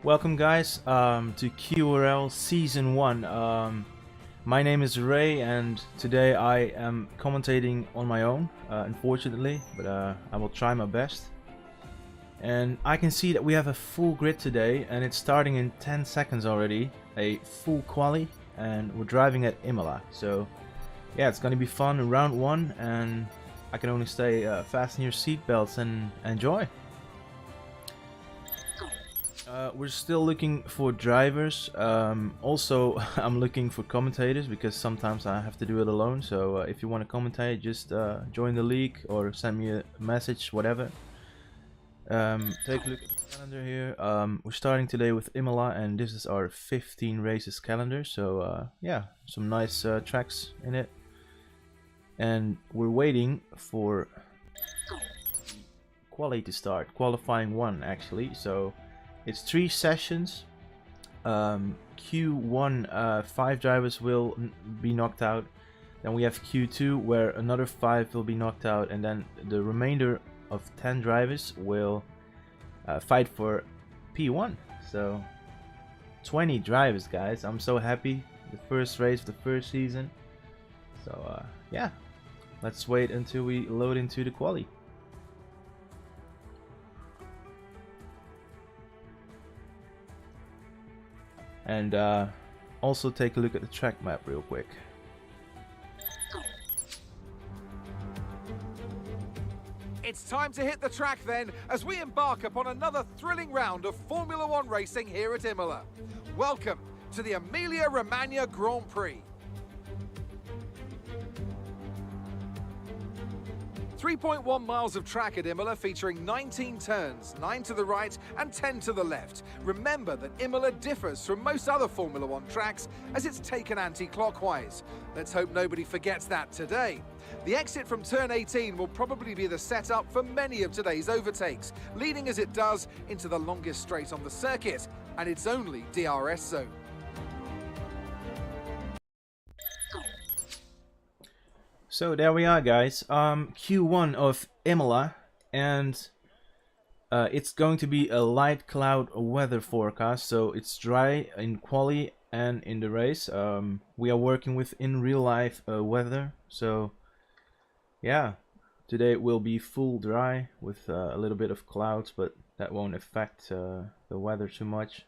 Welcome guys to QRL Season 1. My name is Ray and today I am commentating on my own, unfortunately, but I will try my best. And I can see that we have a full grid today and it's starting in 10 seconds already, a full quali, and we're driving at Imola. So yeah, it's gonna be fun in round 1 and I can only say fasten your seatbelts and enjoy. We're still looking for drivers. Also, I'm looking for commentators because sometimes I have to do it alone. So if you want to commentate, just join the league or send me a message, whatever. Take a look at the calendar here. We're starting today with Imola, and this is our 15 races calendar. So yeah, some nice tracks in it. And we're waiting for quali to start, qualifying 1 actually. So it's 3 sessions. Q1, 5 drivers will be knocked out. Then we have Q2 where another 5 will be knocked out, and then the remainder of 10 drivers will fight for P1. So 20 drivers, guys. I'm so happy. The first race of the first season. So yeah, let's wait until we load into the quali. And also take a look at the track map real quick. It's time to hit the track then, as we embark upon another thrilling round of Formula One racing here at Imola. Welcome to the Emilia-Romagna Grand Prix. 3.1 miles of track at Imola, featuring 19 turns, 9 to the right and 10 to the left. Remember that Imola differs from most other Formula One tracks as it's taken anti-clockwise. Let's hope nobody forgets that today. The exit from turn 18 will probably be the setup for many of today's overtakes, leading as it does into the longest straight on the circuit and its only DRS zone. So there we are, guys. Q1 of Imola, and it's going to be a light cloud weather forecast. So it's dry in quali and in the race. We are working with in real life weather. So yeah, today it will be full dry with a little bit of clouds, but that won't affect the weather too much.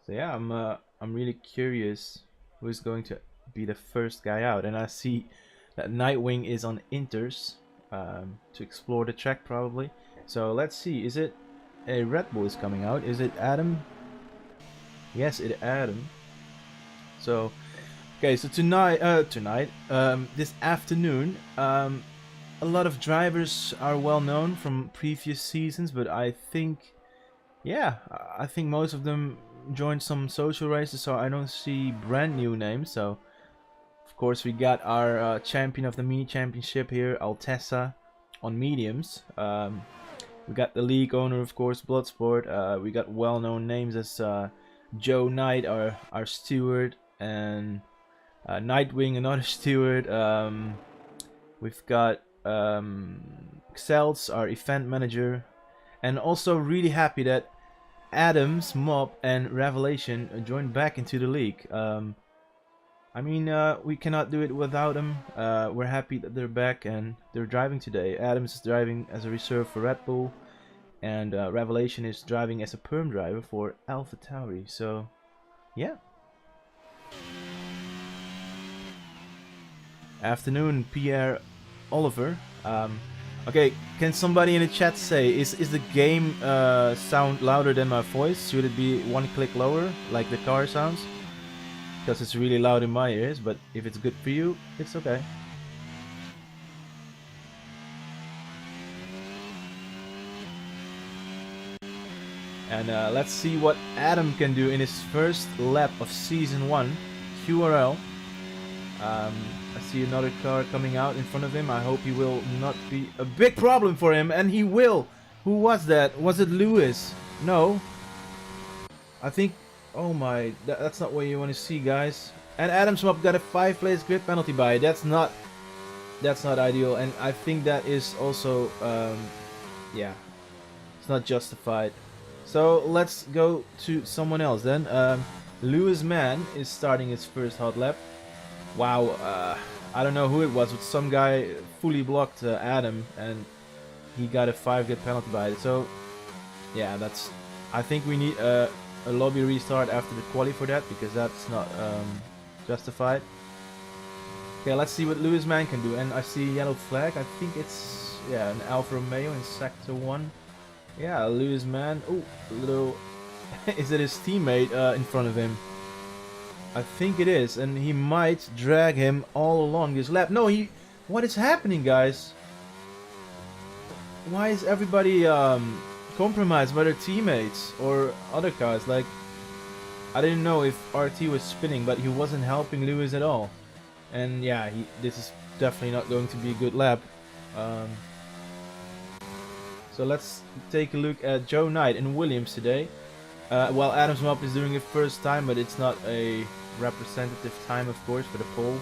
So yeah, I'm really curious who's going to be the first guy out. And I see that Nightwing is on Inters to explore the track probably. So let's see, is it a Red Bull is coming out? Is it Adam? Yes, it's Adam. So okay, so this afternoon, a lot of drivers are well known from previous seasons, but I think, yeah, I think most of them joined some social races, so I don't see brand new names. So of course we got our champion of the mini championship here, Altessa, on mediums. We got the league owner, of course, Bloodsport. We got well-known names as Joe Knight, our steward, and Nightwing, another steward. We've got Xels, our event manager, and also really happy that Adams, Mob, and Revelation joined back into the league. I mean, we cannot do it without them. We're happy that they're back and they're driving today. Adams is driving as a reserve for Red Bull, and Revelation is driving as a perm driver for AlphaTauri. So, yeah. Afternoon, Pierre Oliver. Okay, can somebody in the chat say, is the game sound louder than my voice? Should it be 1 click lower, like the car sounds? Because it's really loud in my ears, but if it's good for you, it's okay. And let's see what Adam can do in his first lap of Season 1, QRL. I see another car coming out in front of him. I hope he will not be a big problem for him, and he will. Who was that? Was it Lewis? No. I think, oh my, that's not what you want to see, guys. And Adam Swap got a 5-place grid penalty by. That's not ideal, and I think that is also, yeah, It's not justified. So let's go to someone else then. Lewis Mann is starting his first hot lap. Wow, I don't know who it was, but some guy fully blocked Adam, and he got a 5-grid penalty by it. So yeah, that's. I think we need a lobby restart after the quali for that, because that's not justified. Okay, let's see what Lewis Mann can do. And I see a yellow flag. I think it's an Alfa Romeo in sector 1. Yeah, Lewis Mann. Oh, little. Is it his teammate in front of him? I think it is, and he might drag him all along this lap. No, he. What is happening, guys? Why is everybody compromised by their teammates or other cars? Like, I didn't know if RT was spinning, but he wasn't helping Lewis at all. And yeah, this is definitely not going to be a good lap. So let's take a look at Joe Knight and Williams today. Well, Adam's map is doing it first time, but it's not a representative time, of course, for the pole,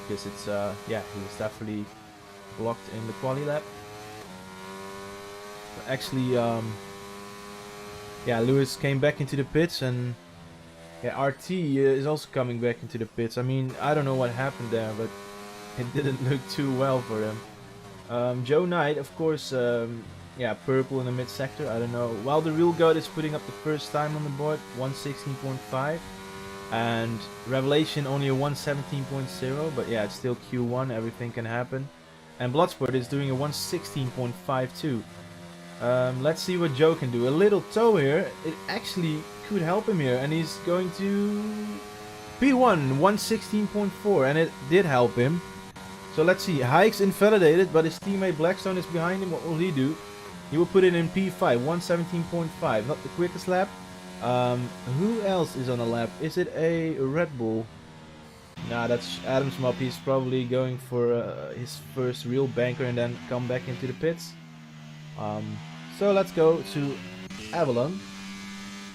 because it's yeah, he was definitely blocked in the quali lap. But actually, yeah, Lewis came back into the pits, and yeah, RT is also coming back into the pits. I mean, I don't know what happened there, but it didn't look too well for him. Joe Knight, of course, yeah, purple in the mid sector. I don't know. While the real god is putting up the first time on the board, 116.5, and Revelation only a 117.0. But yeah, it's still Q1. Everything can happen. And Bloodsport is doing a 116.52. Let's see what Joe can do. A little toe here. It actually could help him here, and he's going to P1 116.4, and it did help him. So let's see. Hikes invalidated, but his teammate Blackstone is behind him. What will he do? He will put it in P5, 117.5. Not the quickest lap. Who else is on a lap? Is it a Red Bull? Nah, that's Adam's map. He's probably going for his first real banker and then come back into the pits. So let's go to Avalon.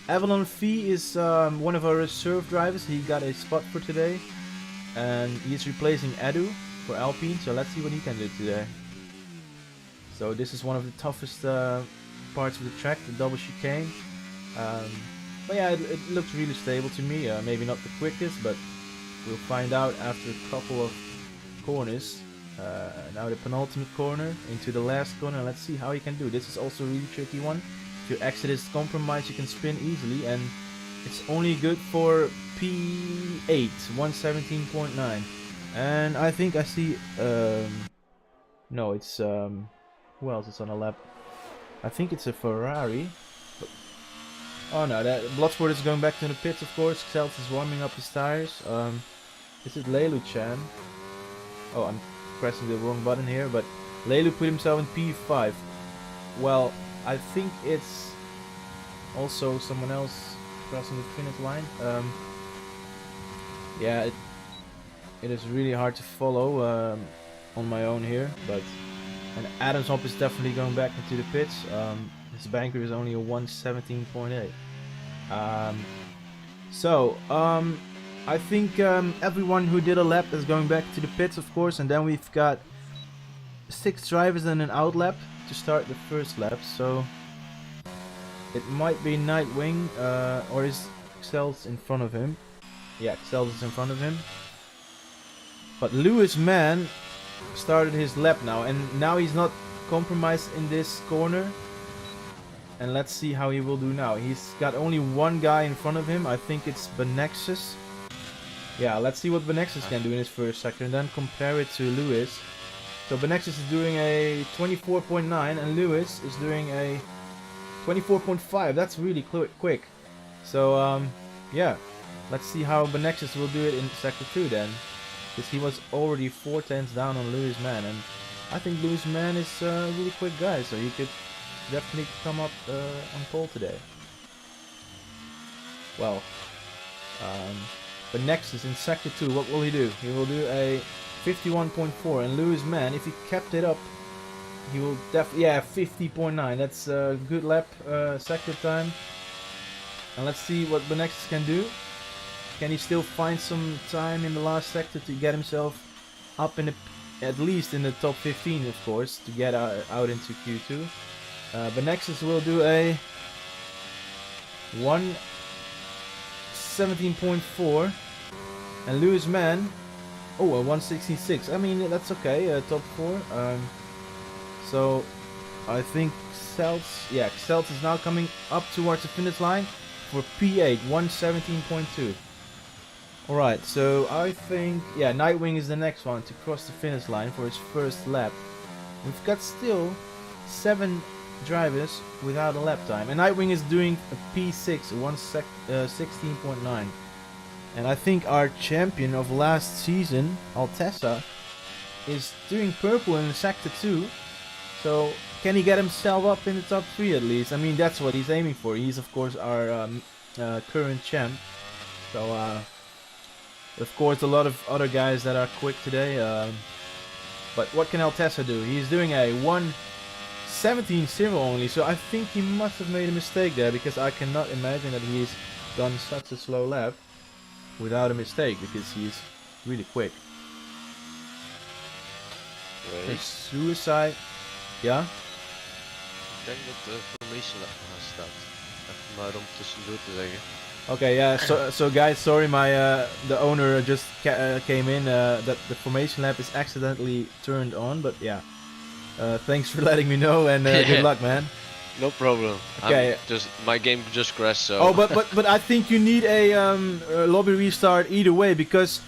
Avalon Fee is one of our reserve drivers. He got a spot for today, and he's replacing Edu for Alpine. So let's see what he can do today. So this is one of the toughest parts of the track, the double chicane. But yeah, it looks really stable to me. Maybe not the quickest, but we'll find out after a couple of corners. Now the penultimate corner into the last corner. Let's see how he can do. This is also a really tricky one. If you exit this compromise, you can spin easily, and it's only good for P8, 117.9. And I think I see. No, it's who else is on a lap? I think it's a Ferrari. But, oh no, that Bloodsport is going back to the pits, of course. Xelt is warming up his tires. Is it Leilu Chan? Oh, I'm pressing the wrong button here, but Leilu put himself in P5. Well, I think it's also someone else crossing the finish line. Yeah, it is really hard to follow on my own here, but. And Adam's hop is definitely going back into the pits. His banker is only a 117.8. I think everyone who did a lap is going back to the pits, of course, and then we've got 6 drivers and an out lap to start the first lap. So it might be Nightwing, or is Xels in front of him? Yeah, Xels is in front of him. But Lewis Mann started his lap now, and now he's not compromised in this corner. And let's see how he will do now. He's got only one guy in front of him. I think it's Benexus. Yeah, let's see what Benexus can do in his first sector and then compare it to Lewis. So Benexus is doing a 24.9 and Lewis is doing a 24.5. That's really quick. So yeah, let's see how Benexus will do it in sector 2 then. Because he was already 4 tenths down on Lewis Mann, and I think Lewis Mann is a really quick guy, so he could definitely come up on pole today. Well, but next is in sector 2. What will he do? He will do a 51.4, and Lewis Mann, if he kept it up, he will definitely, yeah, 50.9. That's a good lap sector time. And let's see what Benexus can do. Can he still find some time in the last sector to get himself up in the, at least in the top 15, of course, to get out into Q2? But Nexus will do a 117.4, and Lewis Mann, oh, a 166. I mean, that's okay. Top 4. So I think Celts is now coming up towards the finish line for P8, 117.2. Alright, so I think, yeah, Nightwing is the next one to cross the finish line for his first lap. We've got still 7 drivers without a lap time, and Nightwing is doing a P6, 16.9. And I think our champion of last season, Altessa, is doing purple in Sector 2. So can he get himself up in the top 3 at least? I mean, that's what he's aiming for. He's of course our current champ. So of course a lot of other guys that are quick today. But what can Altessa do? He's doing a 1:17.0 only. So I think he must have made a mistake there, because I cannot imagine that he's done such a slow lap without a mistake, because he's really quick. Right. Suicide. Ja? Ik denk dat de formation lap gaan staat. Even maar om tussendoor te zeggen. Okay, yeah. So guys, sorry, the owner just came in. That the formation lap is accidentally turned on, but yeah. Thanks for letting me know, and good luck, man. No problem. Okay. My game just crashed, so. Oh, but I think you need a lobby restart either way, because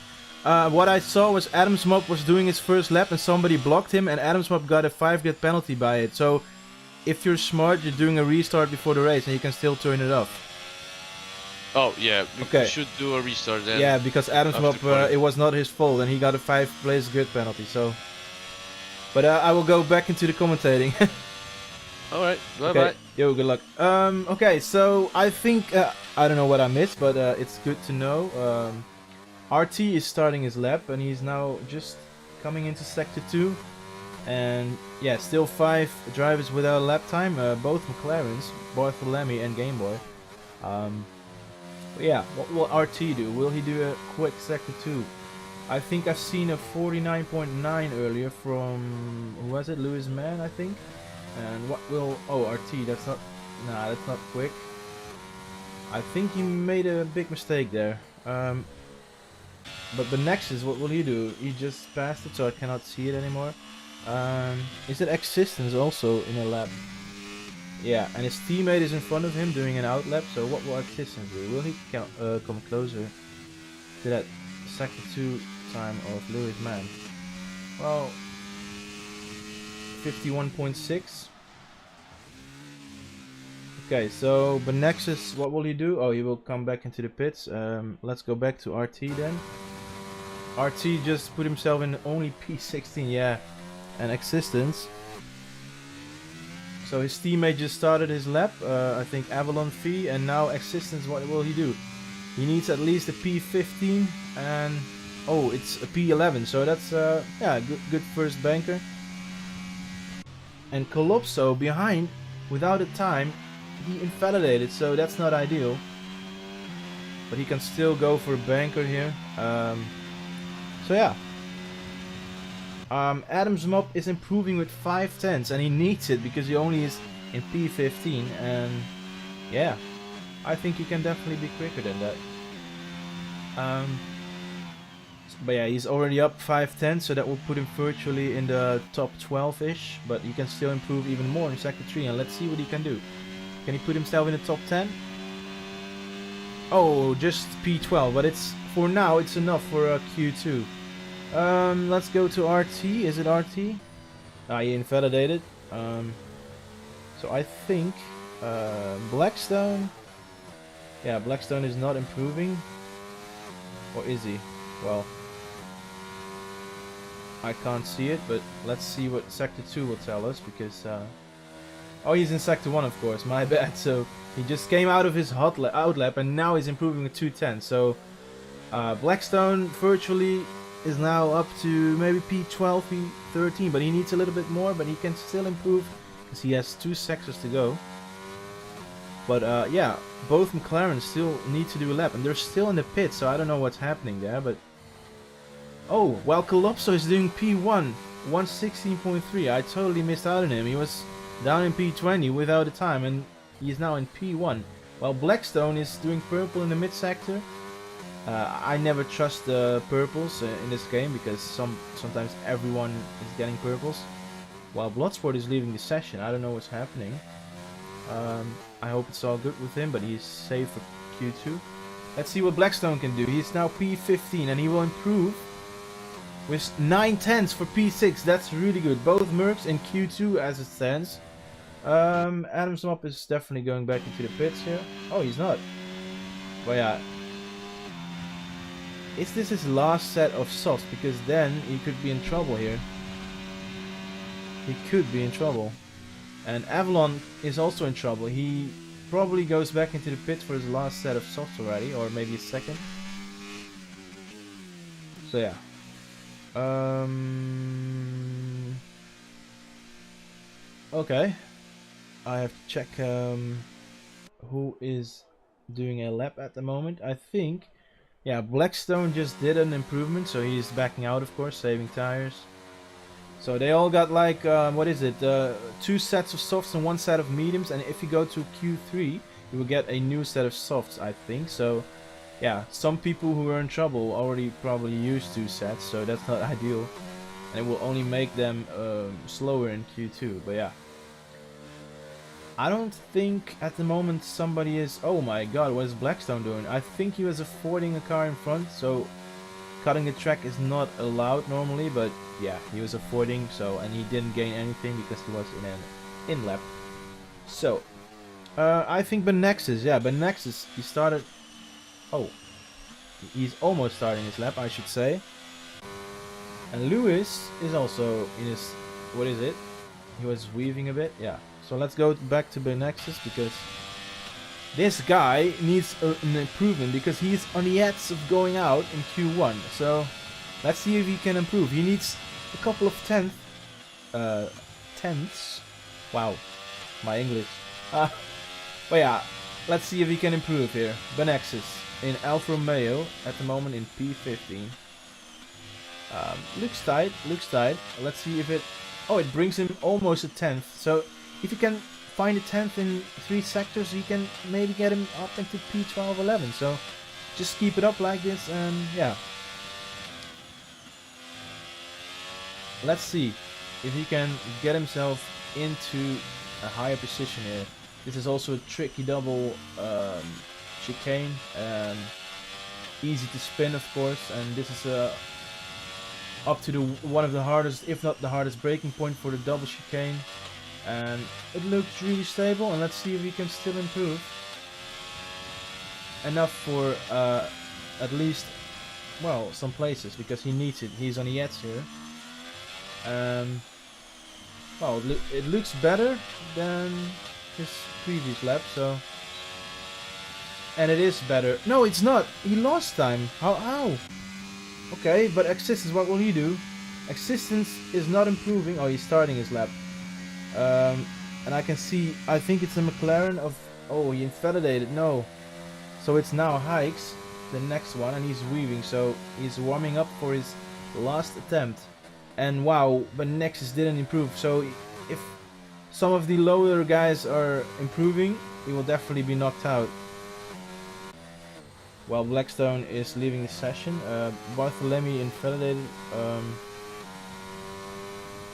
what I saw was Adam's Mob was doing his first lap and somebody blocked him, and Adam's Mob got a 5-grid penalty by it. So if you're smart, you're doing a restart before the race and you can still turn it off. Oh yeah, Okay. we should do a restart then. Yeah, because Adam's Mob, it was not his fault, and he got a 5-place grid penalty. So, but I will go back into the commentating. Alright, bye Okay. bye. Yo, good luck. Okay, so I think I don't know what I missed, but it's good to know. RT is starting his lap, and he's now just coming into Sector 2. And yeah, still 5 drivers without a lap time, both McLarens, Bartholomew and Game Boy. But yeah, what will RT do? Will he do a quick Sector 2? I think I've seen a 49.9 earlier from, who was it? Lewis Mann, I think. And what will, oh, RT, that's not, nah, that's not quick. I think he made a big mistake there. But Nexus, what will he do? He just passed it, so I cannot see it anymore. Is it Existence also in a lap? Yeah, and his teammate is in front of him doing an out lap, so what will Existence do? Will he come closer to that Sector 2 time of Lewis Mann? Well, 51.6. Okay, so Nexus, what will he do? Oh, he will come back into the pits. Let's go back to RT then. RT just put himself in only P16, yeah, and Existence. So his teammate just started his lap, I think Avalon Fee, and now Existence, what will he do? He needs at least a P15, and oh, it's a P11, so that's yeah, good first banker. And Calypso behind, without a time, he invalidated, so that's not ideal. But he can still go for a banker here. So yeah. Adam's Mob is improving with 5/10s, and he needs it because he only is in P15, and yeah, I think he can definitely be quicker than that. But yeah, he's already up 5/10, so that will put him virtually in the top 12-ish, but he can still improve even more in Sector 3, and let's see what he can do. Can he put himself in the top 10? Oh, just P12, but it's, for now, it's enough for a Q2. Let's go to RT. Is it RT? Ah, he invalidated. So I think Blackstone. Yeah, Blackstone is not improving. Or is he? Well, I can't see it, but let's see what Sector 2 will tell us, because oh, he's in Sector 1, of course, my bad. So he just came out of his out lap, and now he's improving with 210. So Blackstone virtually is now up to maybe P12, P13, but he needs a little bit more, but he can still improve because he has 2 sectors to go. But yeah, both McLarens still need to do a lap, and they're still in the pit, so I don't know what's happening there. But oh, well, Calypso is doing P1, 116.3. I totally missed out on him. He was down in P20 without a time, and he's now in P1. While Blackstone is doing purple in the mid sector. I never trust the purples in this game because sometimes everyone is getting purples. While Bloodsport is leaving the session, I don't know what's happening. I hope it's all good with him, but he's safe for Q2. Let's see what Blackstone can do. He's now P15 and he will improve with 9 tenths for P6. That's really good. Both Mercs in Q2 as it stands. Adam's Mop is definitely going back into the pits here. Oh, he's not. But yeah. Is this his last set of softs? Because then he could be in trouble here. He could be in trouble. And Avalon is also in trouble. He probably goes back into the pit for his last set of softs already. Or maybe his second. So yeah. Okay. I have to check who is doing a lap at the moment. I think... Yeah, Blackstone just did an improvement, so he's backing out, of course, saving tires. So they all got like, what is it, 2 sets of softs and 1 set of mediums, and if you go to Q3, you will get a new set of softs, I think. So, yeah, some people who are in trouble already probably used 2 sets, so that's not ideal. And it will only make them slower in Q2, but yeah. I don't think at the moment somebody is... Oh my god, what is Blackstone doing? I think he was avoiding a car in front, so cutting the track is not allowed normally, but yeah, he was avoiding, so, and he didn't gain anything because he was in an in-lap. So, I think Benexus, yeah, Benexus, he started... Oh, he's almost starting his lap, I should say. And Lewis is also in his... What is it? He was weaving a bit, yeah. So let's go back to Benexus because this guy needs an improvement because he's on the edge of going out in Q1. So let's see if he can improve. He needs a couple of tenths. Wow, my English. But yeah, let's see if he can improve here. Benexus in Alfa Romeo at the moment in P15. Looks tight, looks tight. Let's see if it... Oh, it brings him almost a 10th. So if you can find a 10th in 3 sectors, you can maybe get him up into P12, 11. So just keep it up like this, and yeah. Let's see if he can get himself into a higher position here. This is also a tricky double chicane. Easy to spin, of course, and this is up to one of the hardest, if not the hardest, braking point for the double chicane. And it looks really stable, and let's see if we can still improve. Enough for at least, well, some places, because he needs it. He's on the edge here. Well, it looks better than his previous lap, so... And it is better. No, it's not! He lost time! How? Okay, but Existence, what will he do? Existence is not improving. Oh, he's starting his lap. And I can see, I think it's a McLaren of... Oh, he invalidated, no. So it's now Hikes, the next one, and he's weaving. So he's warming up for his last attempt. And wow, but Nexus didn't improve. So if some of the lower guys are improving, he will definitely be knocked out. While Blackstone is leaving the session, Bartholomew invalidated,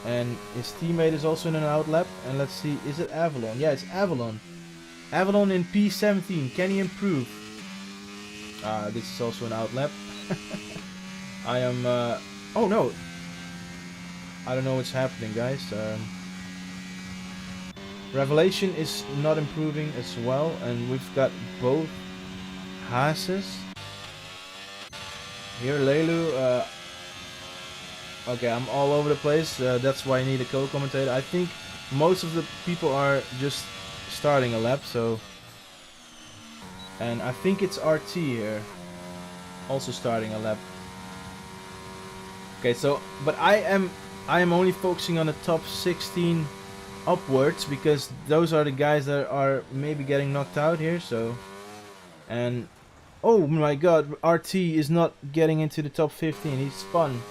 and his teammate is also in an outlap. And let's see, is it Avalon? Yeah, it's Avalon. Avalon in P17. Can he improve? This is also an outlap. I am. Oh no! I don't know what's happening, guys. Revelation is not improving as well, and we've got both Haases. Here, Leilu. Okay, I'm all over the place. That's why I need a co-commentator. I think most of the people are just starting a lap, so... And I think it's RT here. Also starting a lap. Okay, so... But I am only focusing on the top 16 upwards, because those are the guys that are maybe getting knocked out here, so... And... Oh my god, RT is not getting into the top 15. He spun.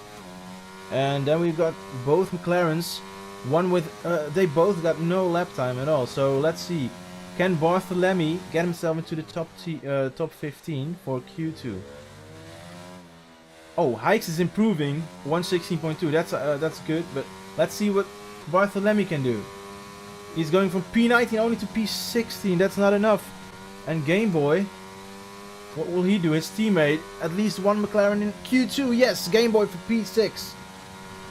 And then we've got both McLarens One with they both got no lap time at all. So let's see, can Bartholomew get himself into the top 15 for Q2? Oh, Hikes is improving, 116.2. That's good, but let's see what Bartholomew can do. He's going from P19 only to P16. That's not enough. And Game Boy, what will he do? His teammate, at least one McLaren in Q2. Yes, Game Boy for P6.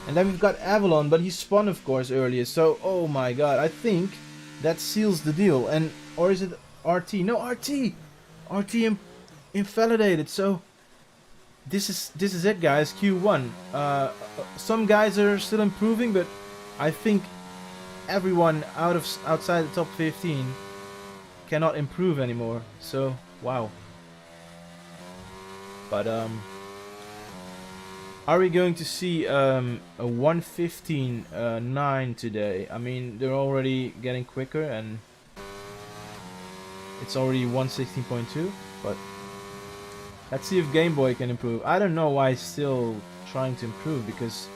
And then we've got Avalon, but he spun, of course, earlier. So, oh my god, I think that seals the deal. And or is it RT? No, RT. RT invalidated. So this is it, guys. Q1. Some guys are still improving, but I think everyone outside the top 15 cannot improve anymore. So wow. But are we going to see a 1:15.9 today? I mean, they're already getting quicker, and it's already 1:16.2. But let's see if Game Boy can improve. I don't know why he's still trying to improve, because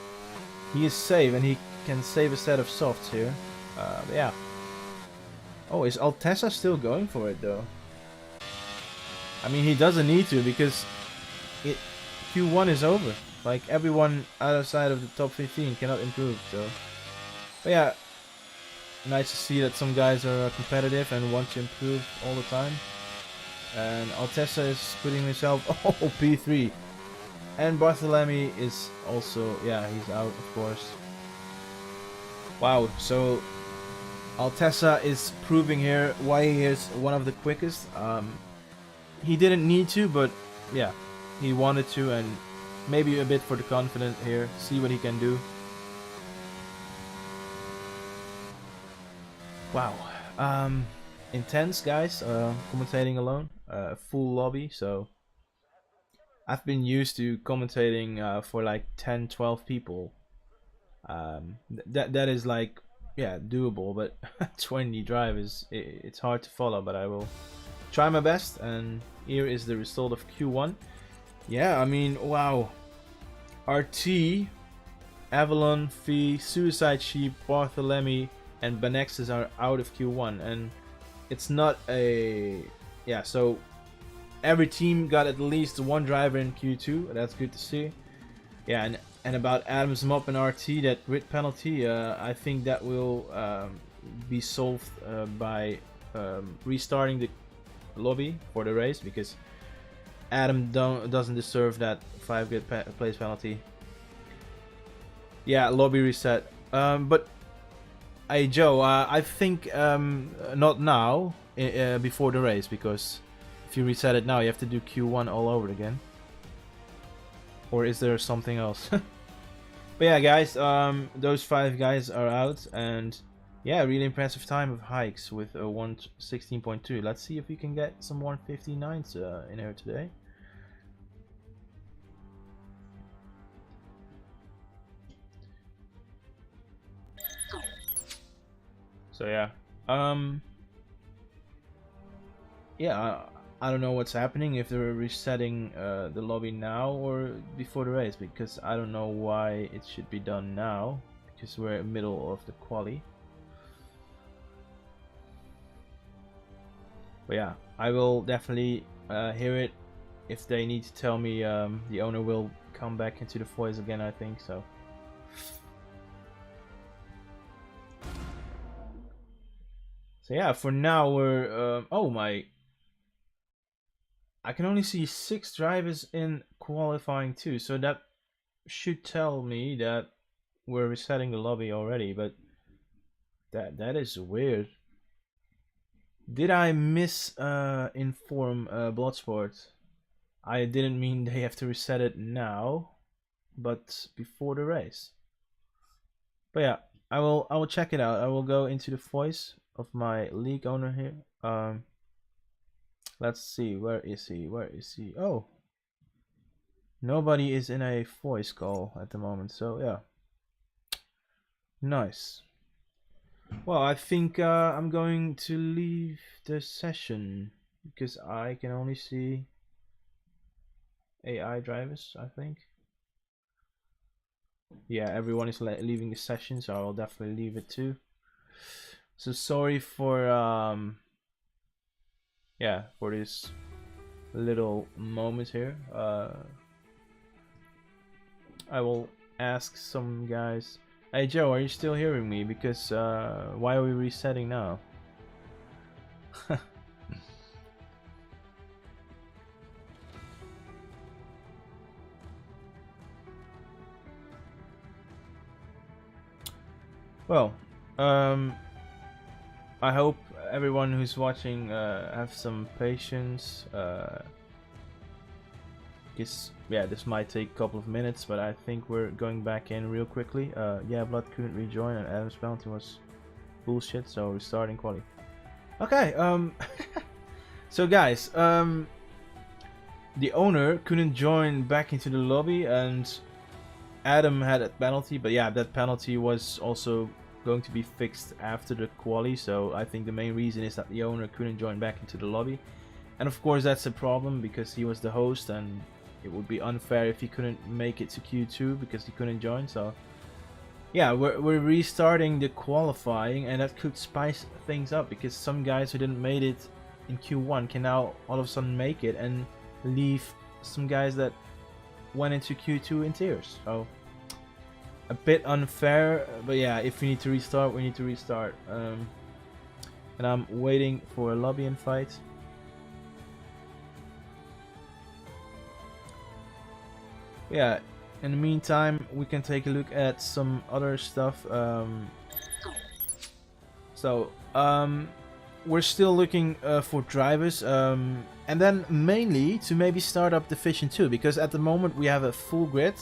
he is safe and he can save a set of softs here. Yeah. Oh, is Altessa still going for it though? I mean, he doesn't need to, because Q1 is over. Like, everyone outside of the top 15 cannot improve, so. But yeah, nice to see that some guys are competitive and want to improve all the time. And Altessa is putting himself, oh, P3. And Bartholomew is also, yeah, he's out, of course. Wow, so Altessa is proving here why he is one of the quickest. He didn't need to, but yeah, he wanted to, and maybe a bit for the confidence here. See what he can do. Wow. Intense, guys. Commentating alone. Full lobby, so I've been used to commentating for like 10, 12 people. That is like, yeah, doable, but 20 drivers, it's hard to follow, but I will try my best. And here is the result of Q1. Yeah, I mean, wow. RT, Avalon, Fee, Suicide Sheep, Bartholomew, and Banexus are out of Q1, and it's not a, yeah, so every team got at least one driver in Q2. That's good to see. Yeah, and about Adams, Mop, and RT, that grid penalty, I think that will be solved by restarting the lobby for the race, because Adam doesn't deserve that 5 grid place penalty. Yeah, lobby reset. But hey Joe, I think not now, before the race, because if you reset it now, you have to do Q1 all over again. Or is there something else? But yeah, guys, those 5 guys are out, and yeah, really impressive time of Hikes with a 1:16.2. Let's see if we can get some 1:59s in here today. So yeah, yeah, I don't know what's happening, if they're resetting the lobby now or before the race, because I don't know why it should be done now, because we're in the middle of the quali. But yeah, I will definitely hear it. If they need to tell me, the owner will come back into the voice again, I think so. So yeah, for now we're oh my, I can only see 6 drivers in qualifying too, so that should tell me that we're resetting the lobby already, but that is weird. Did I inform Bloodsport? I didn't mean they have to reset it now, but before the race. But yeah, I will check it out. I will go into the voice of my league owner here. Let's see, where is he? Where is he? Oh, nobody is in a voice call at the moment. So yeah, nice. Well, I think I'm going to leave the session, because I can only see AI drivers, I think. yeah, everyone is leaving the session, so I'll definitely leave it too. So sorry for yeah, for this little moment here. I will ask some guys. Hey Joe, are you still hearing me? Because why are we resetting now? Well, I hope everyone who's watching have some patience. This might take a couple of minutes, but I think we're going back in real quickly. Yeah, Blood couldn't rejoin, and Adam's penalty was bullshit. So restarting quality. Okay. So guys, the owner couldn't join back into the lobby, and Adam had a penalty, but yeah, that penalty was also going to be fixed after the quali, so I think the main reason is that the owner couldn't join back into the lobby. And of course that's a problem because he was the host, and it would be unfair if he couldn't make it to Q2 because he couldn't join. So yeah, we're restarting the qualifying, and that could spice things up because some guys who didn't make it in Q1 can now all of a sudden make it and leave some guys that went into Q2 in tears. So a bit unfair, but yeah, if we need to restart, we need to restart. And I'm waiting for a lobby invite. Yeah, in the meantime, we can take a look at some other stuff. We're still looking for drivers, and then mainly to maybe start up Division 2, because at the moment we have a full grid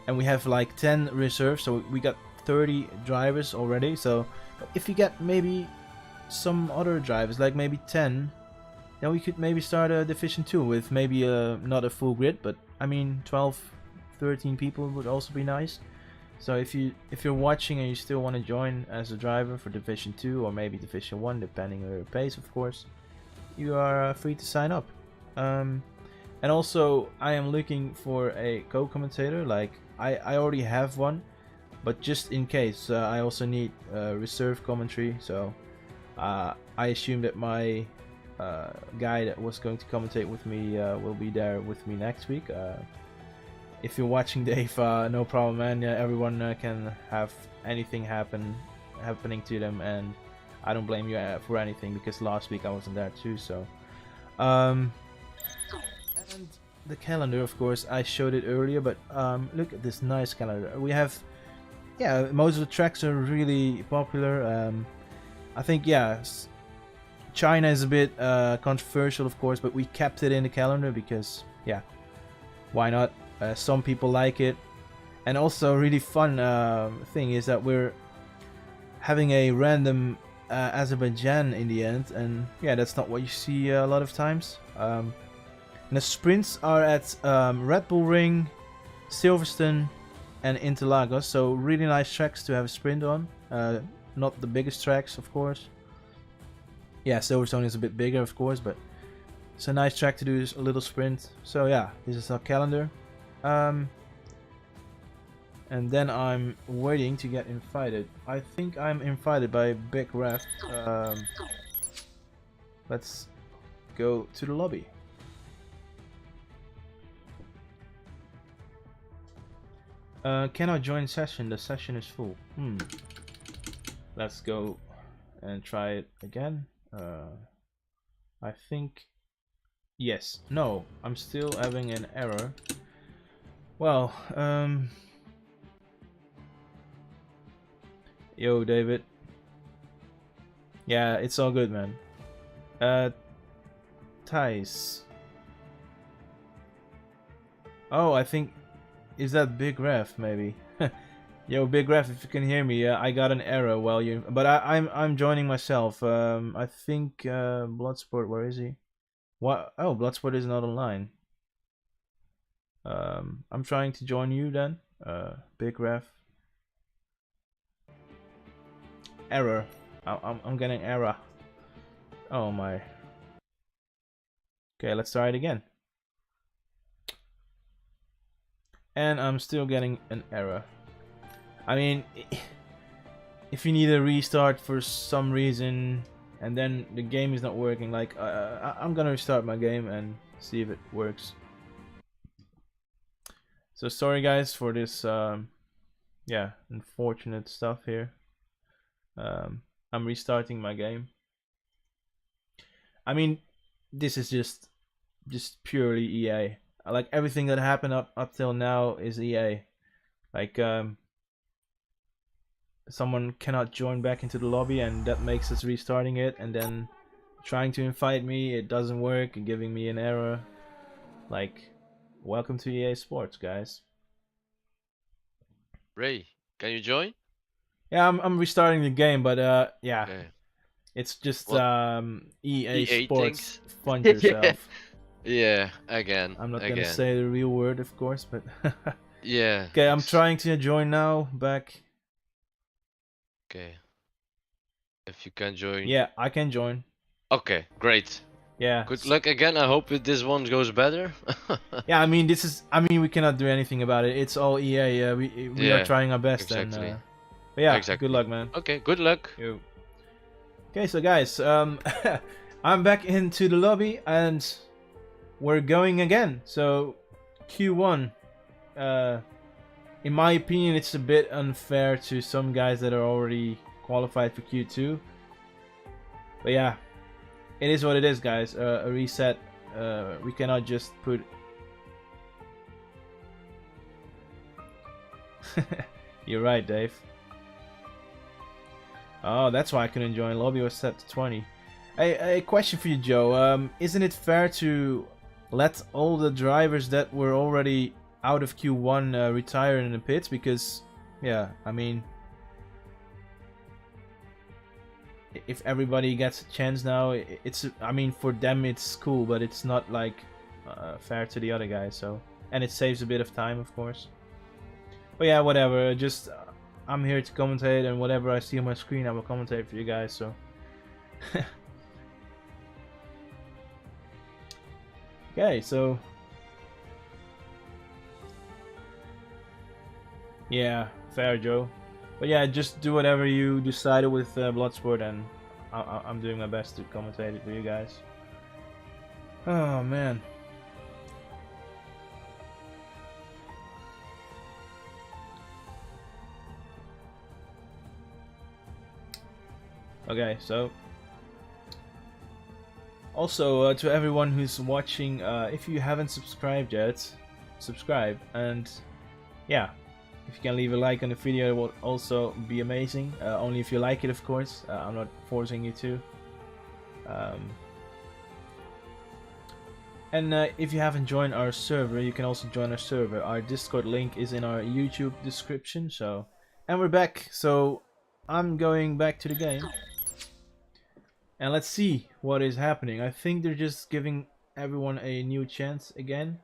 and we have like 10 reserves, so we got 30 drivers already. So if you get maybe some other drivers, like maybe 10, then we could maybe start a Division 2 with maybe not a full grid, but I mean 12, 13 people would also be nice. So if you're watching and you still want to join as a driver for Division 2 or maybe Division 1, depending on your pace, of course, you are free to sign up. And also, I am looking for a co-commentator. Like I already have one, but just in case, I also need reserve commentary. So I assume that my guy that was going to commentate with me will be there with me next week. If you're watching, Dave, no problem, man. Everyone can have anything happening to them, and I don't blame you for anything because last week I wasn't there too. So, and the calendar, of course, I showed it earlier, but look at this nice calendar. We have, yeah, most of the tracks are really popular. I think, yeah, China is a bit controversial, of course, but we kept it in the calendar because, yeah, why not? Some people like it. And also a really fun thing is that we're having a random Azerbaijan in the end, and yeah, that's not what you see a lot of times. And the sprints are at Red Bull Ring, Silverstone and Interlagos, so really nice tracks to have a sprint on. Not the biggest tracks, of course. Yeah, Silverstone is a bit bigger, of course, but it's a nice track to do a little sprint. So yeah, this is our calendar. And then I'm waiting to get invited. I think I'm invited by Big Ref. Let's go to the lobby. Cannot join session. The session is full. Let's go and try it again. I think yes. No, I'm still having an error. Well, yo, David. Yeah, it's all good, man. Thijs. Oh, I think is that Big Ref maybe? Yo, Big Ref, if you can hear me, I got an error while you. But I'm joining myself. I think Bloodsport. Where is he? What? Oh, Bloodsport is not online. I'm trying to join you then. Big Ref. Error. I'm getting error. Oh my. Okay, let's try it again. And I'm still getting an error. I mean, if you need a restart for some reason and then the game is not working, like I'm gonna restart my game and see if it works. So sorry guys for this yeah, unfortunate stuff here. I'm restarting my game. I mean, this is just purely EA. Like everything that happened up till now is EA. Like someone cannot join back into the lobby and that makes us restarting it, and then trying to invite me, it doesn't work and giving me an error. Like, welcome to EA Sports, guys. Ray, can you join? Yeah, I'm restarting the game, but yeah, Okay. it's just What? EA EA Sports. things? Fund Yeah. yourself. Yeah, again, I'm not gonna again. say the real word, of course, but Yeah. okay, I'm trying to join now. Back. Okay. If you can join. Yeah, I can join. Okay, great. Yeah. Good luck again. I hope this one goes better. Yeah, I mean, this is. I mean, we cannot do anything about it. It's all EA. We are Yeah, trying our best, exactly. and but yeah, good Exactly. luck, man. Okay, good luck. Yo. Okay, so guys, I'm back into the lobby and we're going again. So Q1, in my opinion, it's a bit unfair to some guys that are already qualified for Q2. But yeah, it is what it is, guys. A reset. We cannot just put. You're right, Dave. Oh, that's why I couldn't join. Lobby was set to 20. A question for you, Joe. Isn't it fair to let all the drivers that were already out of Q1 retire in the pits? Because, yeah, I mean, if everybody gets a chance now, it's. I mean, for them it's cool, but it's not like fair to the other guys. So, and it saves a bit of time, of course. But yeah, whatever. Just I'm here to commentate, and whatever I see on my screen, I will commentate for you guys. So. Okay, so yeah, fair, Joe. But yeah, just do whatever you decided with Bloodsport, and I'm doing my best to commentate it for you guys. Oh man. Okay, so also to everyone who's watching, if you haven't subscribed yet, subscribe, and yeah, if you can leave a like on the video, it will also be amazing. Only if you like it, of course. I'm not forcing you to. And if you haven't joined our server, you can also join our server. Our Discord link is in our YouTube description. So, and we're back. So I'm going back to the game. And let's see what is happening. I think they're just giving everyone a new chance again.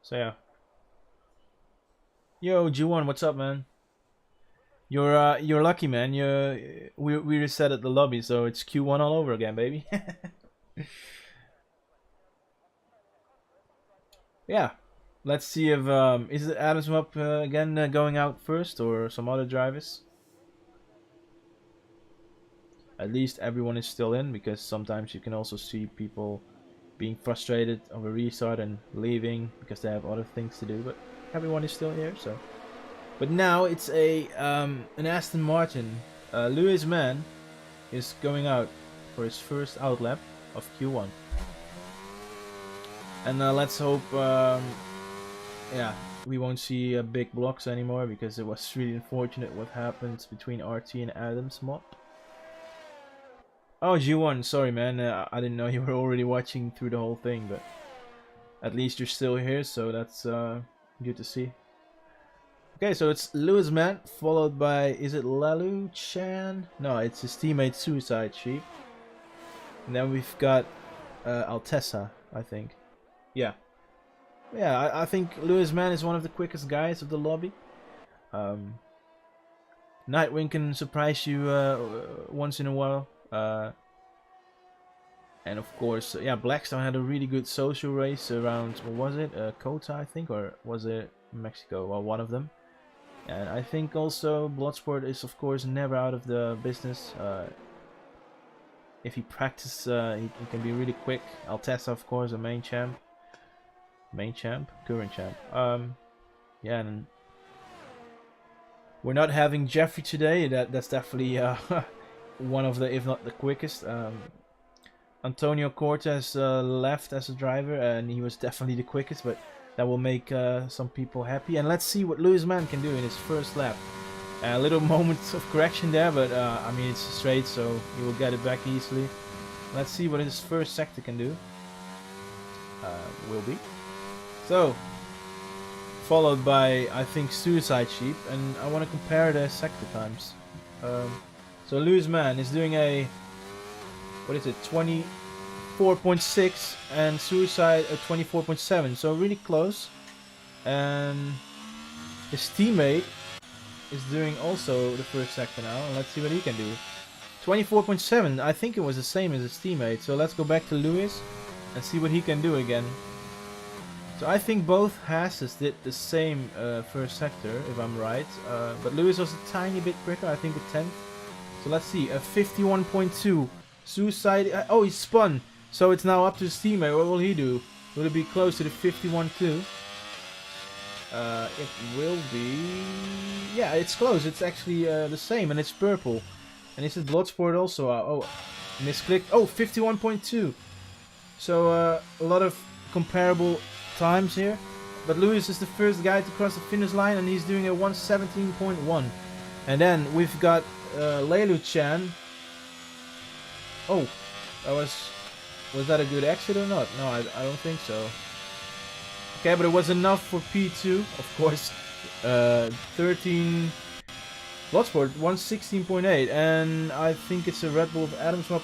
So yeah. Yo, G1, what's up, man? You're lucky, man. We reset at the lobby, so it's Q1 all over again, baby. Yeah. Let's see if is it Adams up again going out first, or some other drivers? At least everyone is still in, because sometimes you can also see people being frustrated of a restart and leaving because they have other things to do, but everyone is still here. So, but now it's a an Aston Martin. Lewis Mann is going out for his first outlap of Q1, and let's hope yeah, we won't see big blocks anymore, because it was really unfortunate what happened between RT and Adams mod. Oh, G1, sorry man, I didn't know you were already watching through the whole thing, but at least you're still here, so that's good to see. Okay, so it's Lewis Mann, followed by, is it Lalu Chan? No, it's his teammate Suicide Sheep. And then we've got Altessa, I think. Yeah. Yeah, I think Lewis Mann is one of the quickest guys of the lobby. Nightwing can surprise you once in a while. And of course, yeah, Blackstone had a really good social race around, what was it? Kota, I think, or was it Mexico? Well, one of them. And I think also Bloodsport is of course never out of the business. If he practices, he can be really quick. Altessa, of course, a current champ. Yeah, and we're not having Jeffrey today. That's definitely one of the, if not the quickest. Antonio Cortez left as a driver, and he was definitely the quickest, but that will make some people happy. And let's see what Lewis Mann can do in his first lap. A little moment of correction there, but I mean, it's straight, so he will get it back easily. Let's see what his first sector can do. Will be. So, followed by, I think, Suicide Sheep, and I want to compare the sector times. So Lewis Mann is doing a, what is it, 24.6, and Suicide a 24.7, so really close. And his teammate is doing also the first sector now, and let's see what he can do. 24.7, I think it was the same as his teammate, so let's go back to Lewis and see what he can do again. So I think both Hasses did the same first sector, if I'm right, but Lewis was a tiny bit quicker, I think a 10th. So let's see, a 51.2. Suicide, oh, he spun, so it's now up to his teammate. What will he do? Will it be close to the 51.2? It will be, yeah, it's close, it's actually the same, and it's purple. And is it Bloodsport also? Oh, misclicked. Oh, 51.2. So a lot of comparable times here. But Lewis is the first guy to cross the finish line, and he's doing a 117.1. And then we've got Leilu Chan. Oh, that was that a good exit or not? No, I don't think so. Okay, but it was enough for P2, of course. 13. Bloodsport 116.8, and I think it's a Red Bull of Adam Swap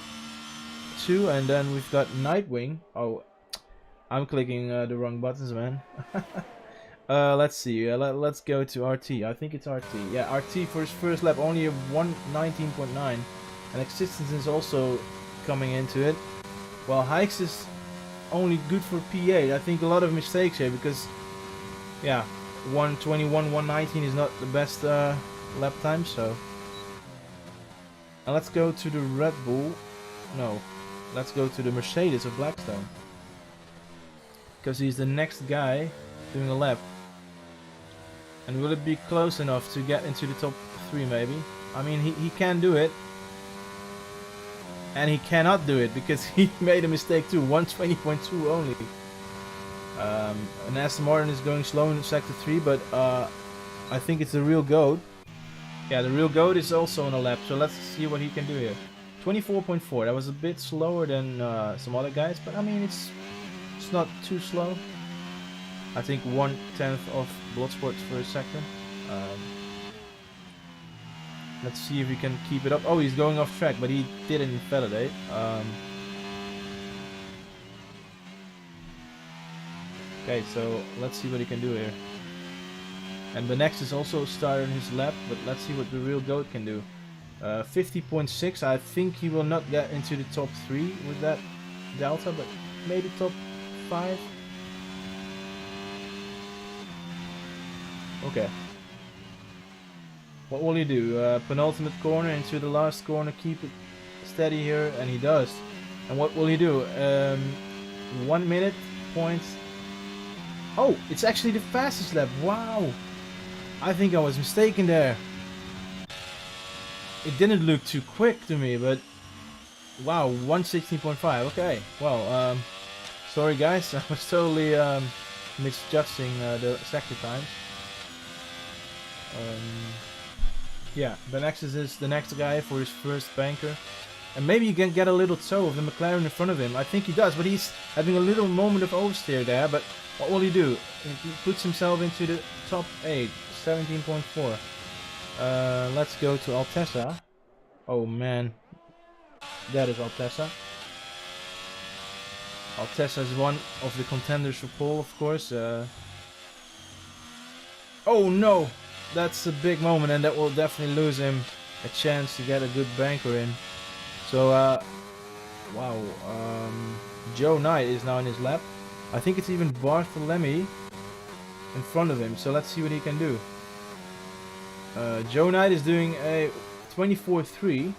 2, and then we've got Nightwing. Oh, I'm clicking the wrong buttons, man. Let's see, let's go to RT. I think it's RT. Yeah, RT for his first lap, only a 119.9, and Existence is also coming into it. While Hikes is only good for P8. I think a lot of mistakes here, because, yeah, 121, 119 is not the best lap time, so. And let's go to the Red Bull. No, let's go to the Mercedes of Blackstone, because he's the next guy doing a lap. And will it be close enough to get into the top 3 maybe? I mean, he can do it. And he cannot do it because he made a mistake too, 120.2 only. And Aston Martin is going slow in sector 3, but I think it's the real GOAT. Yeah, the real GOAT is also on a lap, so let's see what he can do here. 24.4, that was a bit slower than some other guys, but I mean, it's not too slow. I think 1/10 of Bloodsport's first sector. Let's see if he can keep it up. Oh, he's going off track, but he didn't invalidate. Okay, so let's see what he can do here. And the next is also starting his lap, but let's see what the real GOAT can do. 50.6, I think he will not get into the top 3 with that delta, but maybe top 5. Okay. What will he do? Penultimate corner into the last corner, keep it steady here, and he does. And what will he do? 1 minute, points. Oh, it's actually the fastest lap. Wow. I think I was mistaken there. It didn't look too quick to me, but wow, 116.5. Okay, well, sorry guys, I was totally misjudging the sector times. Yeah, the next is the next guy for his first banker. And maybe you can get a little toe of the McLaren in front of him. I think he does, but he's having a little moment of oversteer there. But what will he do? He puts himself into the top 8, 17.4. Let's go to Altessa. Oh man, that is Altessa. Altessa is one of the contenders for pole, of course. Oh no! That's a big moment, and that will definitely lose him a chance to get a good banker in. So, wow, Joe Knight is now in his lap. I think it's even Bartholomew in front of him, so let's see what he can do. Joe Knight is doing a 24.3.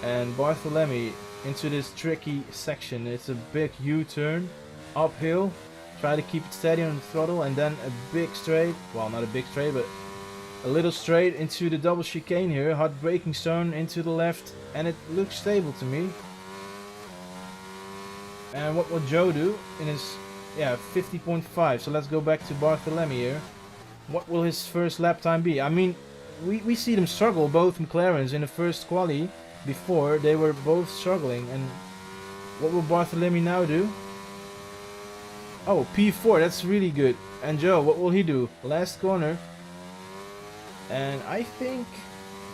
And Bartholomew into this tricky section. It's a big U-turn, uphill. Try to keep it steady on the throttle, and then a big straight. Well, not a big straight, but a little straight into the double chicane here. Hard braking zone into the left, and it looks stable to me. And what will Joe do in his 50.5? So let's go back to Bartholomew here. What will his first lap time be? I mean, we see them struggle, both McLarens in the first quali. Before they were both struggling, and what will Bartholomew now do? Oh, P4, that's really good. And Joe, what will he do? Last corner, and I think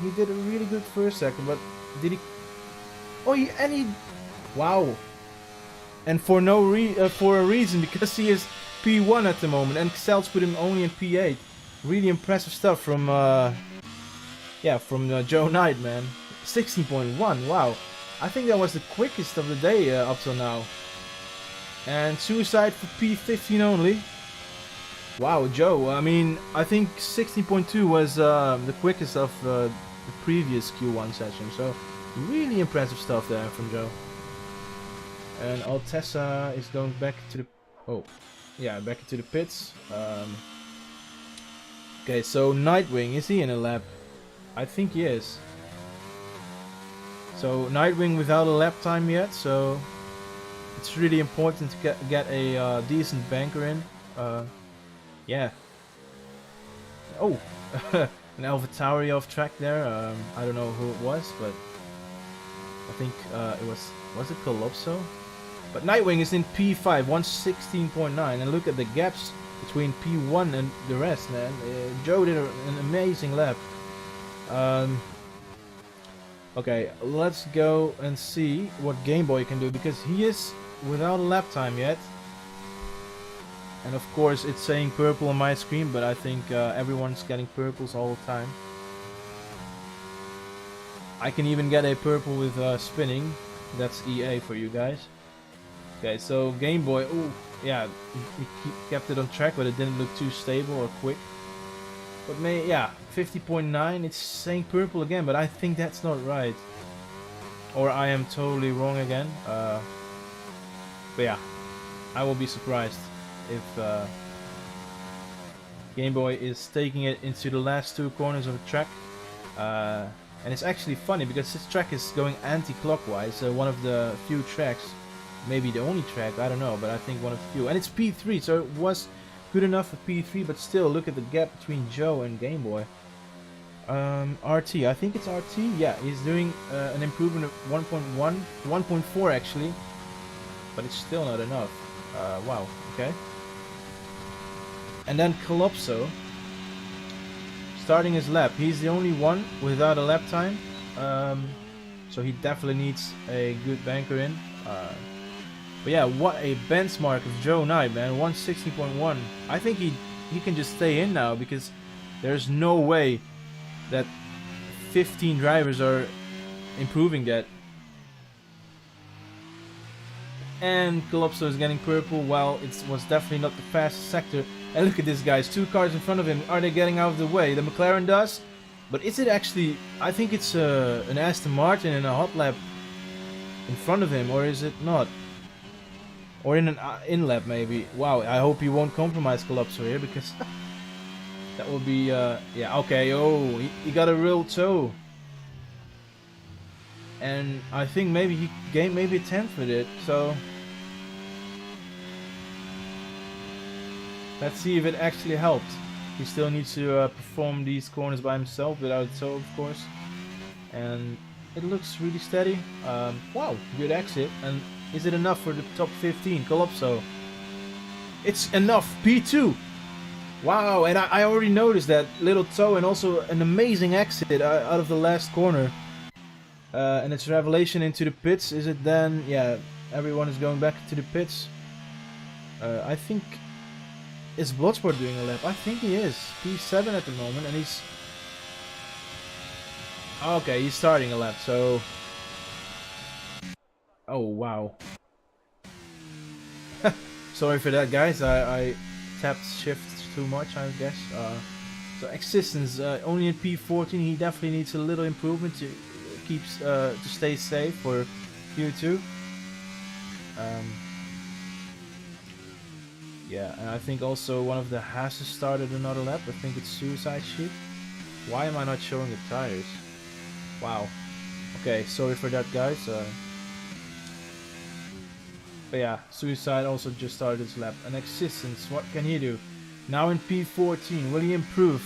he did a really good first second, but did he? Oh, wow! And for for a reason, because he is P1 at the moment, and Celts put him only in P8. Really impressive stuff from Joe Knight, man. 16.1, wow. I think that was the quickest of the day up till now. And suicide for P15 only. Wow, Joe, I mean, I think 16.2 was the quickest of the previous Q1 session. So, really impressive stuff there from Joe. And Altessa is going back to the... back into the pits. Okay, so Nightwing, is he in a lap? I think he is. So Nightwing without a lap time yet, so it's really important to get a decent banker in. Yeah. Oh, an AlphaTauri off track there. I don't know who it was, but I think it was it Calypso? But Nightwing is in P5, 116.9, and look at the gaps between P1 and the rest, man. Joe did an amazing lap. Okay, let's go and see what Game Boy can do, because he is without a lap time yet. And of course it's saying purple on my screen, but I think everyone's getting purples all the time. I can even get a purple with spinning. That's EA for you guys. Okay, so Game Boy, ooh, yeah, he kept it on track, but it didn't look too stable or quick. But 50.9, it's saying purple again, but I think that's not right. Or I am totally wrong again. But yeah, I will be surprised if Game Boy is taking it into the last two corners of the track. And it's actually funny, because this track is going anti-clockwise, so one of the few tracks, maybe the only track, I don't know, but I think one of the few. And it's P3, so it was good enough for P3, but still, look at the gap between Joe and Game Boy. RT, I think it's RT. Yeah, he's doing an improvement of 1.1, 1.4 actually, but it's still not enough. Wow, okay. And then Calypso, starting his lap. He's the only one without a lap time, so he definitely needs a good banker in. But yeah, what a benchmark of Joe Knight, man. 160.1. I think he can just stay in now, because there's no way that 15 drivers are improving that. And Calypso is getting purple. Well, it was definitely not the fastest sector. And look at this, guys. 2 cars in front of him. Are they getting out of the way? The McLaren does. But is it actually... I think it's an Aston Martin in a hot lap in front of him. Or is it not? Or in an in-lap, maybe. Wow, I hope he won't compromise Calypso here, because that will be... yeah, okay. Oh, he got a real toe. And I think maybe he gained maybe a 10th with it. So... let's see if it actually helped. He still needs to perform these corners by himself without a toe, of course. And it looks really steady. Wow, good exit. And is it enough for the top 15? Calypso. It's enough. P2. Wow, and I already noticed that little toe, and also an amazing exit out of the last corner. And it's revelation into the pits. Is it then? Yeah, everyone is going back to the pits. I think... is Bloodsport doing a lap? I think he is. P7 at the moment, and he's... okay, he's starting a lap, so... oh, wow. Sorry for that, guys. I tapped shift too much, I guess. So existence, only in P14, he definitely needs a little improvement to to stay safe for Q2. Yeah, and I think also one of the hasses started another lap. I think it's Suicide Sheep. Why am I not showing the tires? Wow. Okay, sorry for that, guys. But yeah, Suicide also just started his lap. And Existence, what can he do? Now in P14, will he improve?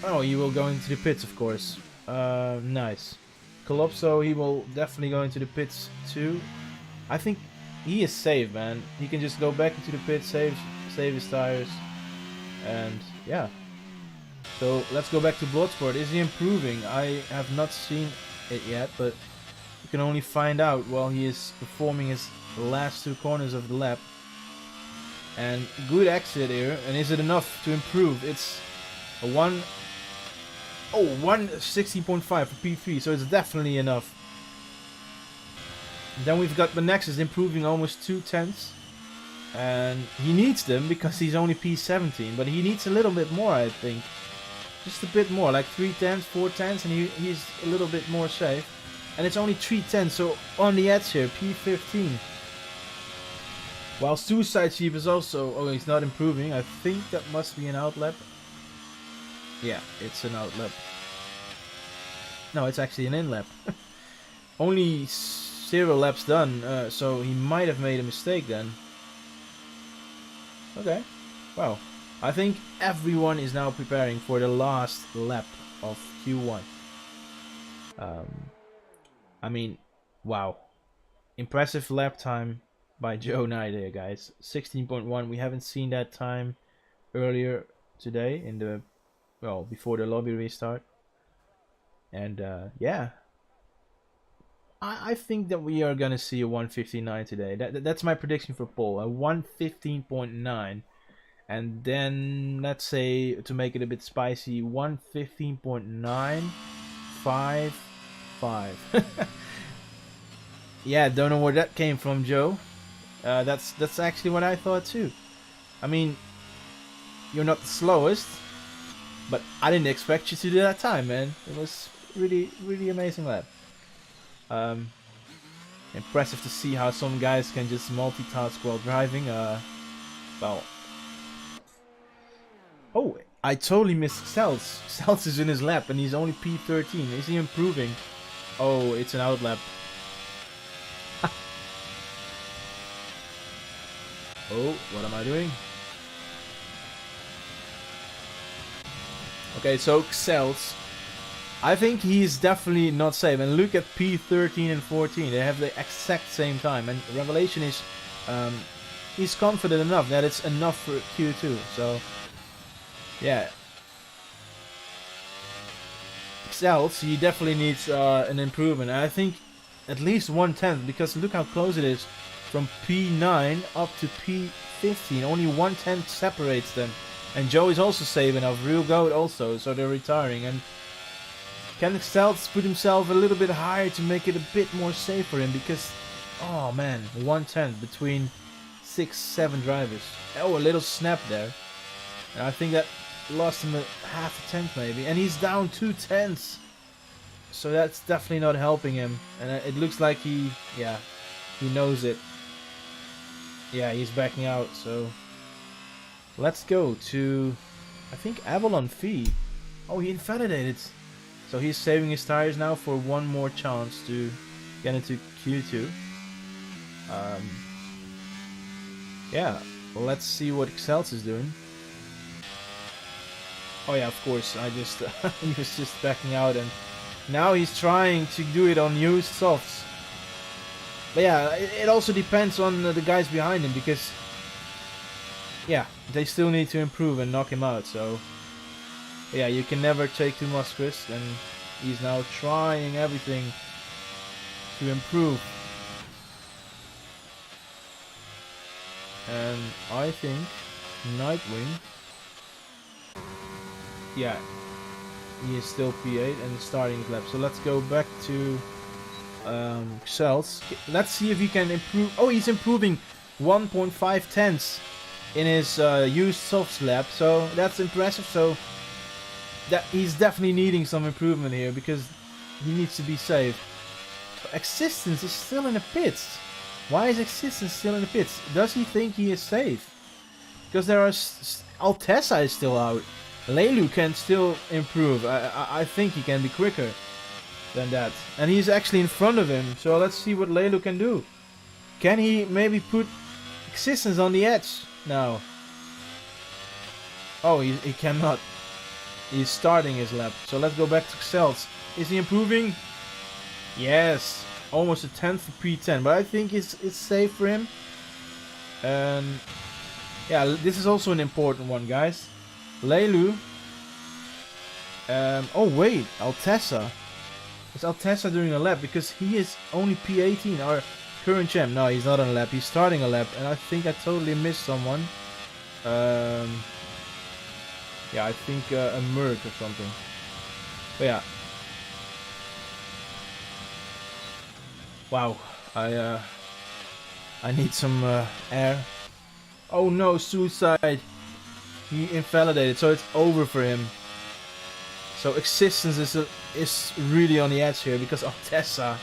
Oh, he will go into the pits, of course. Nice. Calypso, he will definitely go into the pits too. I think he is safe, man. He can just go back into the pits, save his tires, and yeah. So let's go back to Bloodsport. Is he improving? I have not seen it yet, but you can only find out while he is performing his last two corners of the lap. And good exit here. And is it enough to improve? It's a 116.5 for P3, so it's definitely enough. Then we've got the Nexus improving almost 2/10, and he needs them because he's only P17, but he needs a little bit more, I think. Just a bit more, like 3/10, 4/10, and he's a little bit more safe. And it's only 3/10, so on the edge here, P15. While Suicide Sheep is also, oh, he's not improving. I think that must be an outlap. Yeah, it's an outlap. No, it's actually an in-lap. Only 0 laps done, so he might have made a mistake then. Okay, wow. I think everyone is now preparing for the last lap of Q1. I mean, wow. Impressive lap time by Joe Knight here, guys. 16.1. We haven't seen that time earlier today in the, well, before the lobby restart. And yeah, I think that we are gonna see a 159 today. That's my prediction for pole, a 115.9, and then let's say, to make it a bit spicy, 115.955. Yeah, don't know where that came from, Joe. That's actually what I thought too. I mean, you're not the slowest, but I didn't expect you to do that time, man. It was really amazing lap. Impressive to see how some guys can just multitask while driving. Well, oh, I totally missed Cells. Cells is in his lap and he's only P13. Is he improving? Oh, it's an outlap. Oh, what am I doing? Okay, so Cells, I think he's definitely not safe. And look at P13 and 14. They have the exact same time. And Revelation is, he's confident enough that it's enough for Q2. So, yeah. Cells, he definitely needs an improvement. And I think at least 1/10, because look how close it is from P9 up to P15. Only 1/10 separates them. And Joe is also safe enough. Real Goat also, so they're retiring. And can Cells put himself a little bit higher to make it a bit more safe for him? Because, oh man, 1/10 between 6-7 drivers. Oh, a little snap there. And I think that lost him a half a tenth maybe. And he's down 2/10. So that's definitely not helping him. And it looks like he knows it. Yeah, he's backing out, so let's go to, I think, Avalon Fee. Oh, he invalidated. So he's saving his tires now for one more chance to get into Q2. Yeah, well, let's see what Excels is doing. Oh yeah, of course, I just he was just backing out, and now he's trying to do it on used softs. But yeah, it also depends on the guys behind him, because yeah, they still need to improve and knock him out. So yeah, you can never take too much risk, and he's now trying everything to improve. And I think Nightwing, yeah, he is still P8 and starting his lap. So let's go back to Cells. Let's see if he can improve. Oh, he's improving 1.5 tenths. in his used soft lap, so that's impressive. So that he's definitely needing some improvement here because he needs to be safe. But Existence is still in the pits. Why is Existence still in the pits? Does he think he is safe? Because there are Altessa is still out. Leilu can still improve. I think he can be quicker than that, and he's actually in front of him. So let's see what Leilu can do. Can he maybe put Existence on the edge now? Oh, he cannot. He's starting his lap. So let's go back to Cells. Is he improving? Yes. Almost a 10th for P10. But I think it's safe for him. And yeah, this is also an important one, guys. Leilu. Oh wait, Altessa. Is Altessa doing a lap? Because he is only P18, our current champ. No, he's not on a lap. He's starting a lap. And I think I totally missed someone. Yeah, I think a merge or something. But yeah. Wow, I need some air. Oh no, suicide. He invalidated, so it's over for him. So Existence is really on the edge here because Altessa,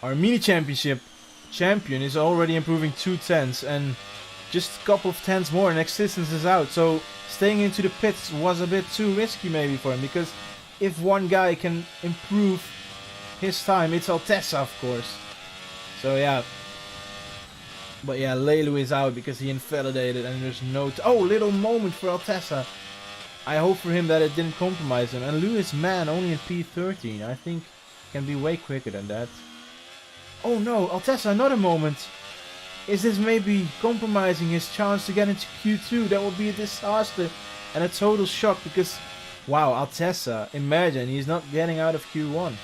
our mini championship champion, is already improving 2/10s, and just a couple of tenths more and Existence is out. So staying into the pits was a bit too risky maybe for him, because if one guy can improve his time, it's Altessa, of course. So yeah. But yeah, Leilu is out because he invalidated and there's no... oh, little moment for Altessa. I hope for him that it didn't compromise him. And Lewis Man only in P13. I think can be way quicker than that. Oh no, Altessa, another moment. Is this maybe compromising his chance to get into Q2? That would be a disaster and a total shock because... wow, Altessa, imagine he's not getting out of Q1.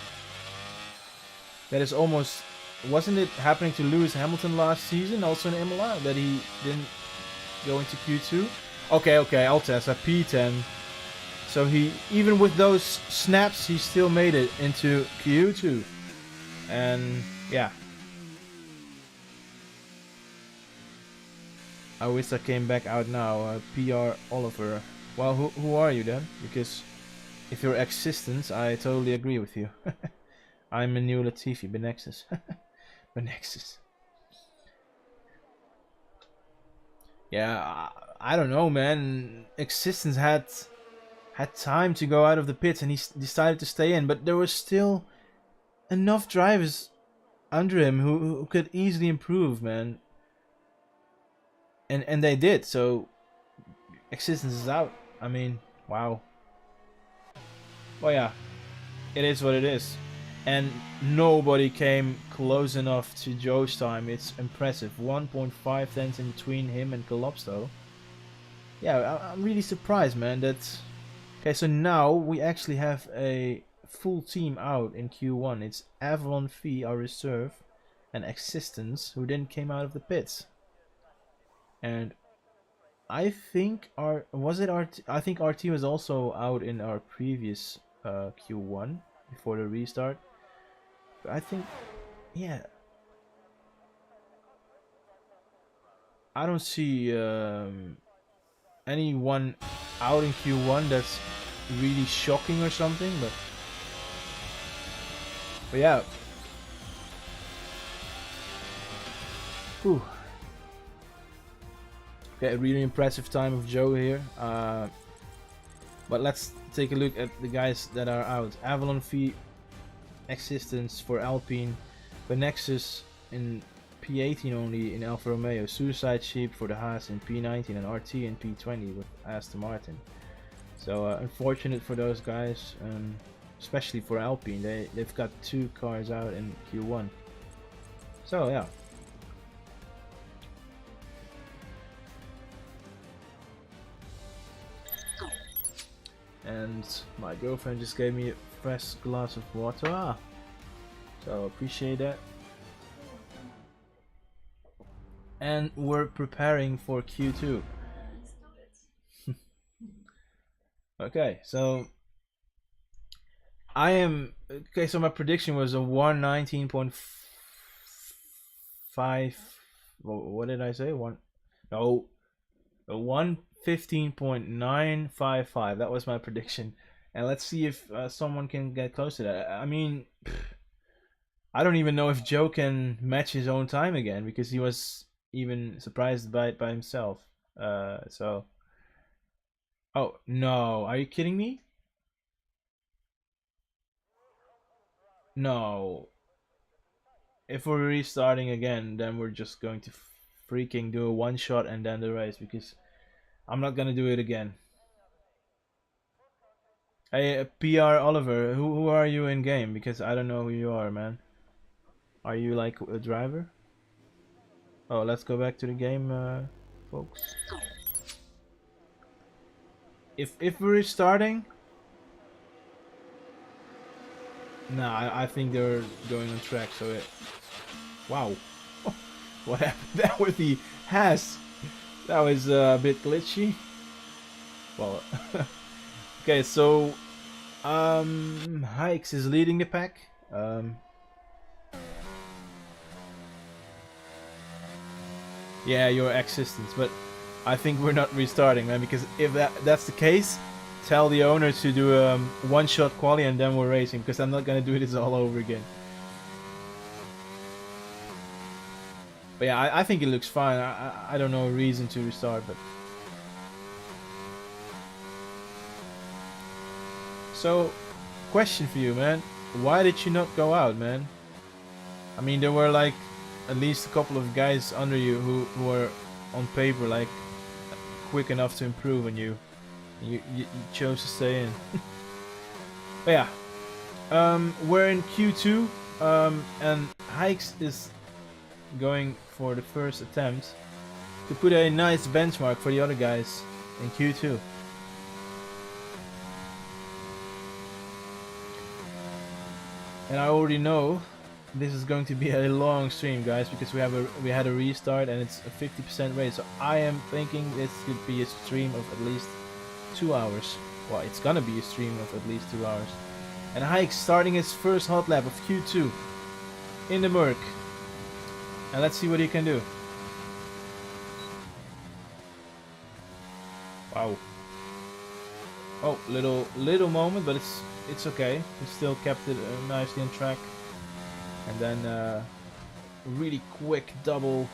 That is almost... wasn't it happening to Lewis Hamilton last season, also in Imola, that he didn't go into Q2? Okay, Altessa, P10. So he, even with those snaps, he still made it into Q2. And yeah. I wish I came back out now. PR Oliver. Well, who are you then? Because if you're Existence, I totally agree with you. I'm a new Latifi, Benexus. Benexus. Yeah, I don't know, man. Existence had time to go out of the pits and he decided to stay in, but there was still enough drivers under him who could easily improve, man. And they did, so Existence is out. I mean, wow. Well, yeah, it is what it is. And nobody came close enough to Joe's time. It's impressive. 1.5 tenths in between him and Kalopsto. Yeah, I'm really surprised, man. That... okay, so now we actually have a full team out in Q1. It's Avalon Fee, our reserve, and Existence, who then came out of the pits. And I think I think RT was also out in our previous Q1 before the restart. But I think, yeah, I don't see anyone out in Q1 that's really shocking or something, but yeah. Whew. Okay, a really impressive time of Joe here. But let's take a look at the guys that are out. Avalon Fee, Existence for Alpine, Benexus in P18 only in Alfa Romeo, Suicide Sheep for the Haas in P19, and RT in P20 with Aston Martin. So unfortunate for those guys, especially for Alpine. They've got 2 cars out in Q1. So yeah. And my girlfriend just gave me a fresh glass of water, so appreciate that. And we're preparing for Q2. Okay, so so my prediction was a 119.5. What did I say? No, a 1:15.955. That was my prediction. And let's see if someone can get close to that. I mean, I don't even know if Joe can match his own time again because he was even surprised by it by himself. So. Oh, no. Are you kidding me? No. If we're restarting again, then we're just going to freaking do a one shot and then the race because I'm not gonna do it again. Hey, PR Oliver, who are you in game? Because I don't know who you are, man. Are you like a driver? Oh, let's go back to the game, folks. If we're restarting, nah, I think they're going on track. So wow, what happened there with the has? That was a bit glitchy. Well, okay, so Hikes is leading the pack. Yeah, your existence, but I think we're not restarting, man, because if that's the case, tell the owner to do a one-shot quali and then we're racing, because I'm not gonna do this all over again. But yeah, I think it looks fine. I don't know a reason to restart, but so question for you, man. Why did you not go out, man? I mean, there were like at least a couple of guys under you who were on paper like quick enough to improve on you. You chose to stay in. But yeah, we're in Q2, and Hikes is going for the first attempt to put a nice benchmark for the other guys in Q2. And I already know this is going to be a long stream, guys, because we had a restart and it's a 50% race. So I am thinking this could be a stream of at least 2 hours. Well, it's gonna be a stream of at least 2 hours. And Hike starting his first hot lap of Q2 in the Merc. And let's see what he can do. Wow. Oh, little moment, but it's okay. He still kept it nicely on track. And then really quick double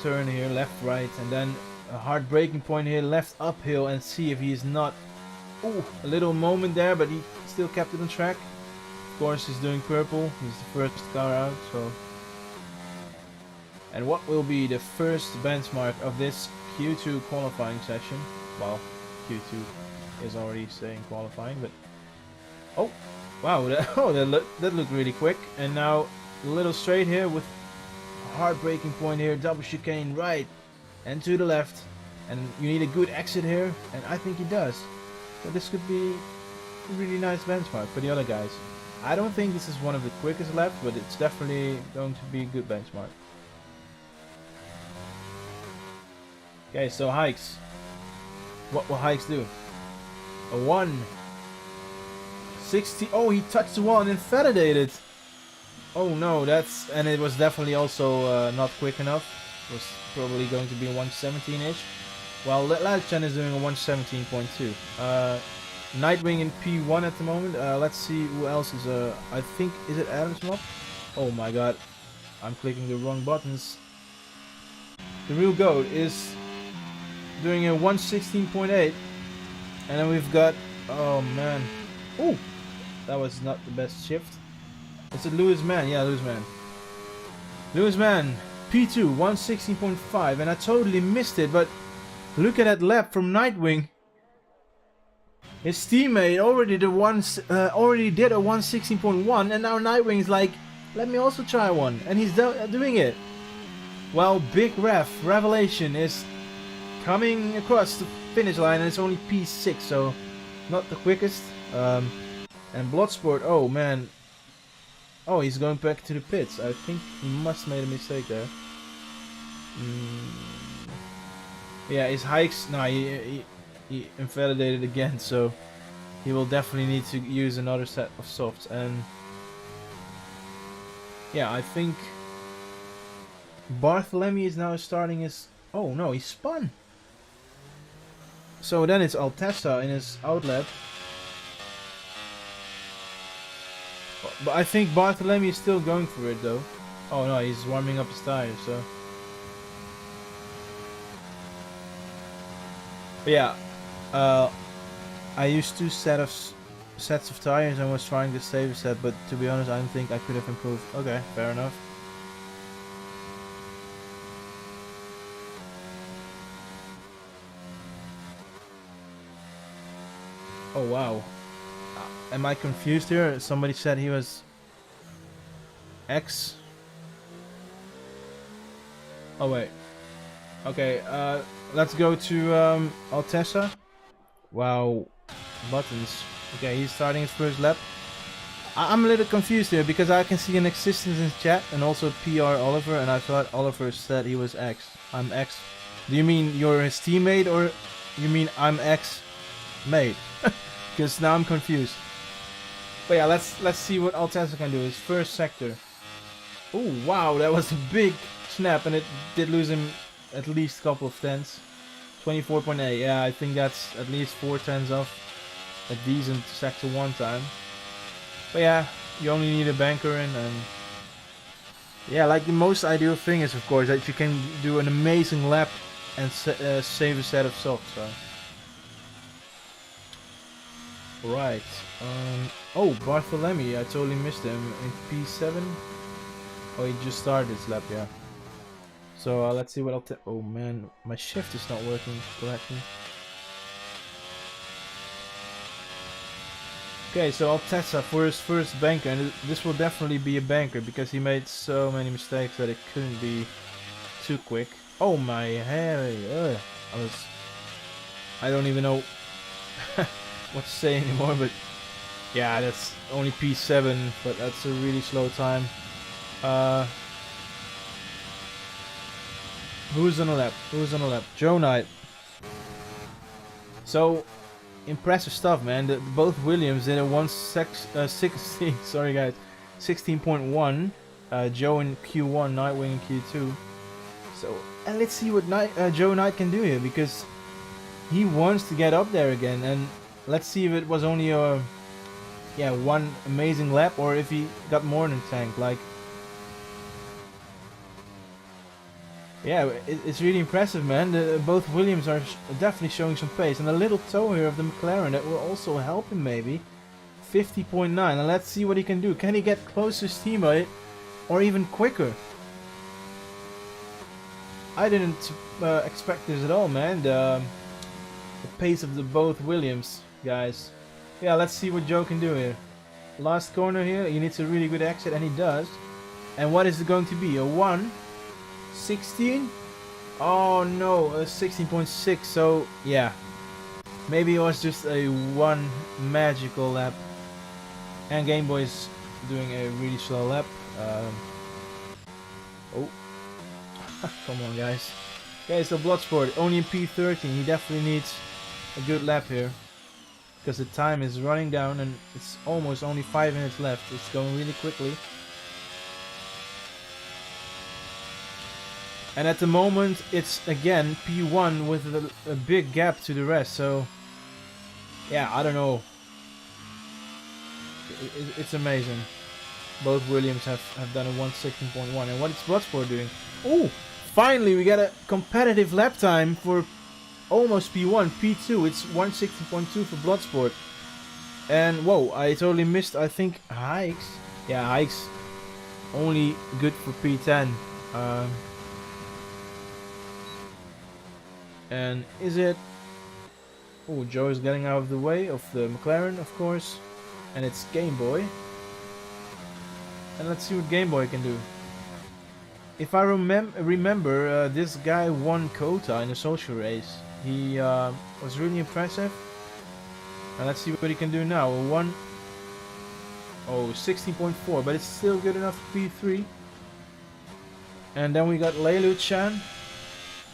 turn here, left, right, and then a hard braking point here, left uphill, and see if he is not. Ooh, a little moment there, but he still kept it on track. Of course, he's doing purple. He's the first car out, so. And what will be the first benchmark of this Q2 qualifying session? Well, Q2 is already saying qualifying, but oh. Wow, that looked really quick. And now a little straight here with a hard braking point here, double chicane right and to the left. And you need a good exit here, and I think he does. So this could be a really nice benchmark for the other guys. I don't think this is one of the quickest laps, but it's definitely going to be a good benchmark. Okay, so Hikes. What will Hikes do? A 1:60. Oh, he touched the wall and invalidated. Oh no, and it was definitely also not quick enough. It was probably going to be a 1:17-ish. Well, Ladchan is doing a 1:17.2. Nightwing in P1 at the moment. Let's see who else is. I think, is it Adam's mob? Oh my god, I'm clicking the wrong buttons. The real goat is doing a 1:16.8, and then we've got, oh man, ooh, that was not the best shift. Is it Lewis Man? Yeah, Lewis Man. Lewis Man, P2, 1:16.5, and I totally missed it, but look at that lap from Nightwing. His teammate already did a 1:16.1, and now Nightwing is like, let me also try one, and he's doing it. Well, Big Revelation is coming across the finish line, and it's only P6, so not the quickest. And Bloodsport, oh man, oh, he's going back to the pits. I think he must have made a mistake there. Yeah, his Hikes, no, he invalidated again, so he will definitely need to use another set of softs. And yeah, I think Bartholomew is now starting his. Oh no, he spun. So then it's Altessa in his outlap. But I think Bartholomew is still going for it though. Oh no, he's warming up his tires, so. But yeah, I used two sets of tires and was trying to save a set, but to be honest, I don't think I could have improved. Okay, fair enough. Oh wow. Am I confused here? Somebody said he was X. Oh wait. Okay, let's go to Altessa. Wow. Buttons. Okay, he's starting his first lap. I'm a little confused here because I can see an existence in chat and also PR Oliver, and I thought Oliver said he was X. I'm X. Do you mean you're his teammate or you mean I'm X mate? Because now I'm confused. But yeah, let's see what Altessa can do. His first sector. Oh wow, that was a big snap, and it did lose him at least a couple of tenths. 24.8. Yeah, I think that's at least 4 tenths off a decent sector 1 time. But yeah, you only need a banker in, and yeah, like the most ideal thing is of course that you can do an amazing lap and save a set of softs. So. Right. Oh, Bartholomew, I totally missed him in P7. Oh, he just started his lap, yeah. So let's see what I'll tell. Oh man, my shift is not working correctly. Okay, so Altessa for his first banker, and this will definitely be a banker because he made so many mistakes that it couldn't be too quick. Oh my head! I don't even know what to say anymore, but yeah, that's only P7, but that's a really slow time. Who's on the lap? Who's on the lap? Joe Knight. So impressive stuff, man. Both Williams did a 16. Sorry guys, 16.1. Joe in Q1, Nightwing in Q2. So and let's see what Joe Knight can do here because he wants to get up there again. And let's see if it was only a one amazing lap or if he got more than a tank. Like. Yeah, it's really impressive, man. Both Williams are definitely showing some pace. And a little toe here of the McLaren that will also help him maybe. 50.9. And let's see what he can do. Can he get close to his teammate? Or even quicker? I didn't expect this at all, man. The pace of the both Williams guys. Yeah, let's see what Joe can do here. Last corner here. He needs a really good exit, and he does. And what is it going to be? A 1? 16? Oh no, 16.6. So yeah, maybe it was just a 1 magical lap. And Game Boy is doing a really slow lap. Oh, come on guys. Okay, so Bloodsport only in P13. He definitely needs a good lap here because the time is running down and it's almost only 5 minutes left. It's going really quickly. And at the moment, it's again P1 with a big gap to the rest. So, yeah, I don't know. It's amazing. Both Williams have done a 1:16.1. And what is Bloodsport doing? Oh, finally we got a competitive lap time for almost P1. P2, it's 1:16.2 for Bloodsport. And whoa, I totally missed, I think, Hikes. Yeah, Hikes only good for P10. And is it... Oh, Joe is getting out of the way of the McLaren, of course. And it's Game Boy. And let's see what Game Boy can do. If I remember, this guy won Kota in a social race. He was really impressive. And let's see what he can do now. A 1... Oh, 16.4, but it's still good enough for P3. And then we got Leilu Chan.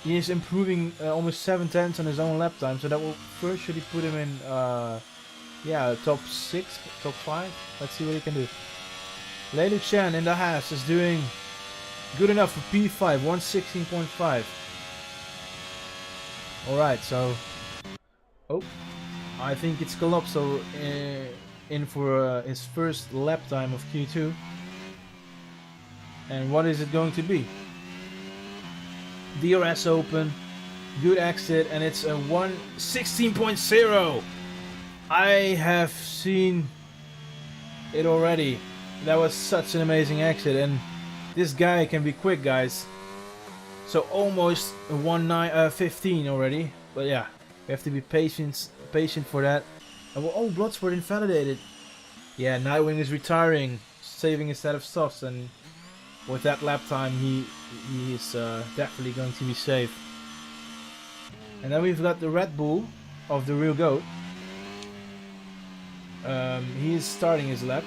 He is improving almost 7 tenths on his own lap time, so that will virtually put him in, top 6, top 5. Let's see what he can do. Leilu Chan in the Haas is doing good enough for P5, 1:16.5. Alright, so... Oh, I think it's Calypso in for his first lap time of Q2. And what is it going to be? DRS open, good exit, and it's a 1:16.0. I have seen it already. That was such an amazing exit, and this guy can be quick, guys. So almost a 1:15 already, but yeah, we have to be patient for that. And oh, Bloodsport invalidated. Yeah, Nightwing is retiring, saving a set of softs, and with that lap time, he is definitely going to be safe. And then we've got the Red Bull of the Real Goat. He is starting his lap.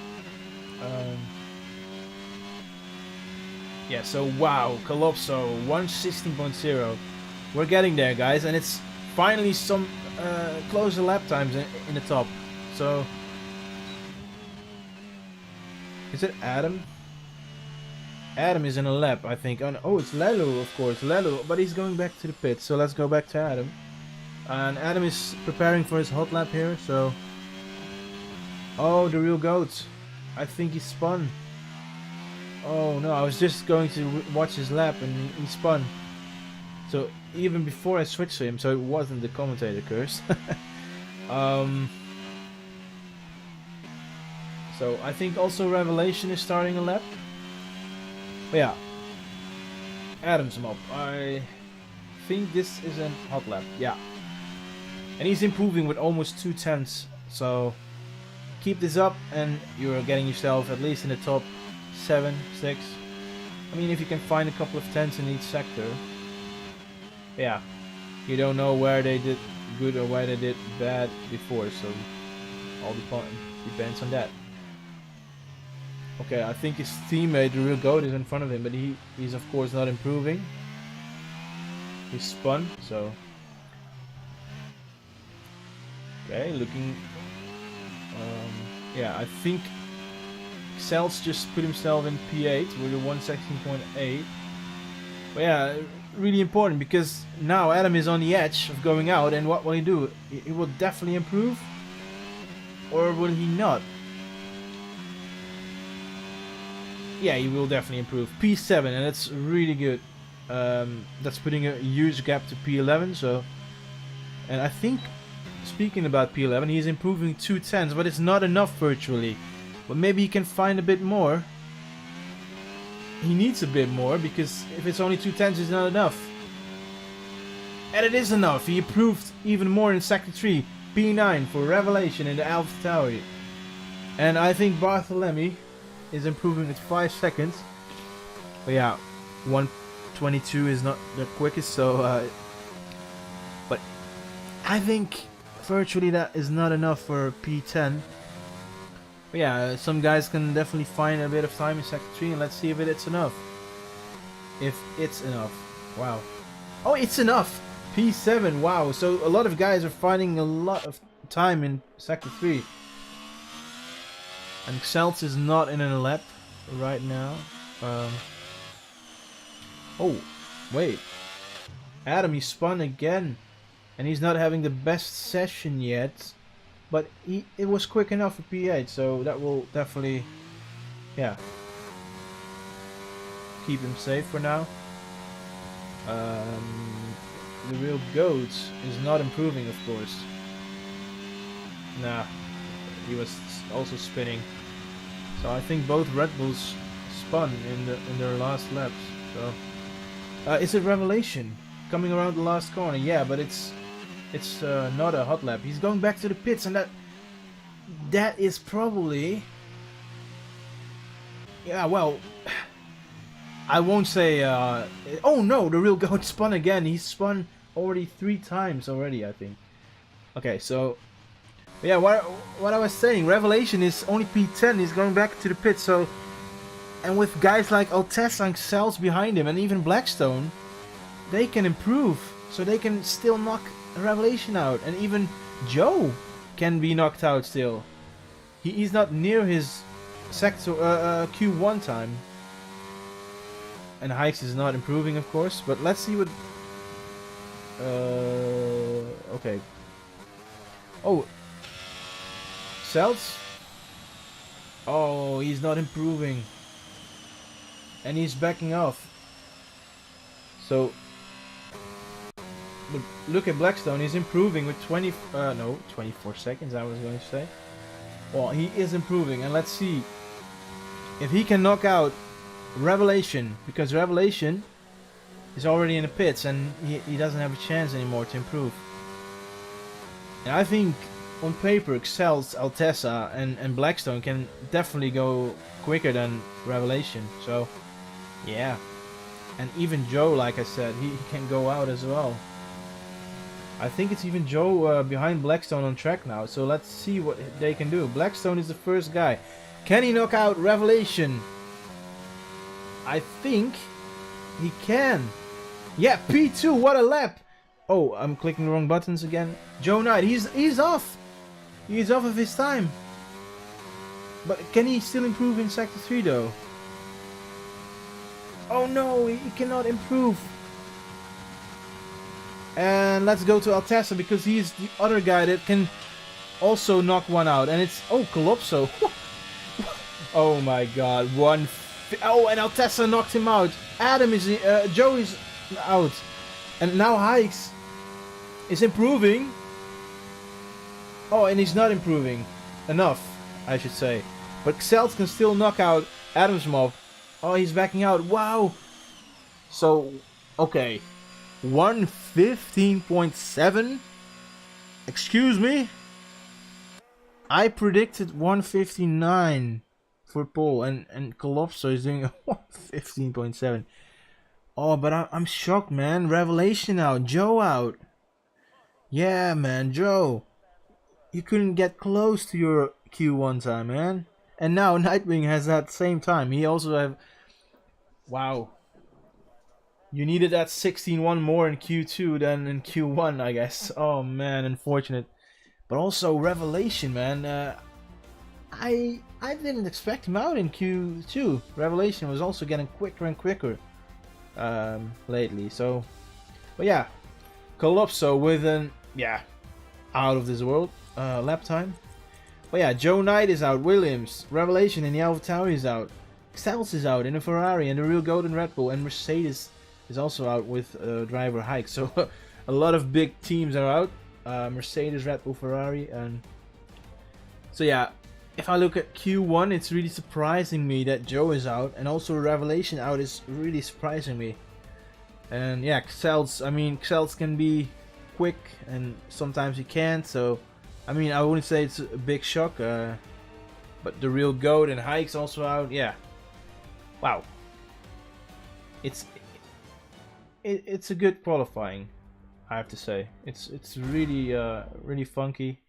Yeah, so wow, Calypso 1:16.0. We're getting there, guys, and it's finally some closer lap times in the top. So, is it Adam? Adam is in a lap, I think. Oh, it's Lelu, of course. Lelu, but he's going back to the pit, so let's go back to Adam. And Adam is preparing for his hot lap here, so... Oh, the Real Goat. I think he spun. Oh no, I was just going to watch his lap and he spun. So even before I switched to him, so it wasn't the commentator curse. So I think also Revelation is starting a lap. But yeah, Adam's mob. I think this is a hot lap. Yeah, and he's improving with almost 2/10. So keep this up, and you're getting yourself at least in the top 7, 6. I mean, if you can find a couple of 10s in each sector. Yeah, you don't know where they did good or where they did bad before, so all depends on that. Okay, I think his teammate, the Real Goat, is in front of him, but he's of course not improving. He spun, so... Okay, looking... yeah, I think Cells just put himself in P8 with a 1:16.8. But yeah, really important, because now Adam is on the edge of going out, and what will he do? He will definitely improve? Or will he not? Yeah, he will definitely improve. P7, and that's really good. That's putting a huge gap to P11, so... And I think, speaking about P11, he's improving 2/10s, but it's not enough virtually. But maybe he can find a bit more. He needs a bit more, because if it's only 2/10s, it's not enough. And it is enough. He improved even more in Sector 3. P9 for Revelation in the Alpha Tower. And I think Bartholomew is improving at 5 seconds. But yeah, 1:22 is not the quickest, so... but I think virtually that is not enough for P10. But yeah, some guys can definitely find a bit of time in Sector 3, and let's see if it's enough. If it's enough. Wow. Oh, it's enough! P7, wow. So a lot of guys are finding a lot of time in Sector 3. And Celts is not in a lap right now. Oh, wait. Adam, he spun again. And he's not having the best session yet. But it was quick enough for P8, so that will definitely, yeah, keep him safe for now. The Real Goat is not improving, of course. Nah, he was also spinning. So I think both Red Bulls spun in their last laps. So is it Revelation coming around the last corner? Yeah, but it's not a hot lap. He's going back to the pits, and that is probably... Yeah, well... I won't say... oh no, the Real Goat spun again. He spun already 3 times already, I think. Okay, so... Yeah, what I was saying, Revelation is only P10. He's going back to the pits, so... And with guys like Altessa and Cells behind him, and even Blackstone, they can improve. So they can still knock Revelation out, and even Joe can be knocked out still. He's not near his sector Q1 time, and Hikes is not improving, of course. But let's see what Okay. Oh, Cells. Oh, he's not improving, and he's backing off. So, but look at Blackstone. He's improving with 24 seconds. I was going to say. Well, he is improving, and let's see if he can knock out Revelation, because Revelation is already in the pits, and he doesn't have a chance anymore to improve. And I think on paper, Cells, Altessa, and Blackstone can definitely go quicker than Revelation. So, yeah. And even Joe, like I said, he can go out as well. I think it's even Joe behind Blackstone on track now. So let's see what they can do. Blackstone is the first guy. Can he knock out Revelation? I think he can. Yeah, P2, what a lap. Oh, I'm clicking the wrong buttons again. Joe Knight, he's off. He's off of his time. But can he still improve in Sector 3 though? Oh no, he cannot improve. And let's go to Altessa, because he's the other guy that can also knock one out. And it's... Oh, Calypso. Oh my god. Oh, and Altessa knocked him out. Adam is... Joe is out. And now Hikes is improving. Oh, and he's not improving enough, I should say. But Cells can still knock out Adam's mob. Oh, he's backing out. Wow. So, okay. 115.7. Excuse me? I predicted 159 for Paul, and Calypso is doing 115.7. Oh, but I'm shocked, man. Revelation out. Joe out. Yeah, man. Joe. You couldn't get close to your Q1 time, man. And now Nightwing has that same time. He also have... Wow. You needed that 16-1 more in Q2 than in Q1, I guess. Oh, man. Unfortunate. But also Revelation, man. I didn't expect him out in Q2. Revelation was also getting quicker and quicker lately. So, but yeah. Calypso with an... Yeah. Out of this world. Lap time. But yeah, Joe Knight is out. Williams, Revelation in the AlphaTauri is out. Cells is out in a Ferrari and the Real Golden Red Bull, and Mercedes is also out with driver Hike. So a lot of big teams are out. Mercedes, Red Bull, Ferrari, and so yeah. If I look at Q1, it's really surprising me that Joe is out, and also Revelation out is really surprising me. And yeah, Cells. I mean, Cells can be quick, and sometimes he can't. So, I mean, I wouldn't say it's a big shock. But the Real Goat and Hike's also out. Yeah. Wow. It's a good qualifying, I have to say. It's really really funky.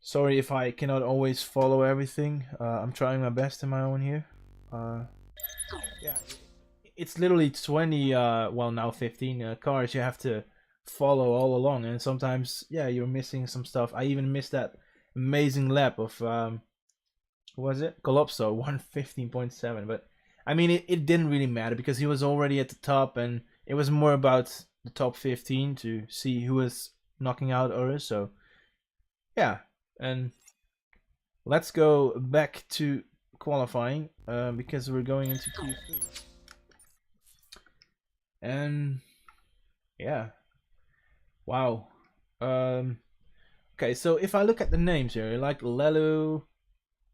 Sorry if I cannot always follow everything. I'm trying my best in my own here. Yeah, it's literally 20, well now 15 cars you have to follow all along, and sometimes yeah you're missing some stuff. I even missed that amazing lap of what was it? Calypso 115.7, but I mean it didn't really matter because he was already at the top, and it was more about the top 15 to see who was knocking out others. So yeah, and let's go back to qualifying because we're going into Q3. And yeah, wow. Okay, so if I look at the names here, like Lelu,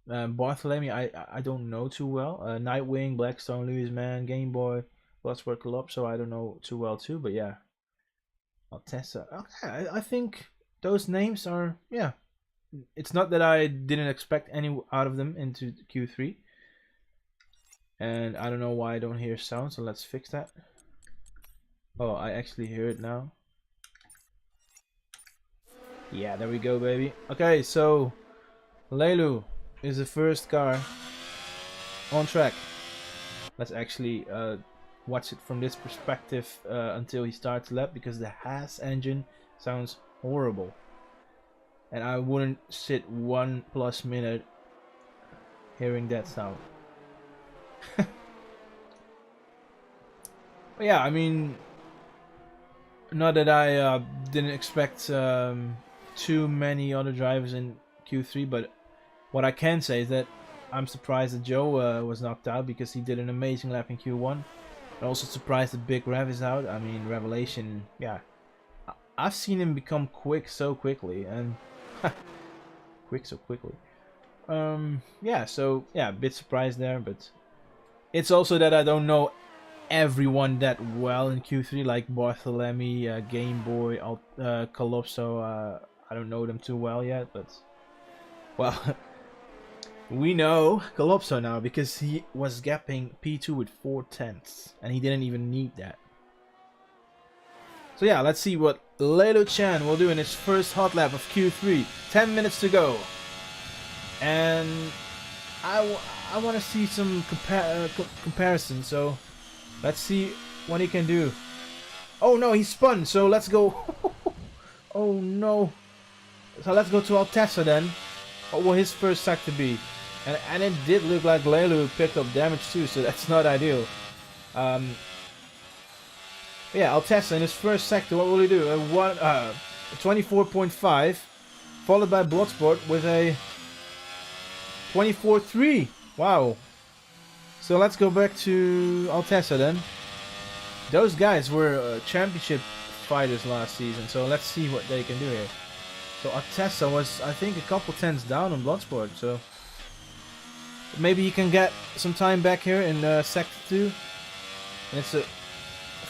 Bartholomew, I don't know too well. Nightwing, Blackstone, Louis Man, Game Boy, Bloodsport Calypso, I don't know too well too. But yeah, Altessa. Okay, I think those names are, yeah. It's not that I didn't expect any out of them into Q3. And I don't know why I don't hear sound, so let's fix that. Oh, I actually hear it now. Yeah, there we go, baby. Okay, so Lelu is the first car on track. Let's actually watch it from this perspective until he starts the lap, because the Haas engine sounds horrible. And I wouldn't sit 1+ minute hearing that sound. But yeah, I mean, not that I didn't expect too many other drivers in Q3, but what I can say is that I'm surprised that Joe was knocked out because he did an amazing lap in Q1. I'm also surprised that Big Rev is out. I mean, Revelation, yeah. I've seen him become quick so quickly, and quick so quickly. Yeah, so yeah, a bit surprised there, but it's also that I don't know everyone that well in Q3, like Bartholomew, Game Boy, Calypso. I don't know them too well yet, but well, we know Calypso now because he was gapping P2 with 4/10, and he didn't even need that. So yeah, let's see what Lelo Chan will do in his first hot lap of Q3. 10 minutes to go, and I want to see some comparison. So let's see what he can do. Oh no, he spun. So let's go. Oh no. So let's go to Altessa then. What will his first sector be? And it did look like Lelu picked up damage too, so that's not ideal. Yeah, Altessa in his first sector, what will he do? A 24.5, followed by Bloodsport with a 24.3. Wow. So let's go back to Altessa then. Those guys were championship fighters last season, so let's see what they can do here. So Altessa was, I think, a couple tenths down on Bloodsport, so maybe he can get some time back here in sector 2. And it's a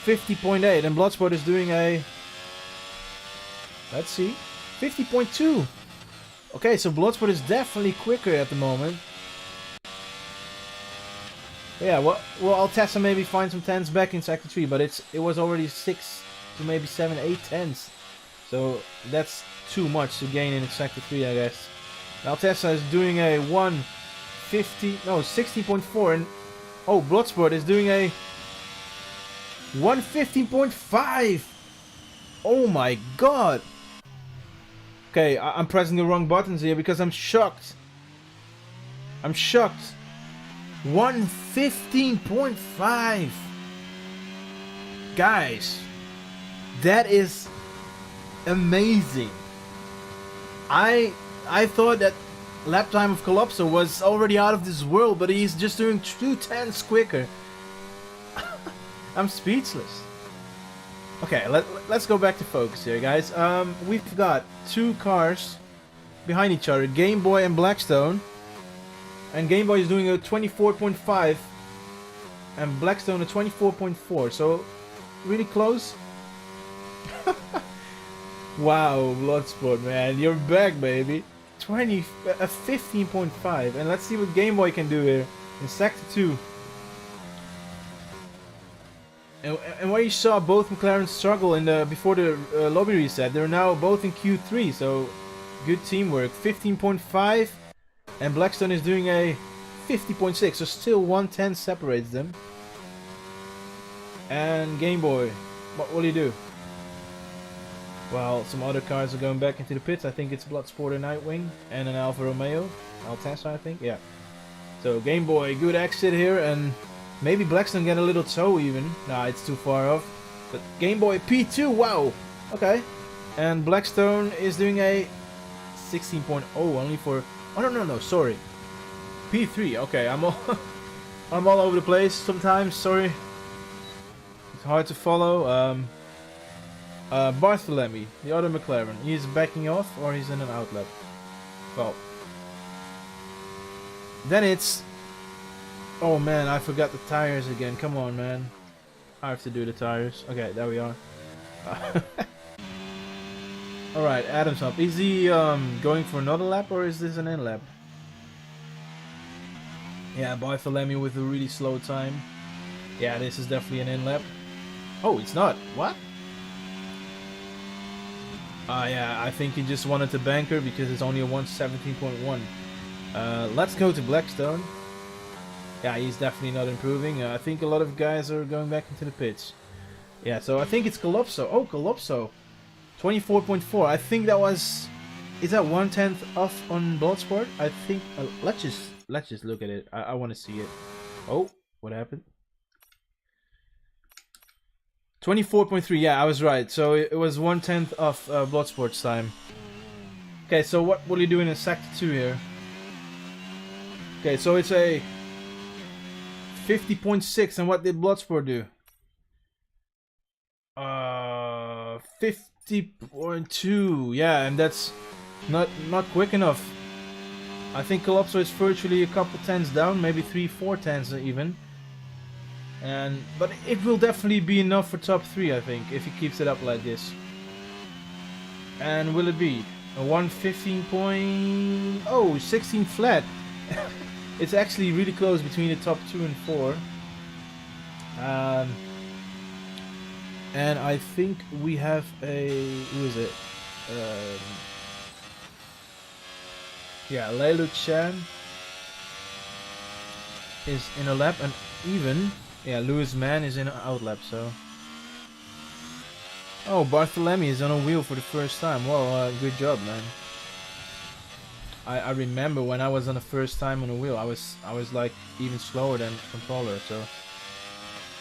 50.8, and Bloodsport is doing a, let's see, 50.2. Okay, so Bloodsport is definitely quicker at the moment. Yeah, well, Altessa maybe find some tenths back in sector 3, but it was already 6 to maybe 7, 8 tenths. So that's too much to gain in sector 3, I guess. Altessa is doing a 60.4, and oh, Bloodsport is doing a 115.5. Oh my god. Okay, I'm pressing the wrong buttons here because I'm shocked. 115.5. Guys, that is amazing. I thought that lap time of Calypso was already out of this world, but he's just doing 2 tenths quicker. I'm speechless. Okay, let's go back to focus here, guys. We've got 2 cars behind each other, Game Boy and Blackstone. And Game Boy is doing a 24.5 and Blackstone a 24.4, so really close. Wow, Bloodsport, man, you're back, baby. 15.5, and let's see what Game Boy can do here in sector 2. And where you saw both McLaren struggle in before the lobby reset, they're now both in Q3, so good teamwork. 15.5, and Blackstone is doing a 50.6, so still 1/10 separates them. And Game Boy, what will he do? Well, some other cars are going back into the pits. I think it's Bloodsport and Nightwing and an Alfa Romeo. Altessa, I think, yeah. So Game Boy, good exit here, and maybe Blackstone get a little toe even. Nah, it's too far off. But Game Boy P2, wow. Okay. And Blackstone is doing a 16.0 only for... Oh, no, sorry. P3, okay, I'm all... I'm all over the place sometimes, sorry. It's hard to follow. Bartholomew, the other McLaren. He's backing off or he's in an outlet. Well. Then it's... Oh man, I forgot the tires again. Come on, man. I have to do the tires. Okay, there we are. Alright, Adam's up. Is he going for another lap or is this an in lap? Yeah, Bartholomew with a really slow time. Yeah, this is definitely an in lap. Oh, it's not. What? Yeah, I think he just wanted to banker because it's only a 117.1. Let's go to Blackstone. Yeah, he's definitely not improving. I think a lot of guys are going back into the pits. Yeah, so I think it's Calypso. Oh, Calypso. 24.4. I think that was... Is that 1/10 off on Bloodsport? I think... let's just look at it. I want to see it. Oh, what happened? 24.3, yeah, I was right. So it was 1/10 of Bloodsport's time. Okay, so what will you do in a Sector 2 here? Okay, so it's a 50.6, and what did Bloodsport do? 50.2, yeah, and that's not quick enough. I think Calypso is virtually a couple tenths down, maybe 3-4 tenths even. But it will definitely be enough for top 3, I think, if he keeps it up like this. And will it be a 115 point? Oh, 16 flat. It's actually really close between the top 2 and 4. And I think we have who is it? Yeah, Leilu Chan is in a lap, and even Lewis Mann is in an out lap. So Bartholomew is on a wheel for the first time. Well, good job, man. I remember when I was on the first time on a wheel, I was like even slower than controller. So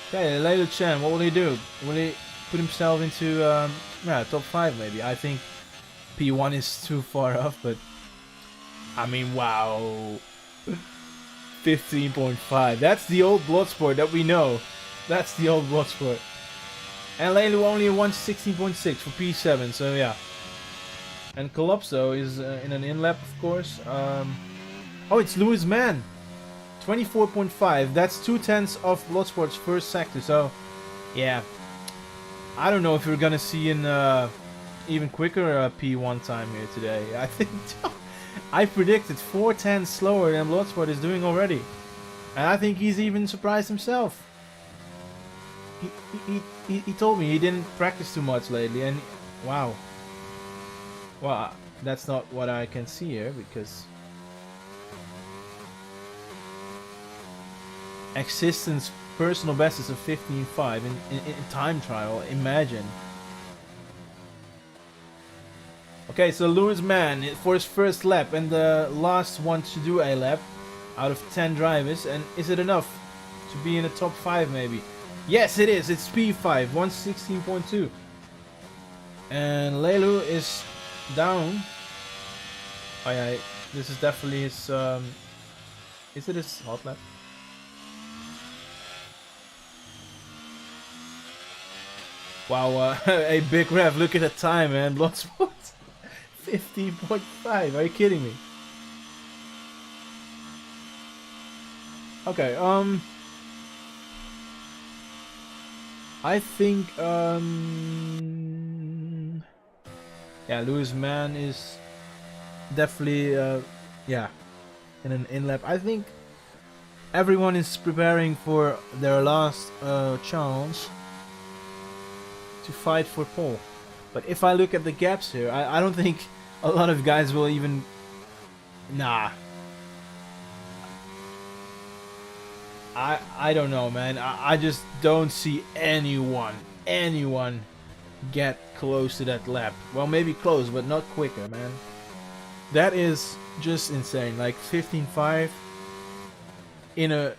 okay, Leilu Chen, what will he do? Will he put himself into top 5 maybe? I think P1 is too far off, but I mean, wow. 15.5. That's the old Bloodsport that we know. That's the old Bloodsport. And Leilu only a 116.6 for P7, so yeah. And Calypso is in an in lap, of course. Oh, it's Lewis Mann. 24.5. That's 2/10 of Bloodsport's first sector, so yeah. I don't know if we're gonna see an even quicker P1 time here today. I think I predicted 4/10 slower than Bloodsport is doing already. And I think he's even surprised himself. He told me he didn't practice too much lately, and wow. Well, that's not what I can see here, because Existence personal best is a 15.5 in time trial. Imagine. Okay, so Lewis Mann for his first lap, and the last one to do a lap out of 10 drivers. And is it enough to be in the top 5 maybe? Yes, it is. It's P5, 116.2. And Leilu is down. Oh yeah, this is definitely his is it his hot lap? Wow, a big rev. Look at the time, man. Bloodsport 15.5. Are you kidding me? Okay, I think yeah, Lewis Mann is definitely yeah, in an in lap. I think everyone is preparing for their last chance to fight for pole. But if I look at the gaps here, I don't think a lot of guys will even. Nah. I don't know, man. I just don't see anyone get close to that lap. Well, maybe close, but not quicker, man. That is just insane. Like 15.5 in a.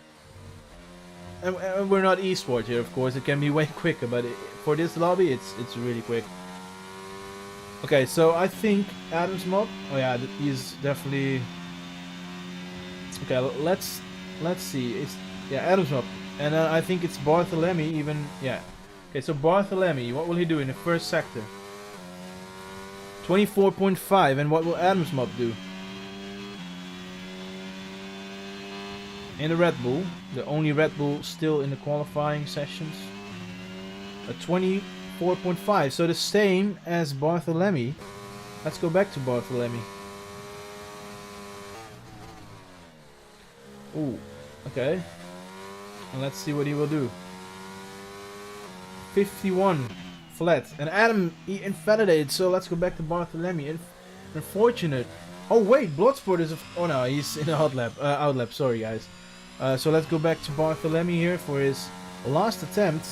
And we're not esports here, of course. It can be way quicker, but for this lobby, it's really quick. Okay, so I think Adam's mob. Oh yeah, he's definitely. Okay, let's see. It's Adam's mob, and I think it's Bartholomew even. Yeah. Okay, so Bartholomew, what will he do in the first sector? 24.5, and what will Adam's mob do? In the Red Bull, the only Red Bull still in the qualifying sessions, a 24.5, so the same as Bartholomew. Let's go back to Bartholomew. Ooh, okay. And let's see what he will do. 51 flat, and Adam he invalidated, so let's go back to Bartholomew. Unfortunate. Oh wait, Bloodsport is oh no, he's in a hot lap, out lap, sorry guys. So let's go back to Bartholomew here for his last attempt.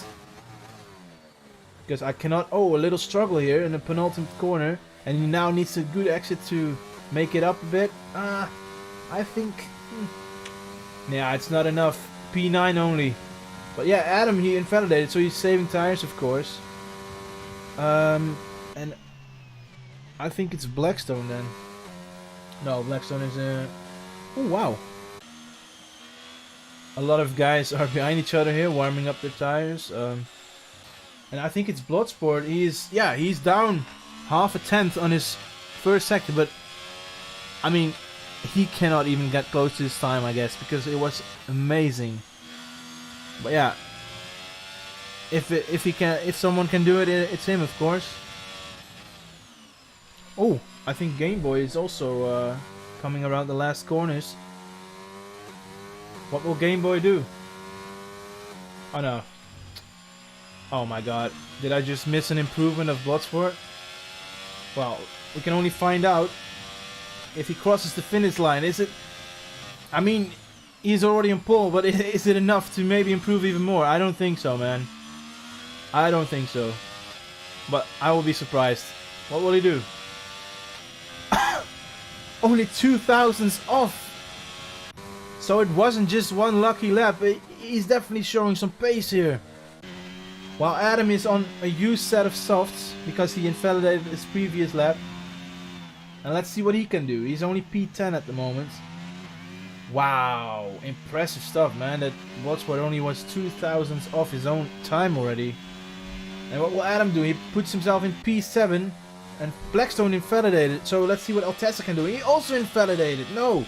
Because I cannot... Oh, a little struggle here in the penultimate corner. And he now needs a good exit to make it up a bit. I think... Yeah, it's not enough. P9 only. But yeah, Adam, he invalidated, so he's saving tires, of course. And I think it's Blackstone then. No, Blackstone is oh wow. A lot of guys are behind each other here, warming up their tires. And I think it's Bloodsport. He's down half a tenth on his first sector, but I mean, he cannot even get close to his time, I guess, because it was amazing. But yeah, if someone can do it, it's him, of course. Oh, I think Game Boy is also coming around the last corners. What will Game Boy do? Oh no. Oh my god. Did I just miss an improvement of Bloodsport? Well, we can only find out if he crosses the finish line. Is it... I mean, he's already on pole, but is it enough to maybe improve even more? I don't think so, man. I don't think so. But I will be surprised. What will he do? Only 2,000s off! So it wasn't just one lucky lap. He's definitely showing some pace here. While Adam is on a used set of softs because he invalidated his previous lap. And let's see what he can do. He's only P10 at the moment. Wow, impressive stuff, man. That Bloodsport only was 2,000s off his own time already. And what will Adam do? He puts himself in P7 and Blackstone invalidated. So let's see what Altessa can do. He also invalidated. No.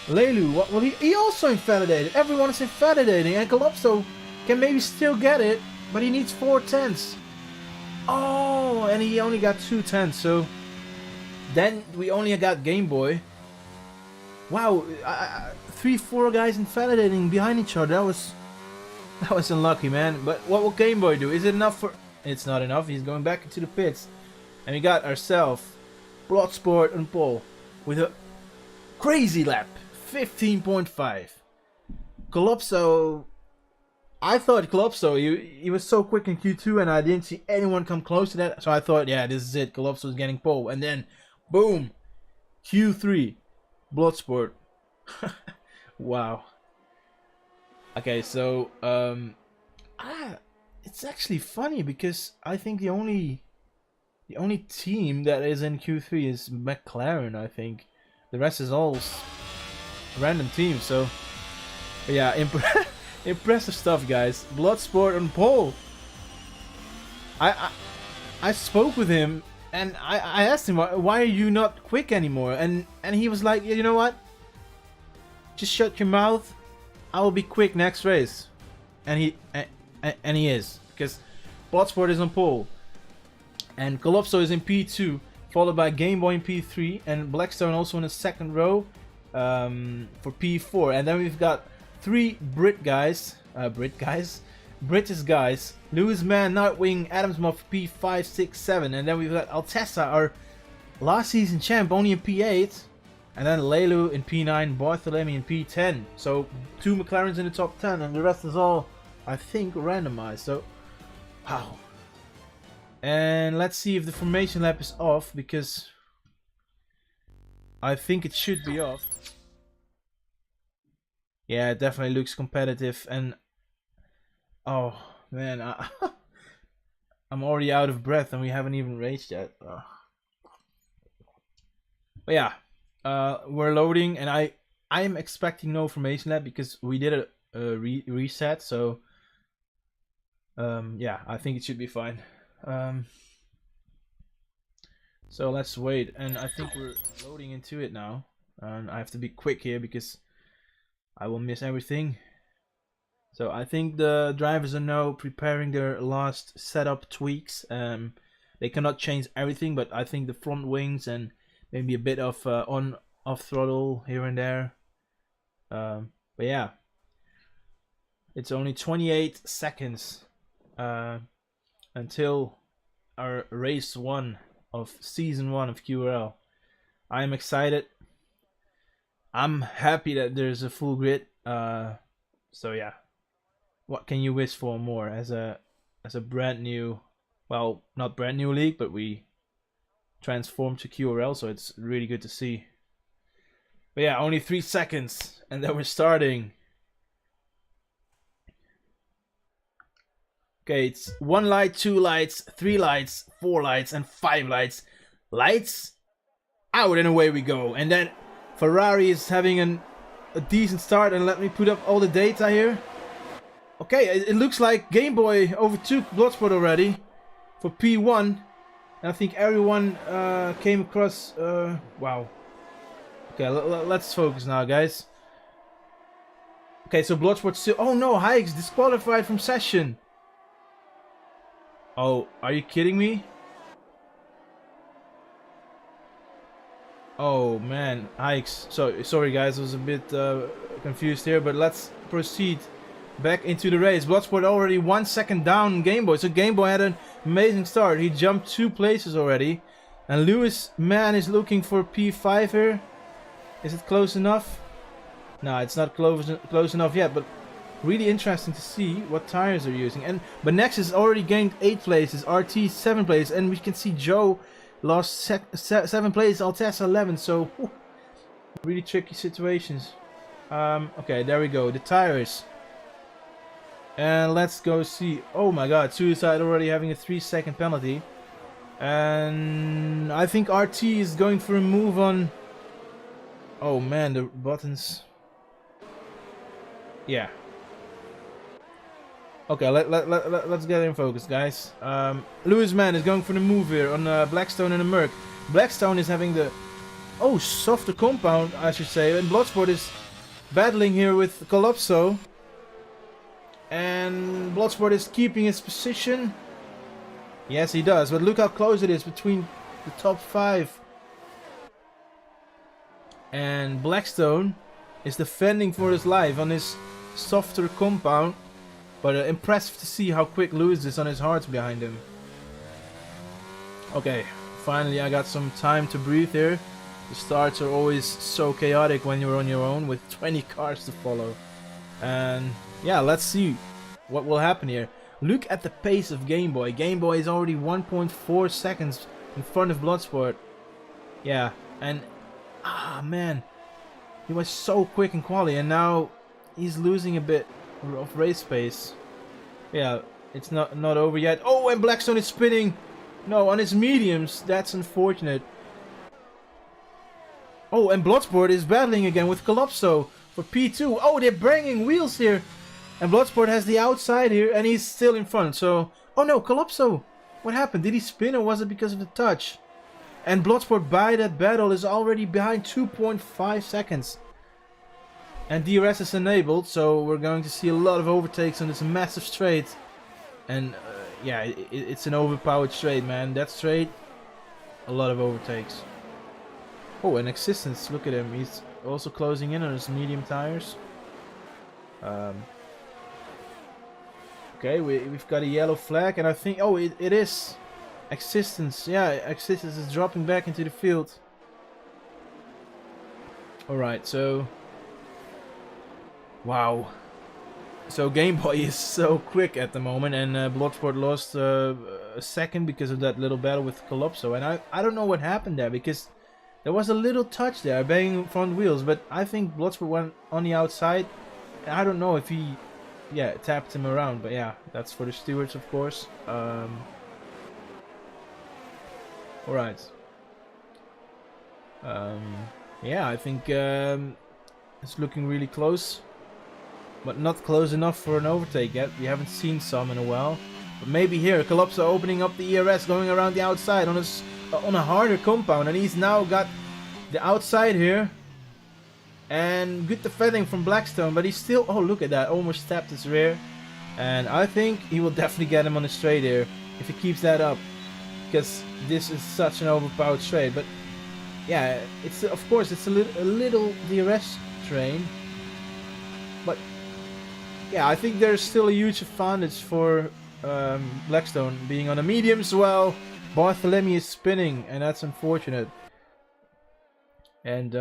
Leilu, what will he? He also invalidated. Everyone is invalidating, and Calypso can maybe still get it, but he needs 4 tenths. Oh, and he only got 2 tenths. So then we only got Game Boy. Wow, 3-4 guys invalidating behind each other. That was unlucky, man. But what will Game Boy do? Is it enough for? It's not enough. He's going back into the pits, and we got ourselves Bloodsport on pole with a crazy lap. 15.5. Calypso, I thought Calypso, he was so quick in Q2 and I didn't see anyone come close to that. So I thought, yeah, this is it. Calypso's getting pole. And then, boom, Q3, Bloodsport. Wow. Okay, so, it's actually funny because I think the only team that is in Q3 is McLaren, I think. The rest is all random teams, so yeah, impressive stuff, guys. Bloodsport on pole. I spoke with him and I asked him, why are you not quick anymore? And he was like, you know what? Just shut your mouth. I will be quick next race. And he is, because Bloodsport is on pole and Calypso is in P2. Followed by Game Boy in P3 and Blackstone also in the second row for P4. And then we've got 3 British guys, Lewis Man, Nightwing, Adams Mob for P5, 6, 7. And then we've got Altessa, our last season champ, only in P8. And then Leilu in P9, Bartholomew in P10. So 2 McLarens in the top 10 and the rest is all, I think, randomized. So, wow. And let's see if the formation lap is off, because I think it should be off. Yeah, it definitely looks competitive, and oh man, I'm already out of breath and we haven't even raced yet. But yeah, we're loading, and I'm expecting no formation lap because we did a reset, so yeah, I think it should be fine. So let's wait, and I think we're loading into it now, and I have to be quick here because I will miss everything. So I think the drivers are now preparing their last setup tweaks. They cannot change everything, but I think the front wings and maybe a bit of off throttle here and there. But yeah, it's only 28 seconds until our race 1 of season 1 of QRL. I'm excited. I'm happy that there's a full grid. So yeah, what can you wish for more as a brand new, well, not brand new league, but we transformed to QRL, so it's really good to see. But yeah, only 3 seconds and then we're starting. Okay, it's 1 light, 2 lights, 3 lights, 4 lights, and 5 lights. Lights out, and away we go. And then Ferrari is having a decent start, and let me put up all the data here. Okay, it looks like Game Boy overtook Bloodsport already for P1. And I think everyone came across... wow. Okay, let's focus now, guys. Okay, so Bloodsport still... Oh no, Hikes disqualified from session. Oh, are you kidding me? Oh man, Hikes. So sorry guys, I was a bit confused here, but let's proceed back into the race. Bloodsport already 1 second down Game Boy, so Game Boy had an amazing start. He jumped 2 places already, and Lewis man is looking for P5 here. Is it close enough? No, it's not close enough yet, but really interesting to see what tires they're using. But Nexus already gained 8 places, RT 7 places, and we can see Joe lost 7 places, Altessa 11. So really tricky situations. Okay, there we go. The tires, and let's go see. Oh my God, Suicide already having a 3-second penalty, and I think RT is going for a move on. Oh man, the buttons. Yeah. Okay, let's get in focus, guys. Lewis man is going for the move here on Blackstone and a Merc. Blackstone is having the softer compound, I should say, and Bloodsport is battling here with Calypso. And Bloodsport is keeping his position. Yes, he does, but look how close it is between the top 5. And Blackstone is defending for his life on his softer compound. But impressive to see how quick Lewis is on his hards behind him. Okay, finally I got some time to breathe here. The starts are always so chaotic when you're on your own with 20 cars to follow. And yeah, let's see what will happen here. Look at the pace of Game Boy. Game Boy is already 1.4 seconds in front of Bloodsport. Yeah, and man, he was so quick in quali, and now he's losing a bit of race pace. Yeah, it's not over yet. Oh, and Blackstone is spinning. No, on his mediums. That's unfortunate. Oh, and Bloodsport is battling again with Calypso for P2. Oh, they're banging wheels here. And Bloodsport has the outside here, and he's still in front. So, oh no, Calypso. What happened? Did he spin, or was it because of the touch? And Bloodsport by that battle is already behind 2.5 seconds. And DRS is enabled, so we're going to see a lot of overtakes on this massive straight. And yeah, it's an overpowered straight, man. That straight, a lot of overtakes. Oh, and Existence, look at him. He's also closing in on his medium tires. Okay, we've got a yellow flag, and I think, oh, it is Existence. Yeah, Existence is dropping back into the field. Alright, so... Wow. So Game Boy is so quick at the moment, and Bloodsport lost a second because of that little battle with Calypso. And I don't know what happened there, because there was a little touch there, banging front wheels, but I think Bloodsport went on the outside. And I don't know if he, tapped him around, but yeah, that's for the stewards, of course. Alright. Yeah, I think it's looking really close. But not close enough for an overtake yet. We haven't seen some in a while. But maybe here, Calypso opening up the ERS, going around the outside on a harder compound. And he's now got the outside here. And good defending from Blackstone. But he's still... Oh, look at that. Almost tapped his rear. And I think he will definitely get him on the straight here. If he keeps that up. Because this is such an overpowered straight. But yeah, it's of course it's a little DRS train. But... yeah, I think there's still a huge advantage for Blackstone being on a medium as well. Bartholomew is spinning, and that's unfortunate. And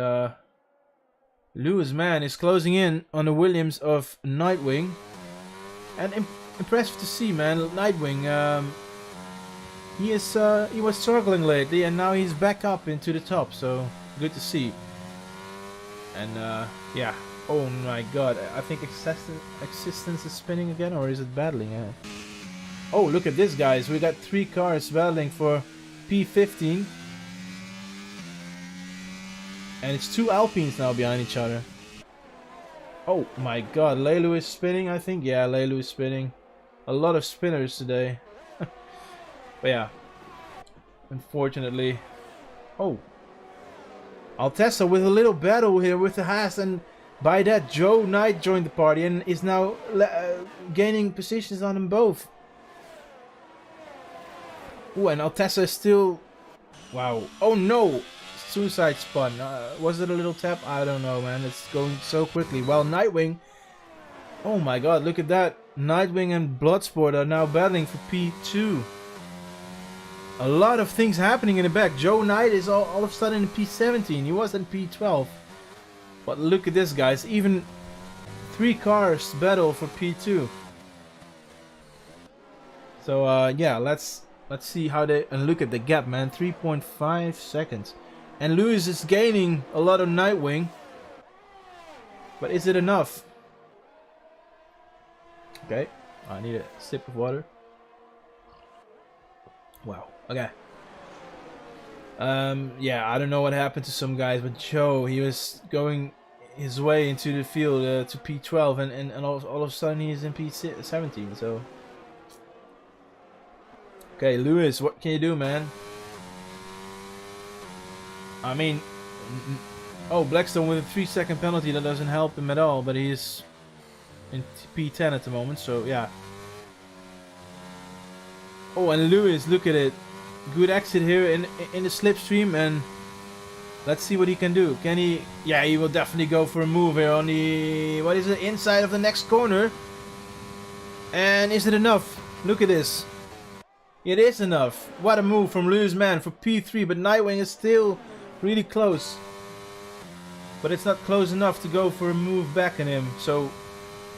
Lewis man is closing in on the Williams of Nightwing. And impressive to see, man. Nightwing, he was struggling lately, and now he's back up into the top. So good to see. And yeah. Oh my god, I think Existence is spinning again, or is it battling? Oh, look at this, guys. We got 3 cars battling for P15. And it's 2 Alpines now behind each other. Oh my god, Leilu is spinning, I think. Yeah, Leilu is spinning. A lot of spinners today. But yeah, unfortunately. Oh, Altessa with a little battle here with the Haas, and by that Joe Knight joined the party and is now gaining positions on them both. Ooh, and Altessa is still... Wow. Oh no! Suicide spun. Was it a little tap? I don't know, man. It's going so quickly. Well, Nightwing... Oh my god, look at that. Nightwing and Bloodsport are now battling for P2. A lot of things happening in the back. Joe Knight is all of a sudden in P17. He was in P12. But look at this, guys. Even 3 cars battle for P2. So, yeah, let's see how they... And look at the gap, man. 3.5 seconds. And Lewis is gaining a lot of Nightwing. But is it enough? Okay. I need a sip of water. Wow. Okay. Yeah, I don't know what happened to some guys, but Joe, he was going his way into the field to P12, and all of a sudden he's in P17. So, okay, Lewis, what can you do, man? I mean, oh, Blackstone with a 3-second penalty, that doesn't help him at all, but he's in P10 at the moment, so yeah. Oh, and Lewis, look at it. Good exit here in the slipstream, and let's see what he can do. Can he... Yeah, he will definitely go for a move here on the... What is it? Inside of the next corner. And is it enough? Look at this. It is enough. What a move from Lewis, man, for P3, but Nightwing is still really close. But it's not close enough to go for a move back on him. So,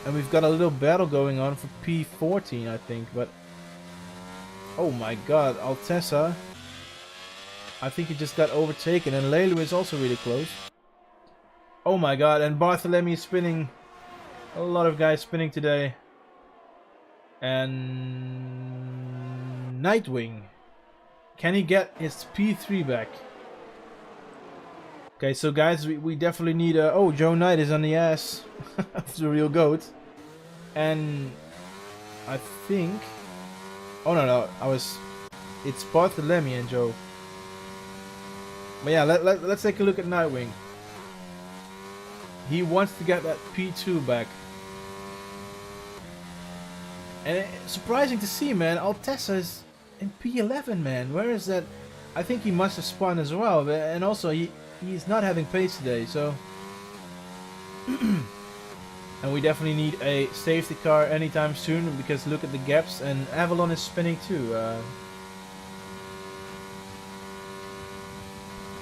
and we've got a little battle going on for P14, I think, but... Oh my god, Altessa. I think he just got overtaken, and Leilu is also really close. Oh my god, and Bartholomew is spinning. A lot of guys spinning today. And... Nightwing. Can he get his P3 back? Okay, so guys, we definitely need a... Oh, Joe Knight is on the ass of the real GOAT. And... I think... Oh no, it's Bartholomew and Joe. But yeah, let's take a look at Nightwing. He wants to get that P2 back. And it's surprising to see, man. Altessa is in P11, man. Where is that? I think he must have spun as well. But, and also, he's not having pace today, so... And we definitely need a safety car anytime soon, because look at the gaps, and Avalon is spinning too.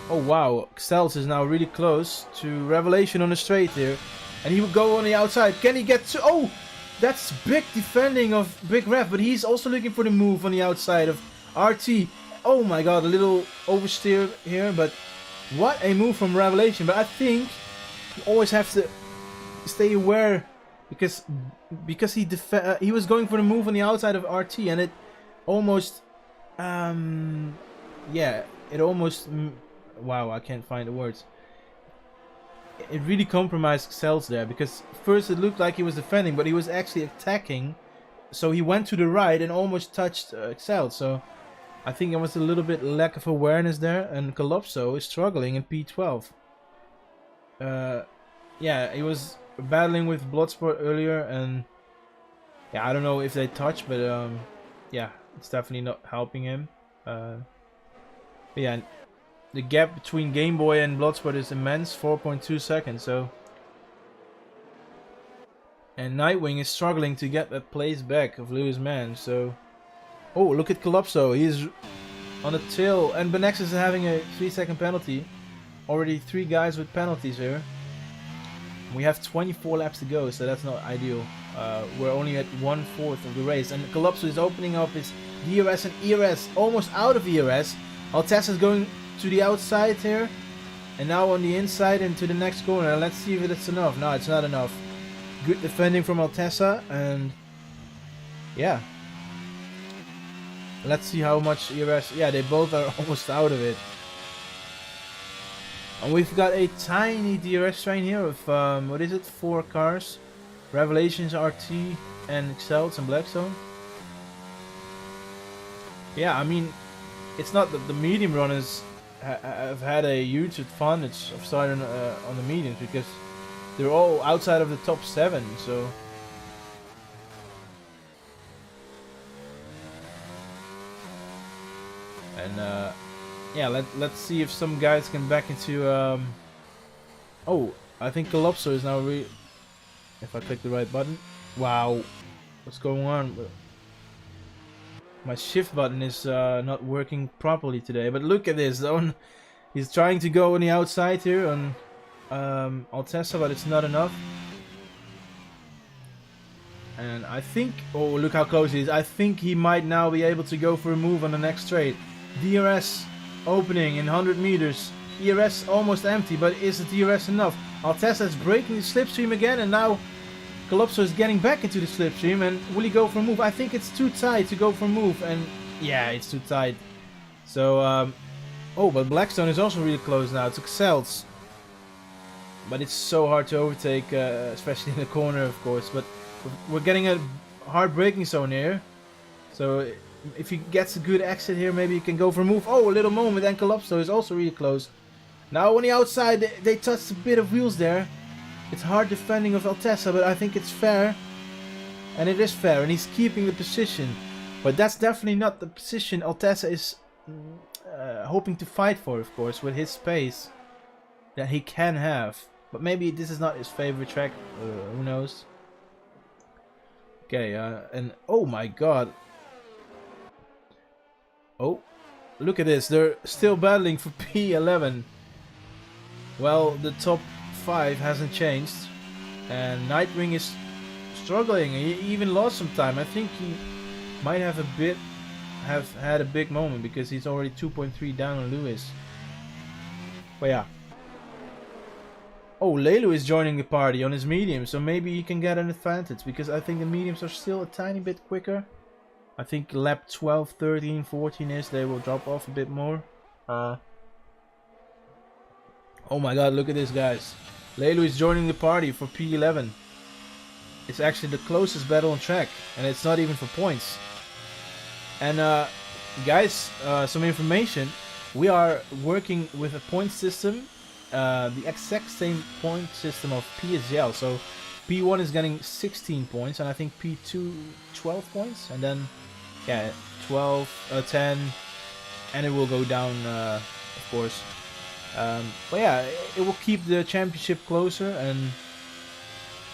Oh wow, Xels is now really close to Revelation on the straight here. And he will go on the outside. Can he get to... Oh! That's big defending of Big Ref, but he's also looking for the move on the outside of RT. Oh my god, a little oversteer here, but what a move from Revelation. But I think you always have to... stay aware, because he was going for the move on the outside of RT, and it almost yeah, it almost wow, I can't find the words. It really compromised Xels there, because first it looked like he was defending, but he was actually attacking, so he went to the right and almost touched Xels. So I think there was a little bit lack of awareness there, and Calypso is struggling in P12. Yeah, he was battling with Bloodsport earlier, and yeah, I don't know if they touch, but yeah, it's definitely not helping him. But yeah, the gap between Game Boy and Bloodsport is immense, 4.2 seconds. So, and Nightwing is struggling to get that place back of Lewis, man. So, oh, look at Calypso, he's on the tail, and Benex is having a 3-second penalty. Already 3 guys with penalties here. We have 24 laps to go, so that's not ideal. We're only at 1/4 of the race, and Calypso is opening up his DRS and ERS, almost out of ERS. Altessa is going to the outside here, and now on the inside into the next corner. Let's see if it's enough. No, it's not enough. Good defending from Altessa, and yeah, Let's see how much ERS. Yeah, they both are almost out of it. And we've got a tiny DRS train here of, what is it, 4 cars. Revelations, RT, and Excels and Blackstone. Yeah, I mean, it's not that the medium runners have had a huge advantage of starting on the mediums, because they're all outside of the top 7, so... And yeah, let's see if some guys can back into... Oh, I think Collapso is now if I click the right button. Wow, what's going on? My shift button is not working properly today. But look at this, though. He's trying to go on the outside here on Altessa, but it's not enough. And I think... Oh, look how close he is. I think he might now be able to go for a move on the next straight. DRS opening in 100 meters. ERS almost empty, but is the DRS enough? Altessa is breaking the slipstream again, and now Collapso is getting back into the slipstream. And will he go for a move? I think it's too tight to go for a move, and yeah, it's too tight. So, oh, but Blackstone is also really close now. It's Excels, but it's so hard to overtake, especially in the corner, of course. But we're getting a hard braking zone here, so if he gets a good exit here, maybe he can go for a move. Oh, a little moment, and Collapso is also really close. Now on the outside, they touched a bit of wheels there. It's hard defending of Altessa, but I think it's fair. And it is fair, and he's keeping the position. But that's definitely not the position Altessa is hoping to fight for, of course, with his pace that he can have. But maybe this is not his favorite track, who knows. Okay, and oh my god. Oh, look at this, they're still battling for P11. Well, the top 5 hasn't changed, and Nightwing is struggling. He even lost some time. I think he might have had a big moment, because he's already 2.3 down on Lewis. But yeah. Oh, Lelu is joining the party on his medium, so maybe he can get an advantage, because I think the mediums are still a tiny bit quicker. I think lap 12, 13, 14 is, they will drop off a bit more. Oh my god, look at this, guys. Lelu is joining the party for P11. It's actually the closest battle on track, and it's not even for points. And guys, some information. We are working with a point system, the exact same point system of PSL. So P1 is getting 16 points, and I think P2 12 points, and then yeah, 12, 10, and it will go down, of course. But yeah, it will keep the championship closer, and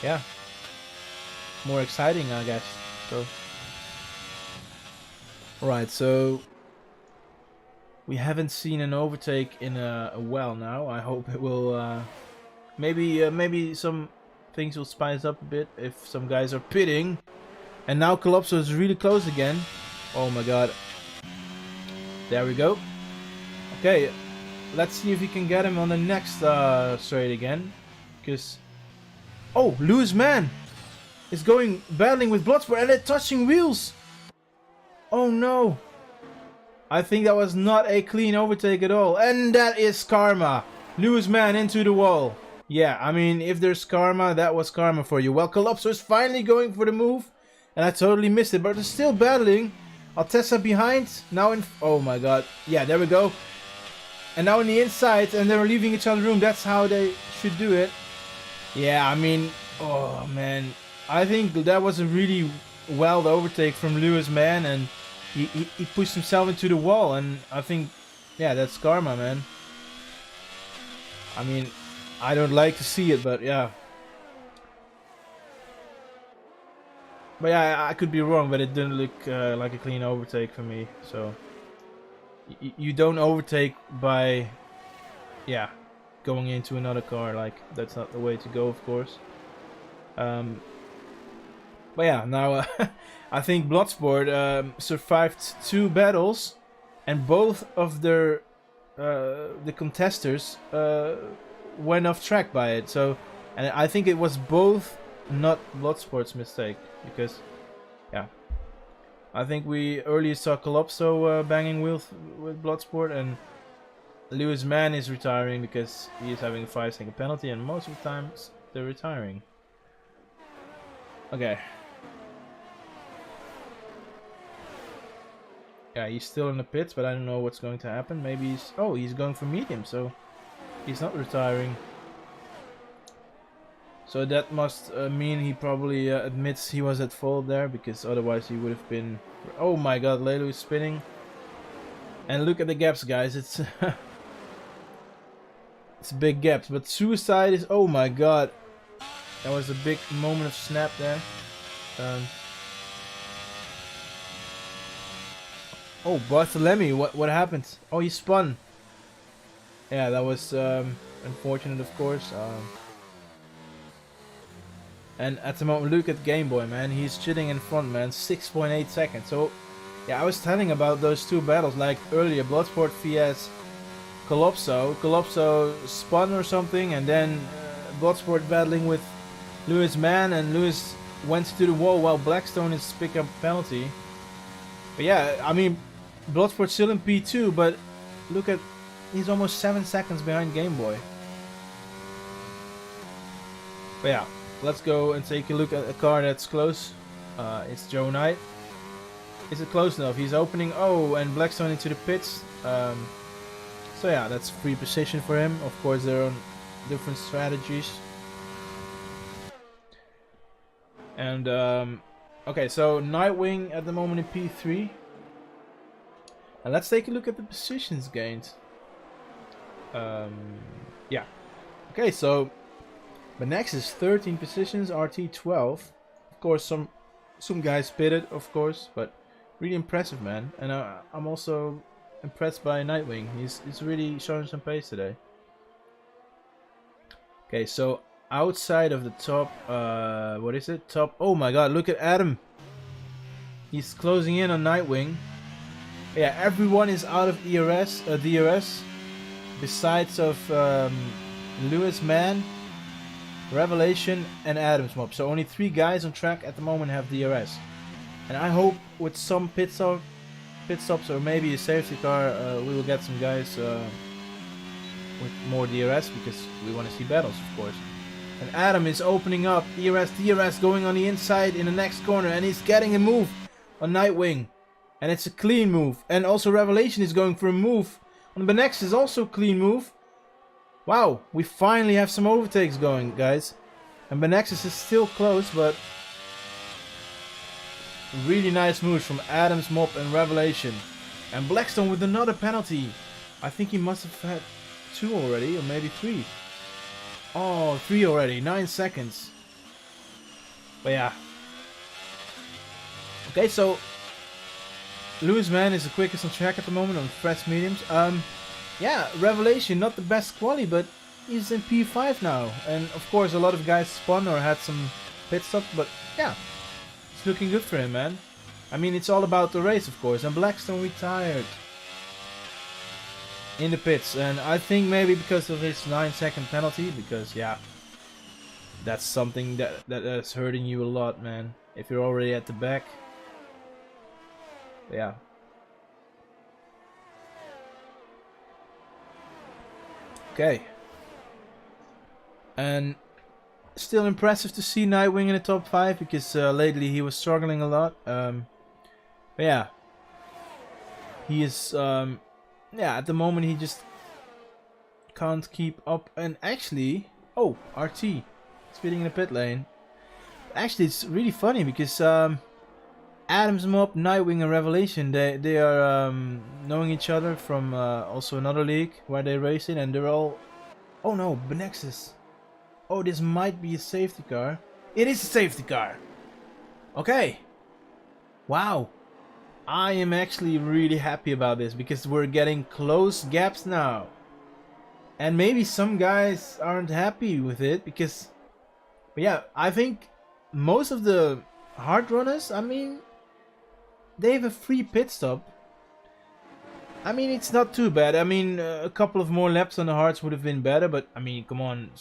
yeah, more exciting, I guess. So, right, so we haven't seen an overtake in a while now. I hope it will. Maybe some things will spice up a bit if some guys are pitting. And now Collapso is really close again. Oh my god. There we go. Okay, let's see if we can get him on the next straight again. Because... Oh, Lewis Man is going battling with Bloodsport, and they're touching wheels. Oh no. I think that was not a clean overtake at all. And that is karma. Lewis Man into the wall. Yeah, I mean, if there's karma, that was karma for you. Well, Collapso is finally going for the move. And I totally missed it, but they're still battling. Altessa behind. Now in... Oh my god. Yeah, there we go. And now in the inside, and they're leaving each other room. That's how they should do it. Yeah, I mean... Oh, man. I think that was a really wild overtake from Lewis Man. And he pushed himself into the wall. And I think... Yeah, that's karma, man. I mean... I don't like to see it, but yeah. But yeah, I could be wrong, but it didn't look like a clean overtake for me. So you don't overtake by, yeah, going into another car. Like, that's not the way to go, of course. But yeah, now I think Bloodsport survived 2 battles, and both of their the contesters went off track by it. So, and I think it was both not Bloodsport's mistake, because yeah, I think we earlier saw Calypso banging wheels with Bloodsport, and Lewis Mann is retiring because he is having a 5-second penalty, and most of the times they're retiring. Okay. Yeah, he's still in the pits, but I don't know what's going to happen. Maybe he's... Oh, he's going for medium, so he's not retiring. So that must mean he probably admits he was at fault there, because otherwise he would have been... Oh my god, Lelu is spinning. And look at the gaps, guys. It's... it's big gaps, but Suicide is... Oh my god. That was a big moment of snap there. Oh, Bartholomew, what happened? Oh, he spun. Yeah, that was unfortunate, of course. And at the moment, look at Game Boy, man. He's chilling in front, man. 6.8 seconds. So, yeah, I was telling about those two battles, like earlier, Bloodsport vs Calypso. Calypso spun or something, and then Bloodsport battling with Lewis Mann, and Lewis went to the wall while Blackstone is picking up a penalty. But yeah, I mean, Bloodsport's still in P2, but look at, he's almost 7 seconds behind Game Boy. But yeah, let's go and take a look at a car that's close. It's Joe Knight. Is it close enough? He's opening. Oh, and Blackstone into the pits. So yeah, that's free position for him. Of course, they're on different strategies. And okay, so Nightwing at the moment in P3. And let's take a look at the positions gained. Yeah. Okay, so Benexus 13 positions, RT 12. Of course, some guys pitted, of course, but really impressive, man. And I'm also impressed by Nightwing. He's really showing some pace today. Okay, so outside of the top, what is it? Top. Oh my God! Look at Adam. He's closing in on Nightwing. Yeah, everyone is out of DRS, besides of Lewis Mann, Revelation, and Adams Mob. So only 3 guys on track at the moment have DRS. And I hope with some pit stops or maybe a safety car, we will get some guys with more DRS, because we want to see battles, of course. And Adam is opening up. DRS going on the inside in the next corner, and he's getting a move on Nightwing. And it's a clean move. And also Revelation is going for a move on Benex, is also a clean move. Wow, we finally have some overtakes going, guys. And Benexus is still close, but really nice moves from Adams, Mop, and Revelation. And Blackstone with another penalty. I think he must have had 2 already, or maybe 3. Oh, 3 already, 9 seconds. But yeah. Okay, so Lewis Mann is the quickest on track at the moment on fresh mediums. Yeah, Revelation, not the best quality, but he's in P5 now. And of course, a lot of guys spun or had some pit stops, but yeah, it's looking good for him, man. I mean, it's all about the race, of course. And Blackstone retired in the pits, and I think maybe because of his 9-second penalty, because yeah, that's something that's hurting you a lot, man. If you're already at the back, yeah. Okay. And still impressive to see Nightwing in the top 5, because lately he was struggling a lot. But yeah, he is. Yeah, at the moment he just can't keep up. And actually, oh, RT speeding in the pit lane. Actually, it's really funny because Adams Mob, Nightwing, and Revelation, they are knowing each other from also another league where they race in, and they're all. Oh no, Benexus. Oh, this might be a safety car. It is a safety car. Okay. Wow. I am actually really happy about this, because we're getting close gaps now. And maybe some guys aren't happy with it, because, but yeah, I think most of the hard runners, I mean, they have a free pit stop. I mean, it's not too bad. I mean, a couple of more laps on the hards would have been better, but I mean, come on.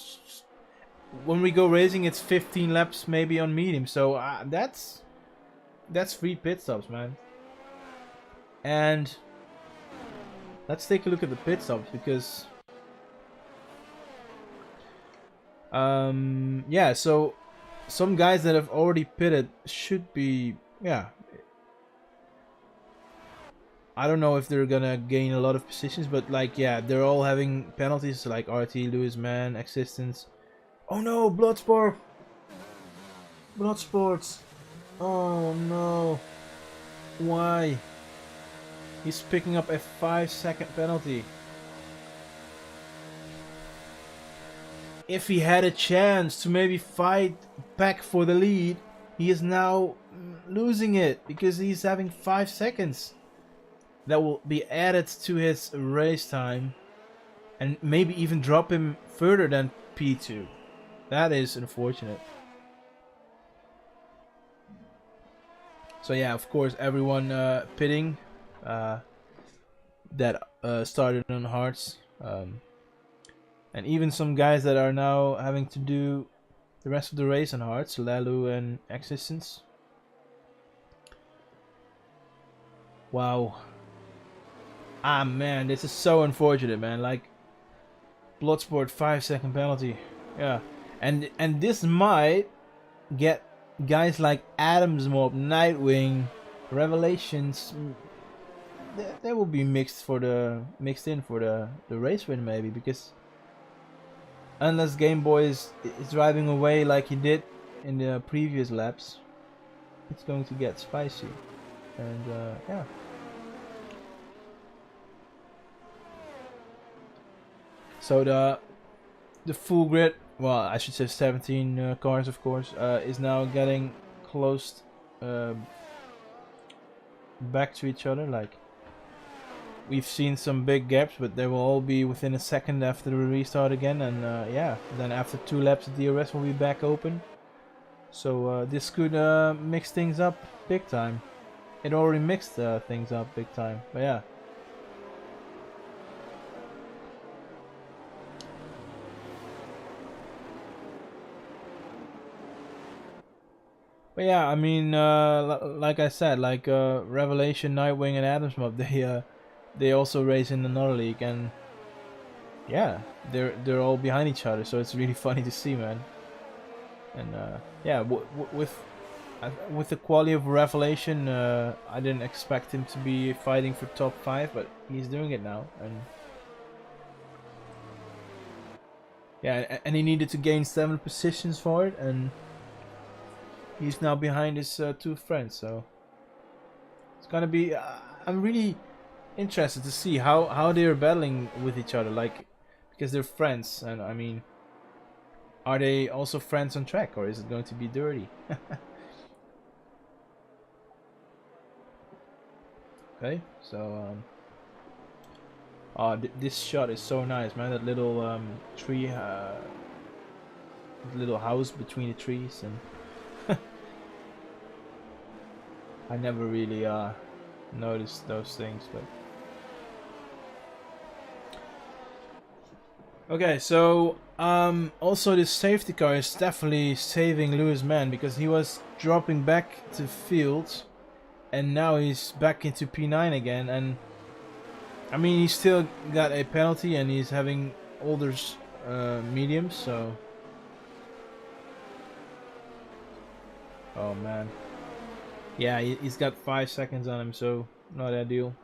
When we go racing, it's 15 laps maybe on medium, so that's that's 3 pit stops, man. And let's take a look at the pit stops because yeah, so some guys that have already pitted should be, yeah, I don't know if they're gonna gain a lot of positions, but like, yeah, they're all having penalties like RT, Lewis, Man, Existence. Oh no, Bloodsport! Bloodsports! Oh no! Why? He's picking up a 5-second penalty. If he had a chance to maybe fight back for the lead, he is now losing it because he's having 5 seconds. That will be added to his race time and maybe even drop him further than P2. That is unfortunate. So yeah, of course, everyone pitting that started on hards, and even some guys that are now having to do the rest of the race on hards, Lalu and Existence. Wow. Ah man, this is so unfortunate, man. Like, Bloodsport 5-second penalty. Yeah, and this might get guys like Adams Mob, Nightwing, Revelations. They will be mixed in for the race win maybe, because unless Game Boy is driving away like he did in the previous laps, it's going to get spicy. And yeah. So the full grid, well, I should say 17 cars, of course, is now getting close back to each other. Like, we've seen some big gaps, but they will all be within a second after the restart again. And yeah, then after 2 laps, the DRS will be back open. So this could mix things up big time. It already mixed things up big time, but yeah. But yeah, I mean, like I said, like Revelation, Nightwing, and Adams Mob, they also race in another league, and yeah, they're all behind each other, so it's really funny to see, man. And yeah, with the quality of Revelation, I didn't expect him to be fighting for top 5, but he's doing it now, and yeah, and he needed to gain 7 positions for it, and he's now behind his 2 friends, so it's gonna be. I'm really interested to see how they're battling with each other, like, because they're friends, and I mean, are they also friends on track, or is it going to be dirty? Okay, so this shot is so nice, man. That little tree, little house between the trees, and I never really noticed those things, but okay. So also this safety car is definitely saving Lewis Man, because he was dropping back to field, and now he's back into P9 again. And I mean, he's still got a penalty, and he's having older mediums, so oh man. Yeah, he's got 5 seconds on him, so not ideal.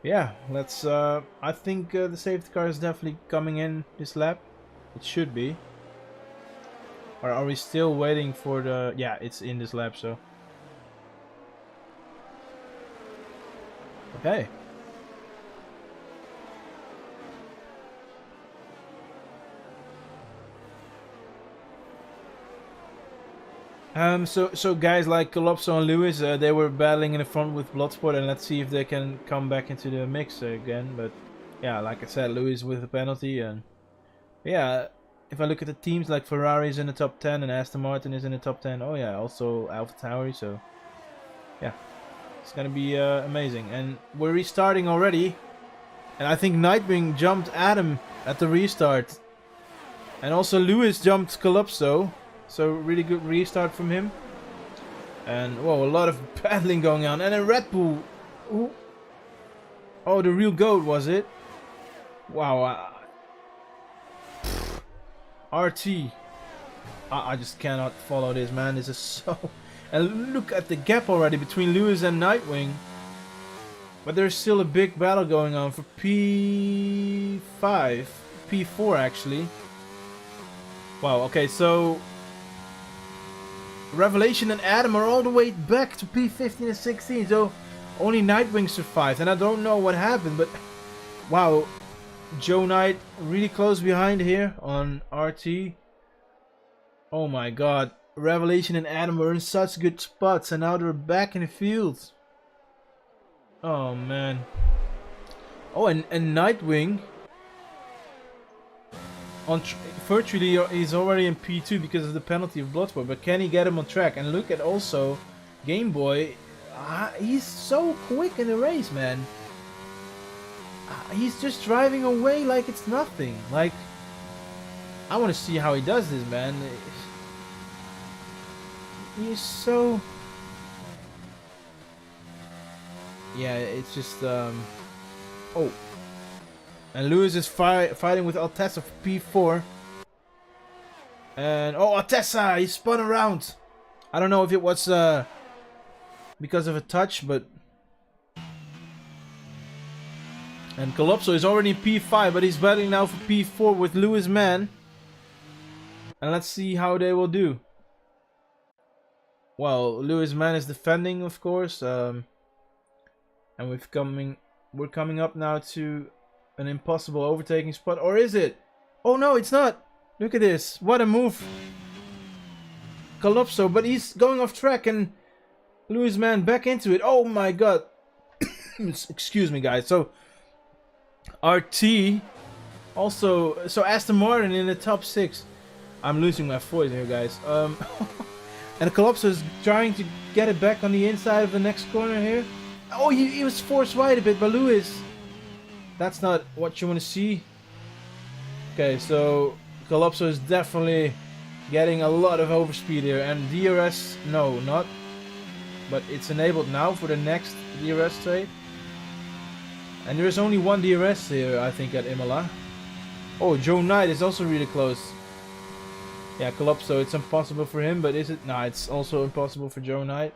Yeah, let's. I think the safety car is definitely coming in this lap. It should be. Or are we still waiting for the? Yeah, it's in this lap, so. Okay. So guys like Collapso and Lewis, they were battling in the front with Bloodsport, and let's see if they can come back into the mix again. But yeah, like I said, Lewis with a penalty, and yeah, if I look at the teams, like Ferrari is in the top 10 and Aston Martin is in the top 10. Oh yeah, also AlphaTauri. So yeah, it's gonna be amazing. And we're restarting already, and I think Nightwing jumped Adam at the restart, and also Lewis jumped Collapso. So really good restart from him. And whoa, a lot of battling going on. And a Red Bull. Ooh. Oh, the real GOAT was it? Wow. RT. I just cannot follow this, man. This is so... And look at the gap already between Lewis and Nightwing. But there's still a big battle going on for P5. P4, actually. Wow, okay, so... Revelation and Adam are all the way back to P15 and 16. So only Nightwing survived. And I don't know what happened, but... Wow. Joe Knight really close behind here on RT. Oh my god. Revelation and Adam were in such good spots and now they're back in the field. Oh man. Oh, and Nightwing on virtually he's already in P2 because of the penalty of Bloodsport, but can he get him on track? And look at also Game Boy. He's so quick in the race, man. He's just driving away like it's nothing. Like, I want to see how he does this, man. He's so... Yeah, it's just... Oh. And Lewis is fighting with Altessa for P4. And... Oh, Altessa! He spun around! I don't know if it was because of a touch, but... And Calypso is already in P5, but he's battling now for P4 with Lewis Man. And let's see how they will do. Well, Lewis Man is defending, of course. And we're coming up now to an impossible overtaking spot. Or is it? Oh no, it's not. Look at this. What a move. Calypso, but he's going off track and Lewis Man back into it. Oh my god. Excuse me, guys. So RT also, so Aston Martin in the top 6. I'm losing my voice here, guys. And Calypso is trying to get it back on the inside of the next corner here. Oh, he was forced wide a bit by Lewis. That's not what you want to see. Okay, so Calypso is definitely getting a lot of overspeed here. And DRS, no, not. But it's enabled now for the next DRS trade. And there is only one DRS here, I think, at Imola. Oh, Joe Knight is also really close. Yeah, Calypso, it's impossible for him, but is it? Nah, it's also impossible for Joe Knight.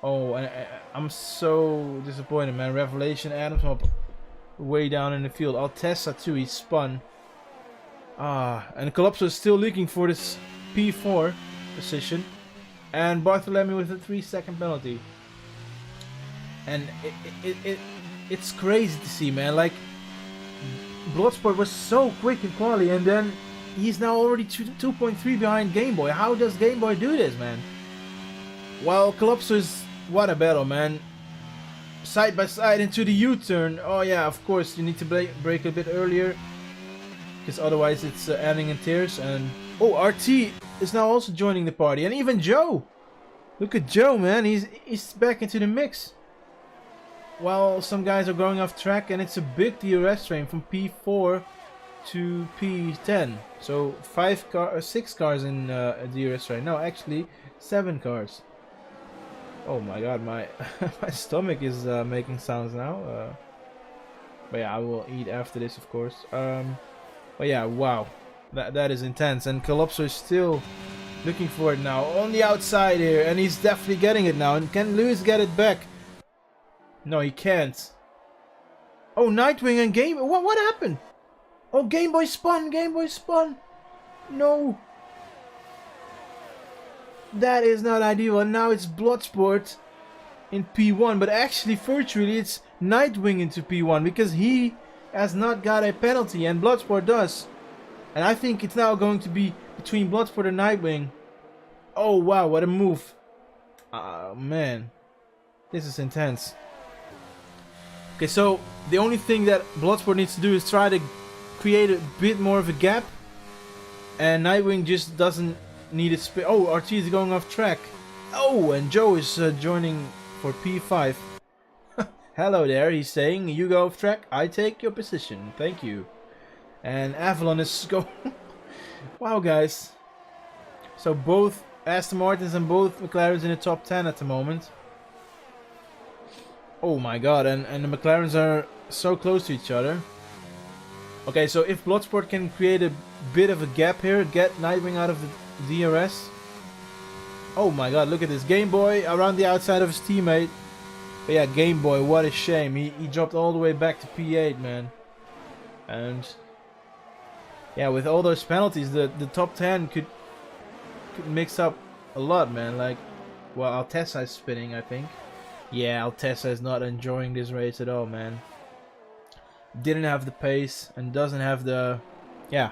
Oh, and I'm so disappointed, man. Revelation, Adams up way down in the field. Altessa too, he spun. And Calypso is still looking for this P4 position. And Bartholomew with a 3-second penalty. And it's crazy to see, man. Like, Bloodsport was so quick in quali, and then he's now already 2.3 behind Game Boy. How does Game Boy do this, man? Well, Calypso is... What a battle, man. Side by side into the U-turn. Oh yeah, of course, you need to brake a bit earlier. Because otherwise it's ending in tears. And oh, RT is now also joining the party. And even Joe. Look at Joe, man. He's back into the mix. While some guys are going off track. And it's a big DRS train from P4 to P10. So 6 cars in a DRS train. No, actually 7 cars. Oh my god, my my stomach is making sounds now. But yeah, I will eat after this, of course. But yeah, wow, that is intense. And Calypso is still looking for it now on the outside here, and he's definitely getting it now. And can Lewis get it back? No, he can't. Oh, Nightwing and Game. What happened? Oh, Game Boy spun. Game Boy spun. No. That is not ideal, and now it's Bloodsport in P1, but actually virtually it's Nightwing into P1 because he has not got a penalty and Bloodsport does. And I think it's now going to be between Bloodsport and Nightwing. Oh wow, what a move. Oh man, this is intense. Okay, so the only thing that Bloodsport needs to do is try to create a bit more of a gap, and Nightwing just doesn't need it. Oh, RT is going off track. Oh, and Joe is joining for P5. Hello there, he's saying. You go off track, I take your position. Thank you. And Avalon is going... Wow, guys. So both Aston Martins and both McLarens in the top 10 at the moment. Oh my god, and the McLarens are so close to each other. Okay, so if Bloodsport can create a bit of a gap here, get Nightwing out of the DRS. Oh my god, look at this. Game Boy around the outside of his teammate. But yeah, Game Boy, what a shame. He dropped all the way back to P8, man. And yeah, with all those penalties, the top 10 could mix up a lot, man. Like, well, Altessa is spinning, I think. Yeah, Altessa is not enjoying this race at all, man. Didn't have the pace and doesn't have the... Yeah.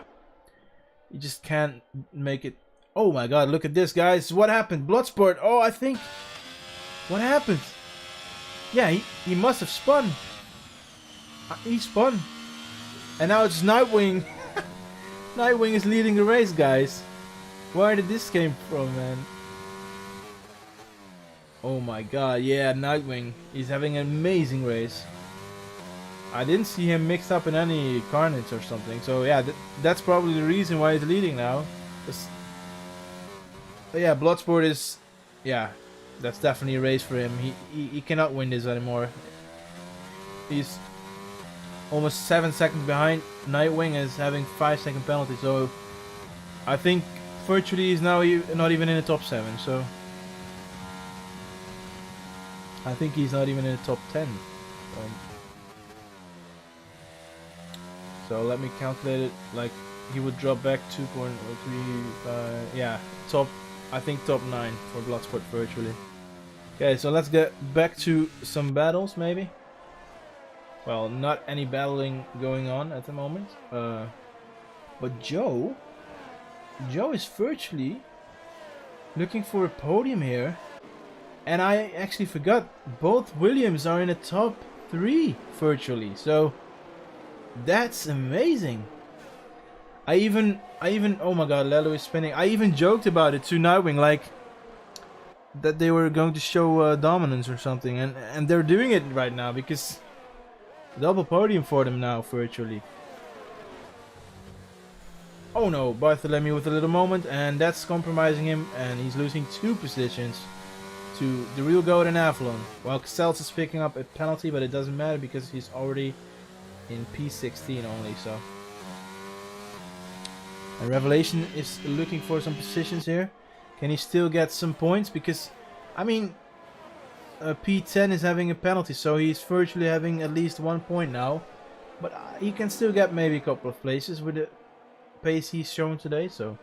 You just can't make it... Oh my god, look at this, guys. What happened? Bloodsport. Oh, I think... What happened? Yeah, he must have spun. He spun. And now it's Nightwing. Nightwing is leading the race, guys. Where did this came from, man? Oh my god, yeah, Nightwing. He's having an amazing race. I didn't see him mixed up in any carnage or something. So yeah, that's probably the reason why he's leading now. But yeah, Bloodsport is... Yeah, that's definitely a race for him. He cannot win this anymore. He's almost 7 seconds behind. Nightwing is having 5-second penalty. So I think virtually he's now not even in the top 7. So I think he's not even in the top 10. So let me calculate it. Like, he would drop back 2.35. Yeah, I think top 9 for Bloodsport virtually. Okay, so let's get back to some battles maybe. Well, not any battling going on at the moment. But Joe is virtually looking for a podium here. And I actually forgot, both Williams are in the top 3 virtually. So that's amazing. I even oh my god, Lalo is spinning. I even joked about it to Nightwing, like that they were going to show dominance or something, and they're doing it right now because double podium for them now virtually. Oh no, Bartholomew with a little moment, and that's compromising him, and he's losing 2 positions to the Real Goat and Avalon. While Castells is picking up a penalty, but it doesn't matter because he's already in P16 only. So, and Revelation is looking for some positions here. Can he still get some points? Because, I mean, P10 is having a penalty, so he's virtually having at least 1 point now. But he can still get maybe a couple of places with the pace he's shown today. So,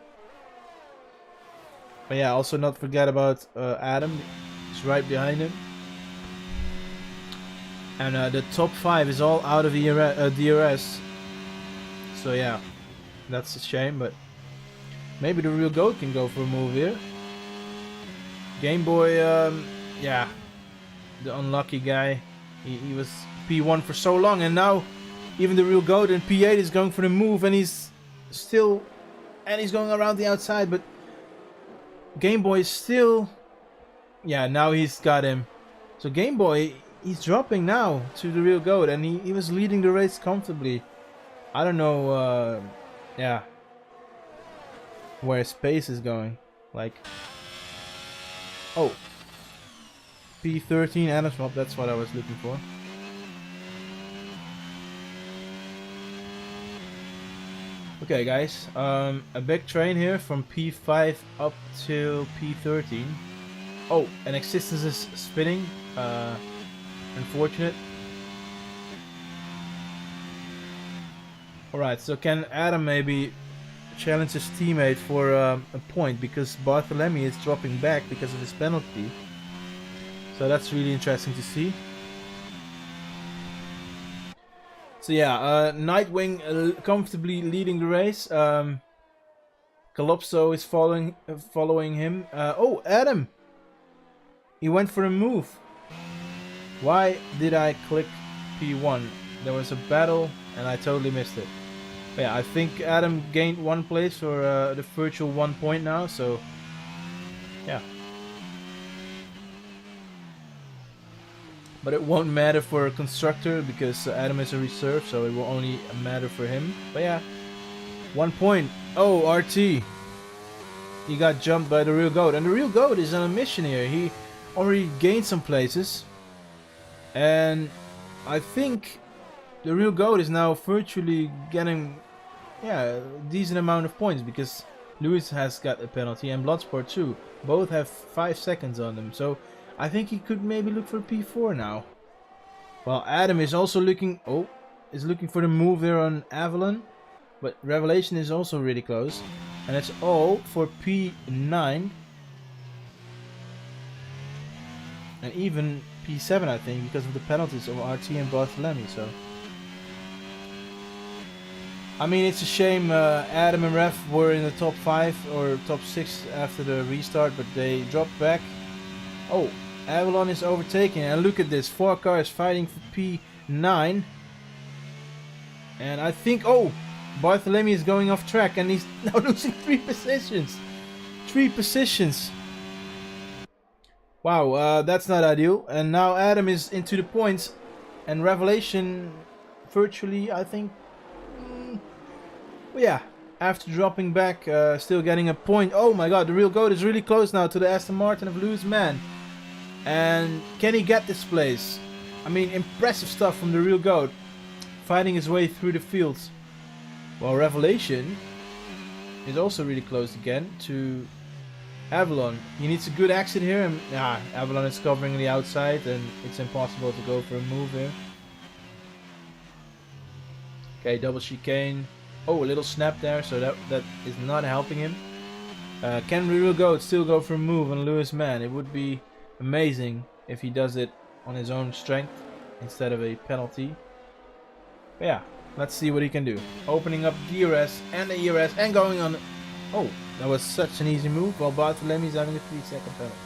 but yeah, also not forget about Adam. He's right behind him. And the top 5 is all out of DRS. So yeah, that's a shame, but maybe the Real Goat can go for a move here. Game Boy, yeah, the unlucky guy. He was P1 for so long, and now even the Real Goat in P8 is going for the move, and he's still, and he's going around the outside, but Game Boy is still, yeah, now he's got him. So Game Boy, he's dropping now to the Real Goat, and he was leading the race comfortably. I don't know, yeah, where his pace is going. Like, oh, P13 Adam swap, that's what I was looking for. Okay, guys, a big train here from P5 up to P13. Oh, and Existence is spinning. Unfortunate. Alright, so can Adam maybe challenge his teammate for a point, because Bartholomew is dropping back because of his penalty. So that's really interesting to see. So yeah, Nightwing comfortably leading the race. Calypso is following him. Oh, Adam! He went for a move. Why did I click P1? There was a battle and I totally missed it. But yeah, I think Adam gained 1 place for the virtual 1 point now, so yeah. But it won't matter for a constructor because Adam is a reserve, so it will only matter for him. But yeah, 1 point. Oh, RT. he got jumped by the Real Goat. And the Real Goat is on a mission here. He already gained some places. And I think the Real Goat is now virtually getting, yeah, a decent amount of points. Because Lewis has got a penalty and Bloodsport too. Both have 5 seconds on them. So I think he could maybe look for P4 now. Well, Adam is also looking for the move there on Avalon. But Revelation is also really close. And it's all for P9. And even P7, I think, because of the penalties of RT and Bartholomew. So, I mean, it's a shame Adam and Rev were in the top 5 or top 6 after the restart, but they dropped back. Oh, Avalon is overtaking, and look at this, 4 cars fighting for P9. And I think, oh, Bartholomew is going off track, and he's now losing 3 positions. 3 positions. Wow, that's not ideal. And now Adam is into the points, and Revelation virtually, I think, yeah, after dropping back, still getting a point. Oh my god, the Real Goat is really close now to the Aston Martin of Lewis Man. And can he get this place? I mean, impressive stuff from the Real Goat, fighting his way through the fields. While Revelation is also really close again to Avalon. He needs a good exit here, and Avalon is covering the outside, and it's impossible to go for a move here. Okay, double chicane. Oh, a little snap there, so that is not helping him. Can Real Goat still go for a move on Lewis Man? It would be amazing if he does it on his own strength instead of a penalty. But yeah, let's see what he can do. Opening up DRS and the ERS and going on. Oh, that was such an easy move, while Bartholomew is having a 3-second penalty.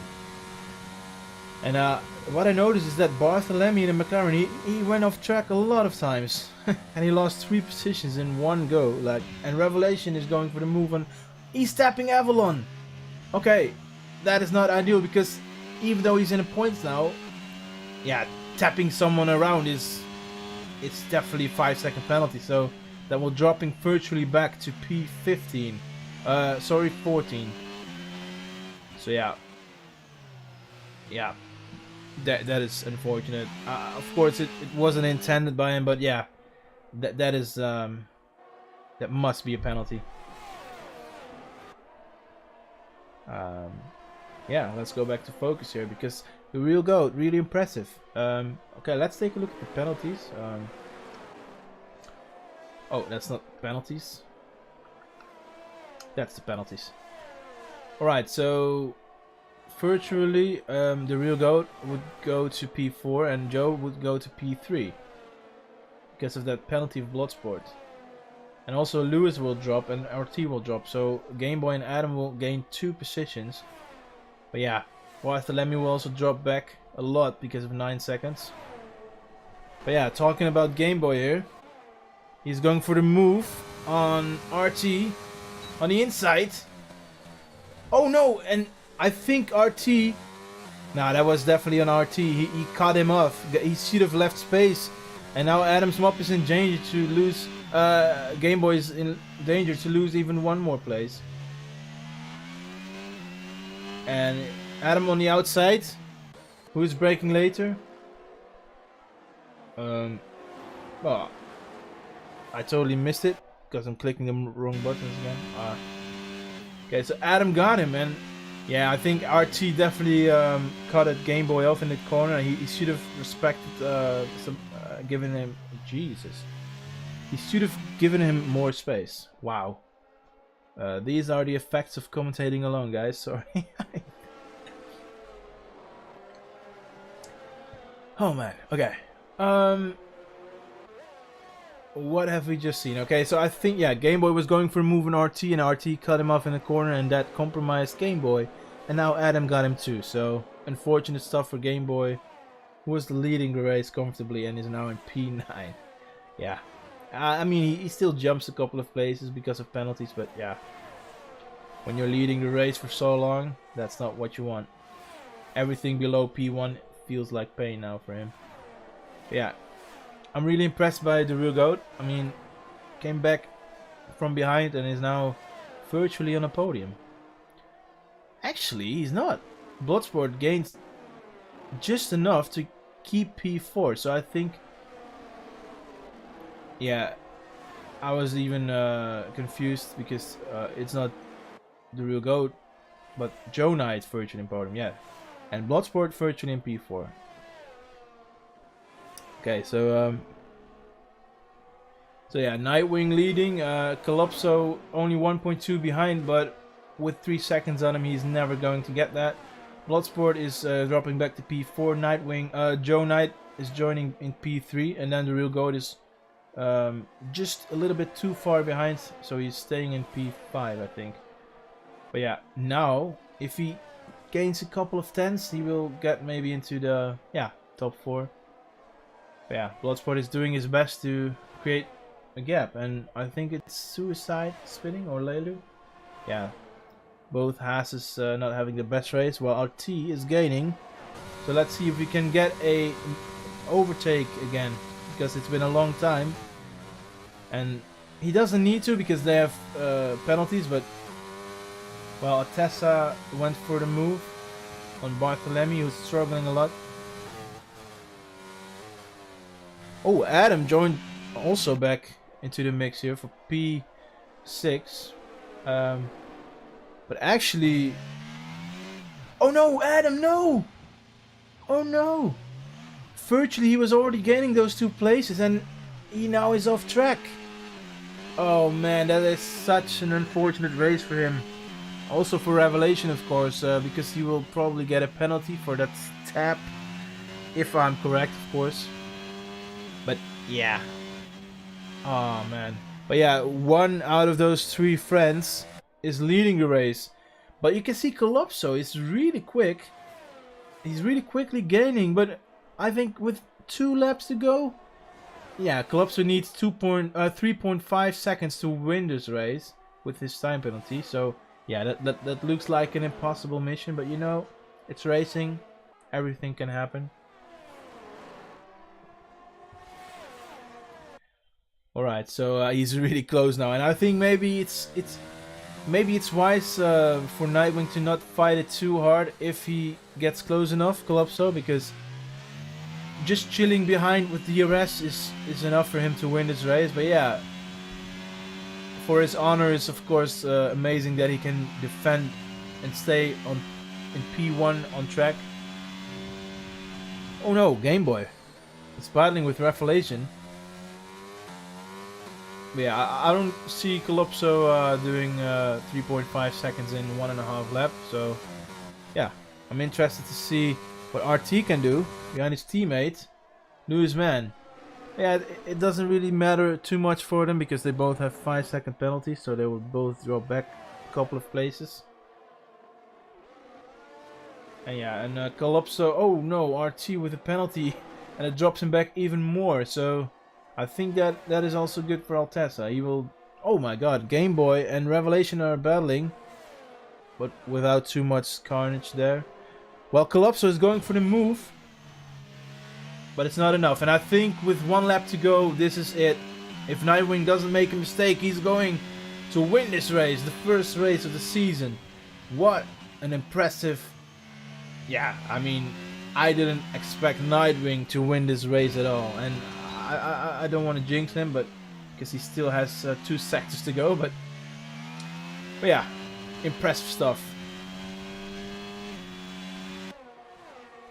And what I noticed is that Bartholomew in the McLaren, he went off track a lot of times. And he lost 3 positions in one go. And Revelation is going for the move on. He's tapping Avalon. Okay, that is not ideal, because even though he's in the points now, yeah, tapping someone around it's definitely a 5-second penalty. So that will drop him virtually back to P15. Sorry, 14. So yeah, that is unfortunate. Of course, it wasn't intended by him, but yeah, that is that must be a penalty. Yeah, let's go back to focus here, because the Real Goat, really impressive. Okay, let's take a look at the penalties. Oh, that's not penalties. That's the penalties. Alright, so virtually the Real Goat would go to P4 and Joe would go to P3 because of that penalty of Bloodsport. And also Lewis will drop and RT will drop, so Game Boy and Adam will gain 2 positions. But yeah, Bartholomew will also drop back a lot because of 9 seconds. But yeah, talking about Game Boy here, he's going for the move on RT on the inside. Oh no, and I think RT, nah, that was definitely on RT. He cut him off. He should have left space. And now Adam's Mop is in danger to lose. Game Boy is in danger to lose even one more place. And Adam on the outside, who is braking later. Well, I totally missed it because I'm clicking the wrong buttons again. Okay, so Adam got him, and yeah, I think RT definitely cut a Game Boy off in the corner. He should have respected given him. Jesus, he should have given him more space. Wow. These are the effects of commentating alone, guys. Sorry. Oh man. Okay. What have we just seen? Okay, so I think, yeah, Game Boy was going for a move on RT, and RT cut him off in the corner, and that compromised Game Boy. And now Adam got him too. So unfortunate stuff for Game Boy, who was leading the race comfortably and is now in P9. Yeah. I mean, he still jumps a couple of places because of penalties, but yeah. When you're leading the race for so long, that's not what you want. Everything below P1 feels like pain now for him. But yeah. I'm really impressed by the Real Goat. I mean, came back from behind and is now virtually on a podium. Actually, he's not. Bloodsport gains just enough to keep P4, so I think... Yeah, I was even confused because it's not the real GOAT, but Joe Knight virtually in podium, yeah. And Bloodsport virtually in P4. Okay, so yeah, Nightwing leading, Calypso only 1.2 behind, but with 3 seconds on him, he's never going to get that. Bloodsport is dropping back to P4. Nightwing, Joe Knight is joining in P3, and then the real GOAT is just a little bit too far behind, so he's staying in P5, I think. But yeah, now if he gains a couple of tenths, he will get maybe into the top 4. But yeah, Bloodsport is doing his best to create a gap, and I think it's Suicide spinning or Leilu. Yeah, both Haas not having the best race, while RT is gaining. So let's see if we can get a overtake again, because it's been a long time. And he doesn't need to because they have penalties, but well, Tessa went for the move on Bartholomew, who's struggling a lot. Oh, Adam joined also back into the mix here for P6. But actually... Oh no, Adam, no! Oh no! Virtually he was already gaining those 2 places and he now is off track. Oh man, that is such an unfortunate race for him. Also for Revelation, of course, because he will probably get a penalty for that tap. If I'm correct, of course. But yeah. Oh man. But yeah, 1 out of those 3 friends is leading the race. But you can see Calypso is really quick. He's really quickly gaining, but I think with 2 laps to go, yeah, Calypso needs 3.5 seconds to win this race with his time penalty. So yeah, that looks like an impossible mission, but you know, it's racing, everything can happen. All right, so he's really close now, and I think maybe it's wise for Nightwing to not fight it too hard if he gets close enough, Calypso, because just chilling behind with DRS is enough for him to win this race. But yeah, for his honor, it's of course amazing that he can defend and stay in P1 on track. Oh no, Game Boy. It's battling with Revelation. But yeah, I don't see Calypso doing 3.5 seconds in 1.5 lap. So yeah, I'm interested to see what RT can do behind his teammate, Newsman. Yeah, it doesn't really matter too much for them because they both have 5-second penalties, so they will both drop back a couple of places. And yeah, and Calypso, oh no, RT with a penalty, and it drops him back even more. So I think that is also good for Altessa. He will, oh my god, Game Boy and Revelation are battling, but without too much carnage there. Well, Calypso is going for the move, but it's not enough. And I think with 1 lap to go, this is it. If Nightwing doesn't make a mistake, he's going to win this race, the first race of the season. What an impressive... Yeah, I mean, I didn't expect Nightwing to win this race at all. And I don't want to jinx him, but because he still has 2 sectors to go. But yeah, impressive stuff.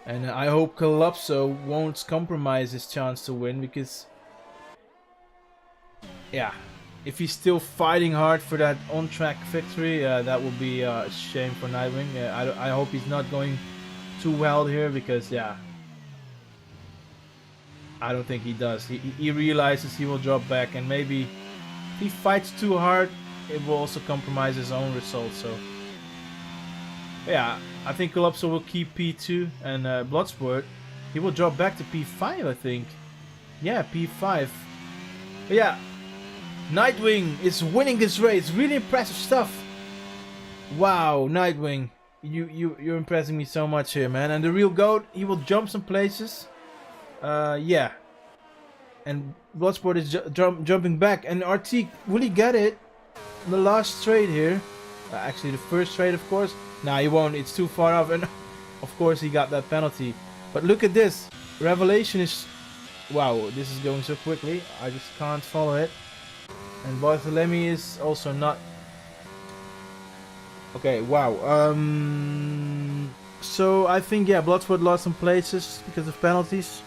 And I hope Calypso won't compromise his chance to win, because yeah, if he's still fighting hard for that on-track victory, that will be a shame for Nightwing. I hope he's not going too wild here, because yeah, I don't think he does. He realizes he will drop back, and maybe if he fights too hard, it will also compromise his own results. So yeah, I think Calypso will keep P2, and Bloodsport, he will drop back to P5, I think. Yeah, P5. But yeah, Nightwing is winning this race. Really impressive stuff. Wow, Nightwing, you're impressing me so much here, man. And the real GOAT, he will jump some places. Yeah. And Bloodsport is jumping back, and RT will he get it? The last straight here. Actually, the first straight, of course. Nah, he won't. It's too far off, and of course he got that penalty. But look at this. Revelation is... Wow, this is going so quickly. I just can't follow it. And Barthélemy is also not... Okay, wow. So I think, yeah, Bloodsport lost some places because of penalties.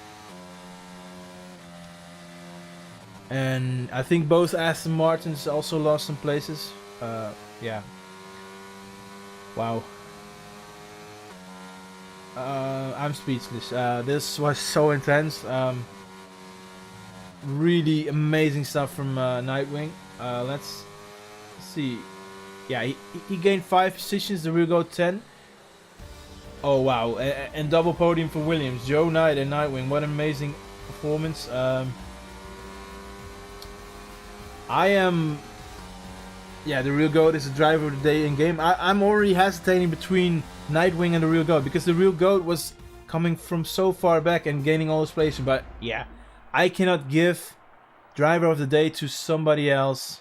And I think both Aston Martins also lost some places. Yeah. Wow. I'm speechless. This was so intense. Really amazing stuff from Nightwing. Let's see. Yeah, he gained 5 positions. The real go 10. Oh wow, and double podium for Williams, Joe Knight and Nightwing. What an amazing performance. I am... Yeah, the real GOAT is the driver of the day in game. I'm already hesitating between Nightwing and the real GOAT because the real GOAT was coming from so far back and gaining all this places. But yeah, I cannot give driver of the day to somebody else.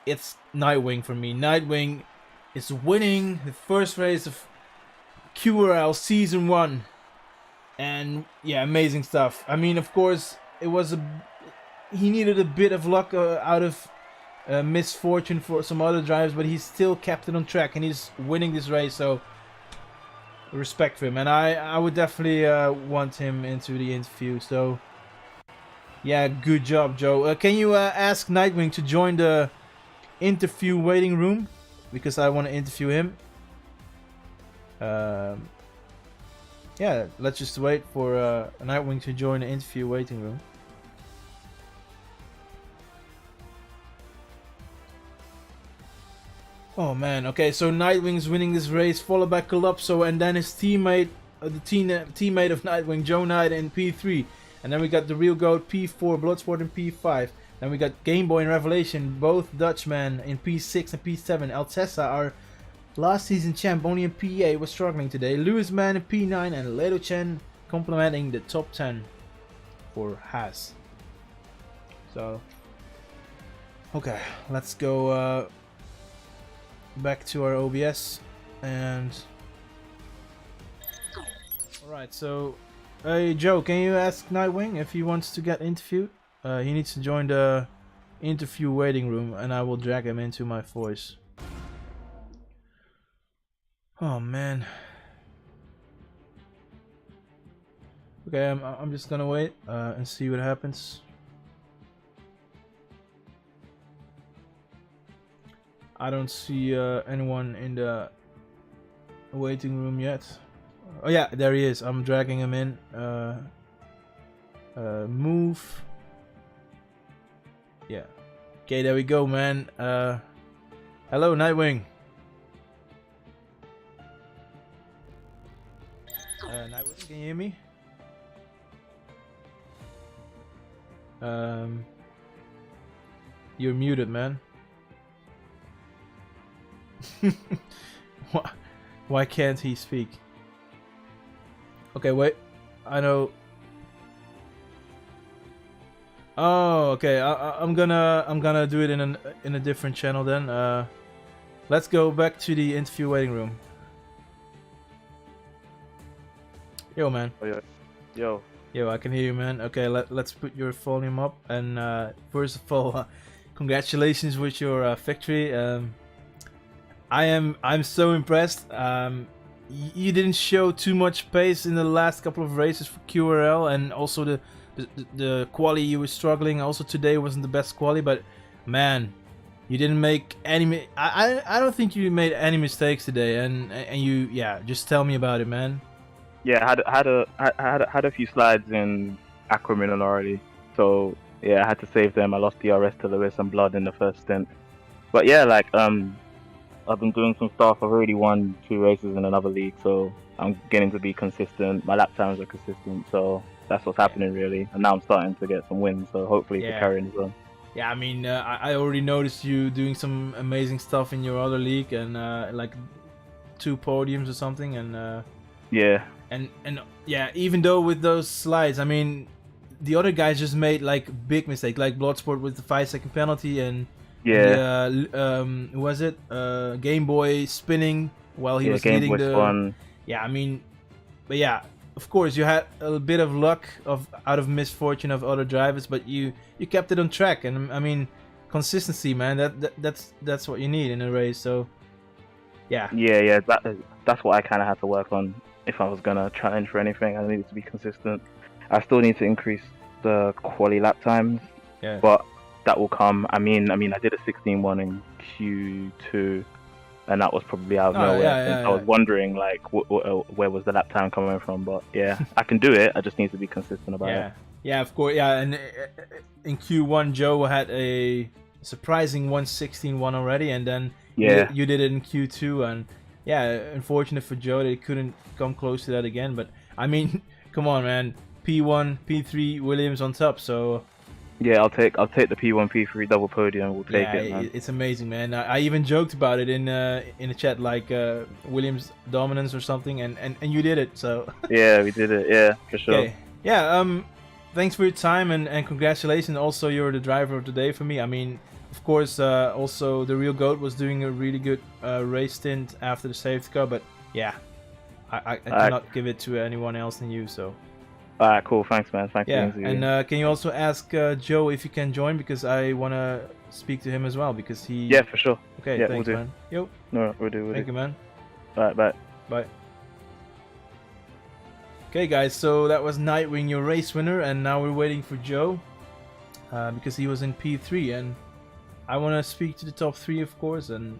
It's Nightwing for me. Nightwing is winning the first race of QRL Season 1. And yeah, amazing stuff. I mean, of course, it was he needed a bit of luck out of misfortune for some other drivers, but he still kept it on track and he's winning this race, so respect for him. And I would definitely want him into the interview. So yeah, good job, Joe. Can you ask Nightwing to join the interview waiting room, because I want to interview him. Yeah, let's just wait for Nightwing to join the interview waiting room. Oh man, okay, so Nightwing's winning this race, followed by Calypso, and then his teammate, teammate of Nightwing, Joe Knight in P3. And then we got the real GOAT P4, Bloodsport in P5. Then we got Game Boy and Revelation, both Dutchmen in P6 and P7. Altessa, our last season champ, only in P8, was struggling today. Lewis Man in P9 and Leto Chen complementing the top 10 for Haas. So, okay, let's go back to our OBS and... Alright, so... Hey Joe, can you ask Nightwing if he wants to get interviewed? He needs to join the interview waiting room and I will drag him into my voice. Oh man. Okay, I'm just gonna wait and see what happens. I don't see anyone in the waiting room yet. Oh yeah, there he is. I'm dragging him in. Move. Yeah. Okay, there we go, man. Hello, Nightwing. Nightwing, can you hear me? You're muted, man. Why can't he speak? Okay, wait. I know. Oh, okay. I'm gonna do it in a different channel then. Let's go back to the interview waiting room. Yo, man. Oh, yeah. Yo. Yo, I can hear you, man. Okay, let's put your volume up. And first of all, congratulations with your victory. I'm so impressed. You didn't show too much pace in the last couple of races for QRL, and also the quali you were struggling. Also today wasn't the best quali, but man, you didn't make any. I don't think you made any mistakes today, and you, yeah, just tell me about it, man. Yeah, I had a few slides in Aquaman already, so yeah, I had to save them. I lost DRS to Lewis and Blood in the first stint, but yeah, like I've been doing some stuff. I've already won 2 races in another league, so I'm getting to be consistent. My lap times are consistent, so that's what's happening really. And now I'm starting to get some wins, so hopefully it's carrying as well. Yeah, I mean, I already noticed you doing some amazing stuff in your other league, and like 2 podiums or something, and yeah. And yeah, even though with those slides, I mean, the other guys just made like big mistake, like Bloodsport with the 5-second penalty, and yeah, who was it? Game Boy spinning while he Yeah, was Game leading Boy the. Spawn. Yeah, I mean, but yeah, of course you had a bit of luck out of misfortune of other drivers, but you kept it on track, and I mean, consistency, man. That's what you need in a race. So, yeah. Yeah, that's what I kind of had to work on if I was gonna challenge for anything. I needed to be consistent. I still need to increase the quali lap times, Yeah. but that will come. I mean, I did a 16-1 in Q2, and that was probably out of nowhere. Yeah. I was wondering like where was the lap time coming from, but yeah, I can do it. I just need to be consistent about it. Yeah, of course. Yeah, and in Q1, Joe had a surprising 116-1 already, and then you did it in Q2, and yeah, unfortunate for Joe that he couldn't come close to that again. But I mean, come on, man. P1, P3, Williams on top. So yeah, I'll take the P1, P3 double podium. We'll take it, man. It's amazing, man. I even joked about it in the chat, like Williams dominance or something, and you did it. So yeah, we did it. Yeah, for sure. Okay. Yeah. Thanks for your time and congratulations. Also, you're the driver of the day for me. I mean, of course, also the real GOAT was doing a really good race stint after the safety car, but yeah, I cannot give it to anyone else than you. So. Alright, cool. Thanks, man. Thanks. Yeah, and can you also ask Joe if you can join, because I wanna speak to him as well, because he. Yeah, for sure. Okay, yeah, thanks, we'll do. man. Yo. No, we'll do. Thank you, man. Alright, bye. Bye. Okay, guys, so that was Nightwing, your race winner, and now we're waiting for Joe, because he was in P3, and I want to speak to the top 3, of course, and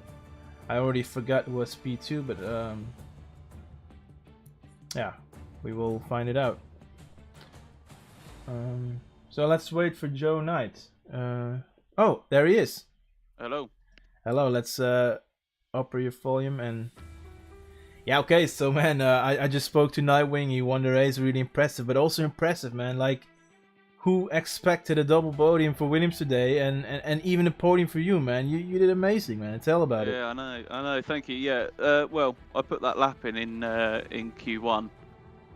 I already forgot it was P2, but yeah, we will find it out. So let's wait for Joe Knight. Oh, there he is. Hello. Hello, let's upper your volume and... Yeah, okay, so man, I just spoke to Nightwing, he won the race, really impressive, but also impressive, man, like, who expected a double podium for Williams today, and even a podium for you, man, you did amazing, man, tell about it. Yeah, I know, thank you, yeah, well, I put that lap in Q1,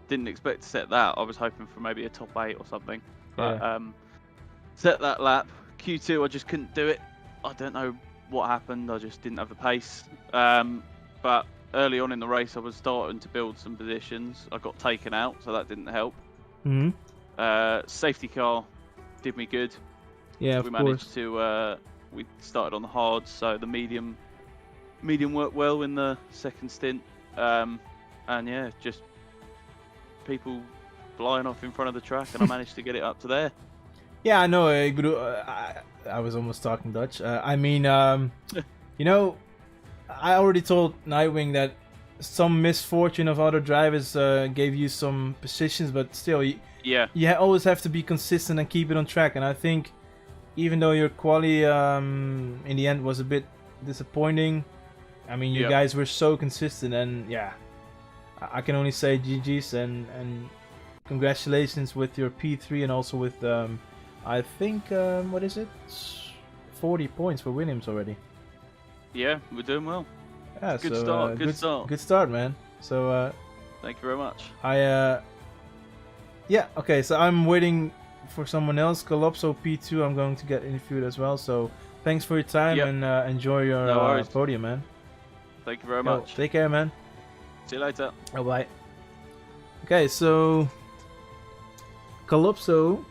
didn't expect to set that, I was hoping for maybe a top 8 or something, but set that lap, Q2 I just couldn't do it, I don't know what happened, I just didn't have the pace, but early on in the race I was starting to build some positions, I got taken out, so that didn't help. Safety car did me good. Yeah, we managed to, we started on the hards, so the medium worked well in the second stint, and yeah, just people flying off in front of the track, and I managed to get it up to there. Yeah, I know. I was almost talking Dutch. I mean, you know, I already told Nightwing that some misfortune of other drivers gave you some positions, but still, you always have to be consistent and keep it on track. And I think, even though your quali in the end was a bit disappointing, I mean, you guys were so consistent, and yeah, I can only say GG's and congratulations with your P3 and also with I think what is it, 40 points for Williams already. Yeah, we're doing well. Yeah, good so, start. Good start, man. So thank you very much. Yeah, okay. So I'm waiting for someone else. Calypso P2. I'm going to get interviewed as well. So thanks for your time and enjoy your podium, man. Thank you very much. Take care, man. See you later. Bye bye. Okay, so Calypso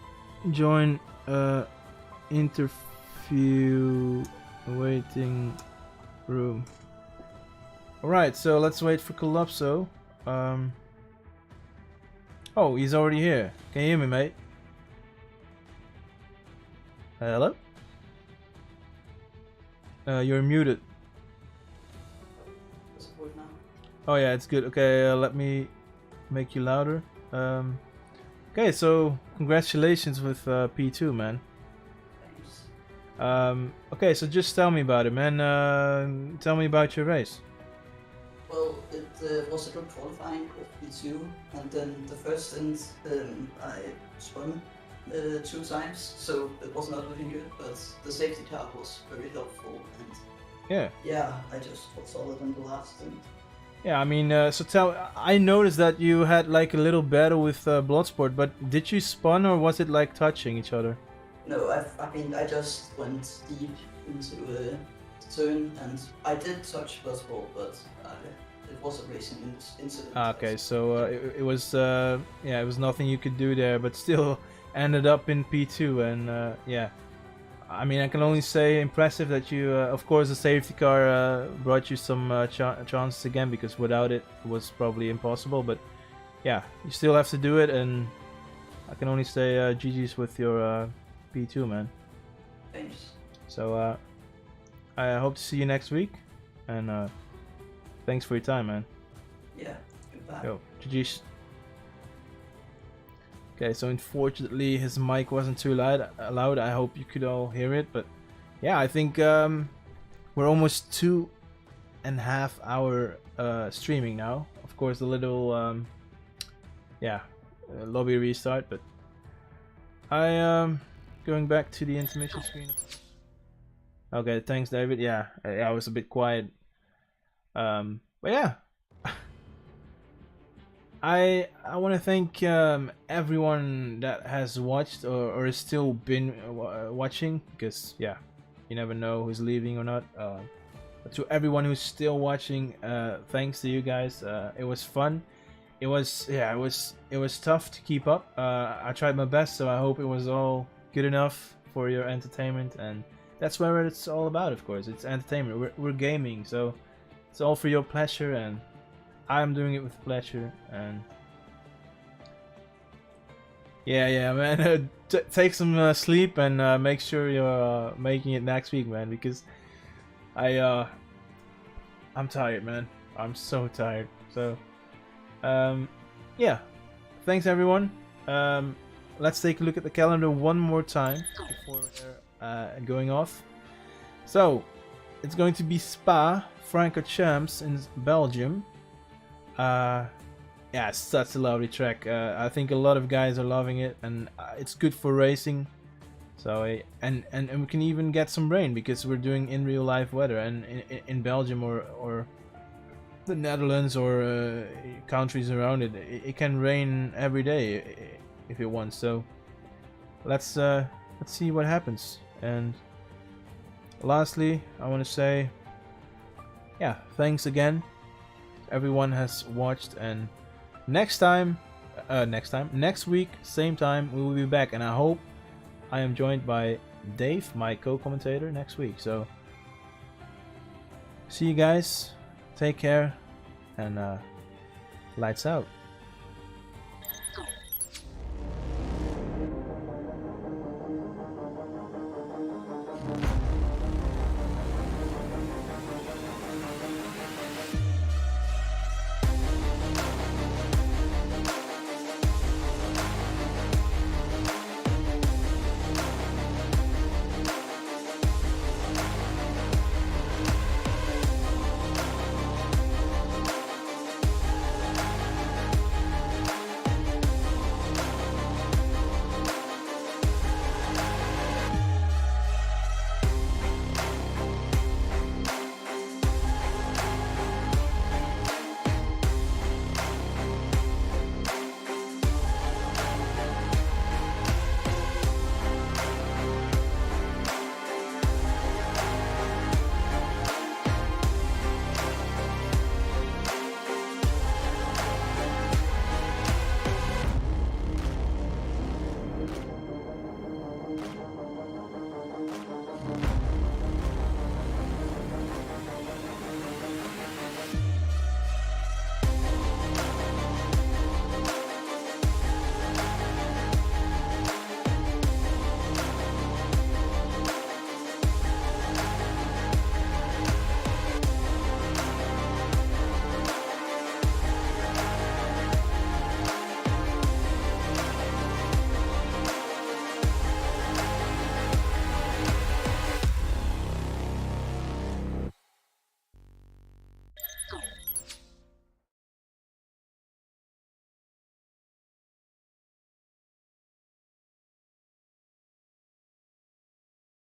join interview waiting room. Alright, so let's wait for Calypso. Oh, he's already here. Can you hear me, mate? Hello? You're muted. Oh yeah, it's good. Okay, let me make you louder. Okay, so congratulations with P2, man. Thanks. Okay, so just tell me about it, man. Tell me about your race. Well, it was a good qualifying with P2, and then the first stint I spun 2 times, so it was not looking good, but the safety car was very helpful, and yeah, I just got solid in the last stint. Yeah, I mean, I noticed that you had like a little battle with Bloodsport, but did you spun or was it like touching each other? No, I just went deep into the turn, and I did touch Bloodsport, but it was a racing incident. Okay, so it was yeah, it was nothing you could do there, but still ended up in P2, and yeah, I mean, I can only say impressive that you, of course, the safety car brought you some chances again, because without it, it was probably impossible. But yeah, you still have to do it, and I can only say GG's with your P2, man. Thanks. So I hope to see you next week, and thanks for your time, man. Yeah, goodbye. Yo, GG's. Okay, so unfortunately his mic wasn't too loud. I hope you could all hear it, but yeah, I think we're almost 2.5 hour streaming now. Of course, a little yeah, lobby restart, but I going back to the intermission screen. Okay, thanks, David. Yeah, I was a bit quiet. But yeah. I want to thank everyone that has watched or is still been watching, because yeah, you never know who's leaving or not. But to everyone who's still watching, thanks to you guys. It was fun. It was it was tough to keep up. I tried my best, so I hope it was all good enough for your entertainment, and that's what it's all about. Of course, it's entertainment. We're gaming, so it's all for your pleasure, and I'm doing it with pleasure. And yeah, man, take some sleep, and make sure you're making it next week, man, because I'm tired, man. I'm so tired. So yeah, thanks everyone. Let's take a look at the calendar one more time before going off. So it's going to be Spa-Francorchamps in Belgium. Yeah, it's such a lovely track. I think a lot of guys are loving it, and it's good for racing. So and we can even get some rain, because we're doing in real life weather, and in Belgium or the Netherlands or countries around it, it can rain every day if it wants. So let's see what happens. And lastly, I want to say, yeah, thanks again. Everyone has watched, and next week, same time, we will be back, and I hope I am joined by Dave, my co-commentator, next week. So see you guys, take care, and lights out.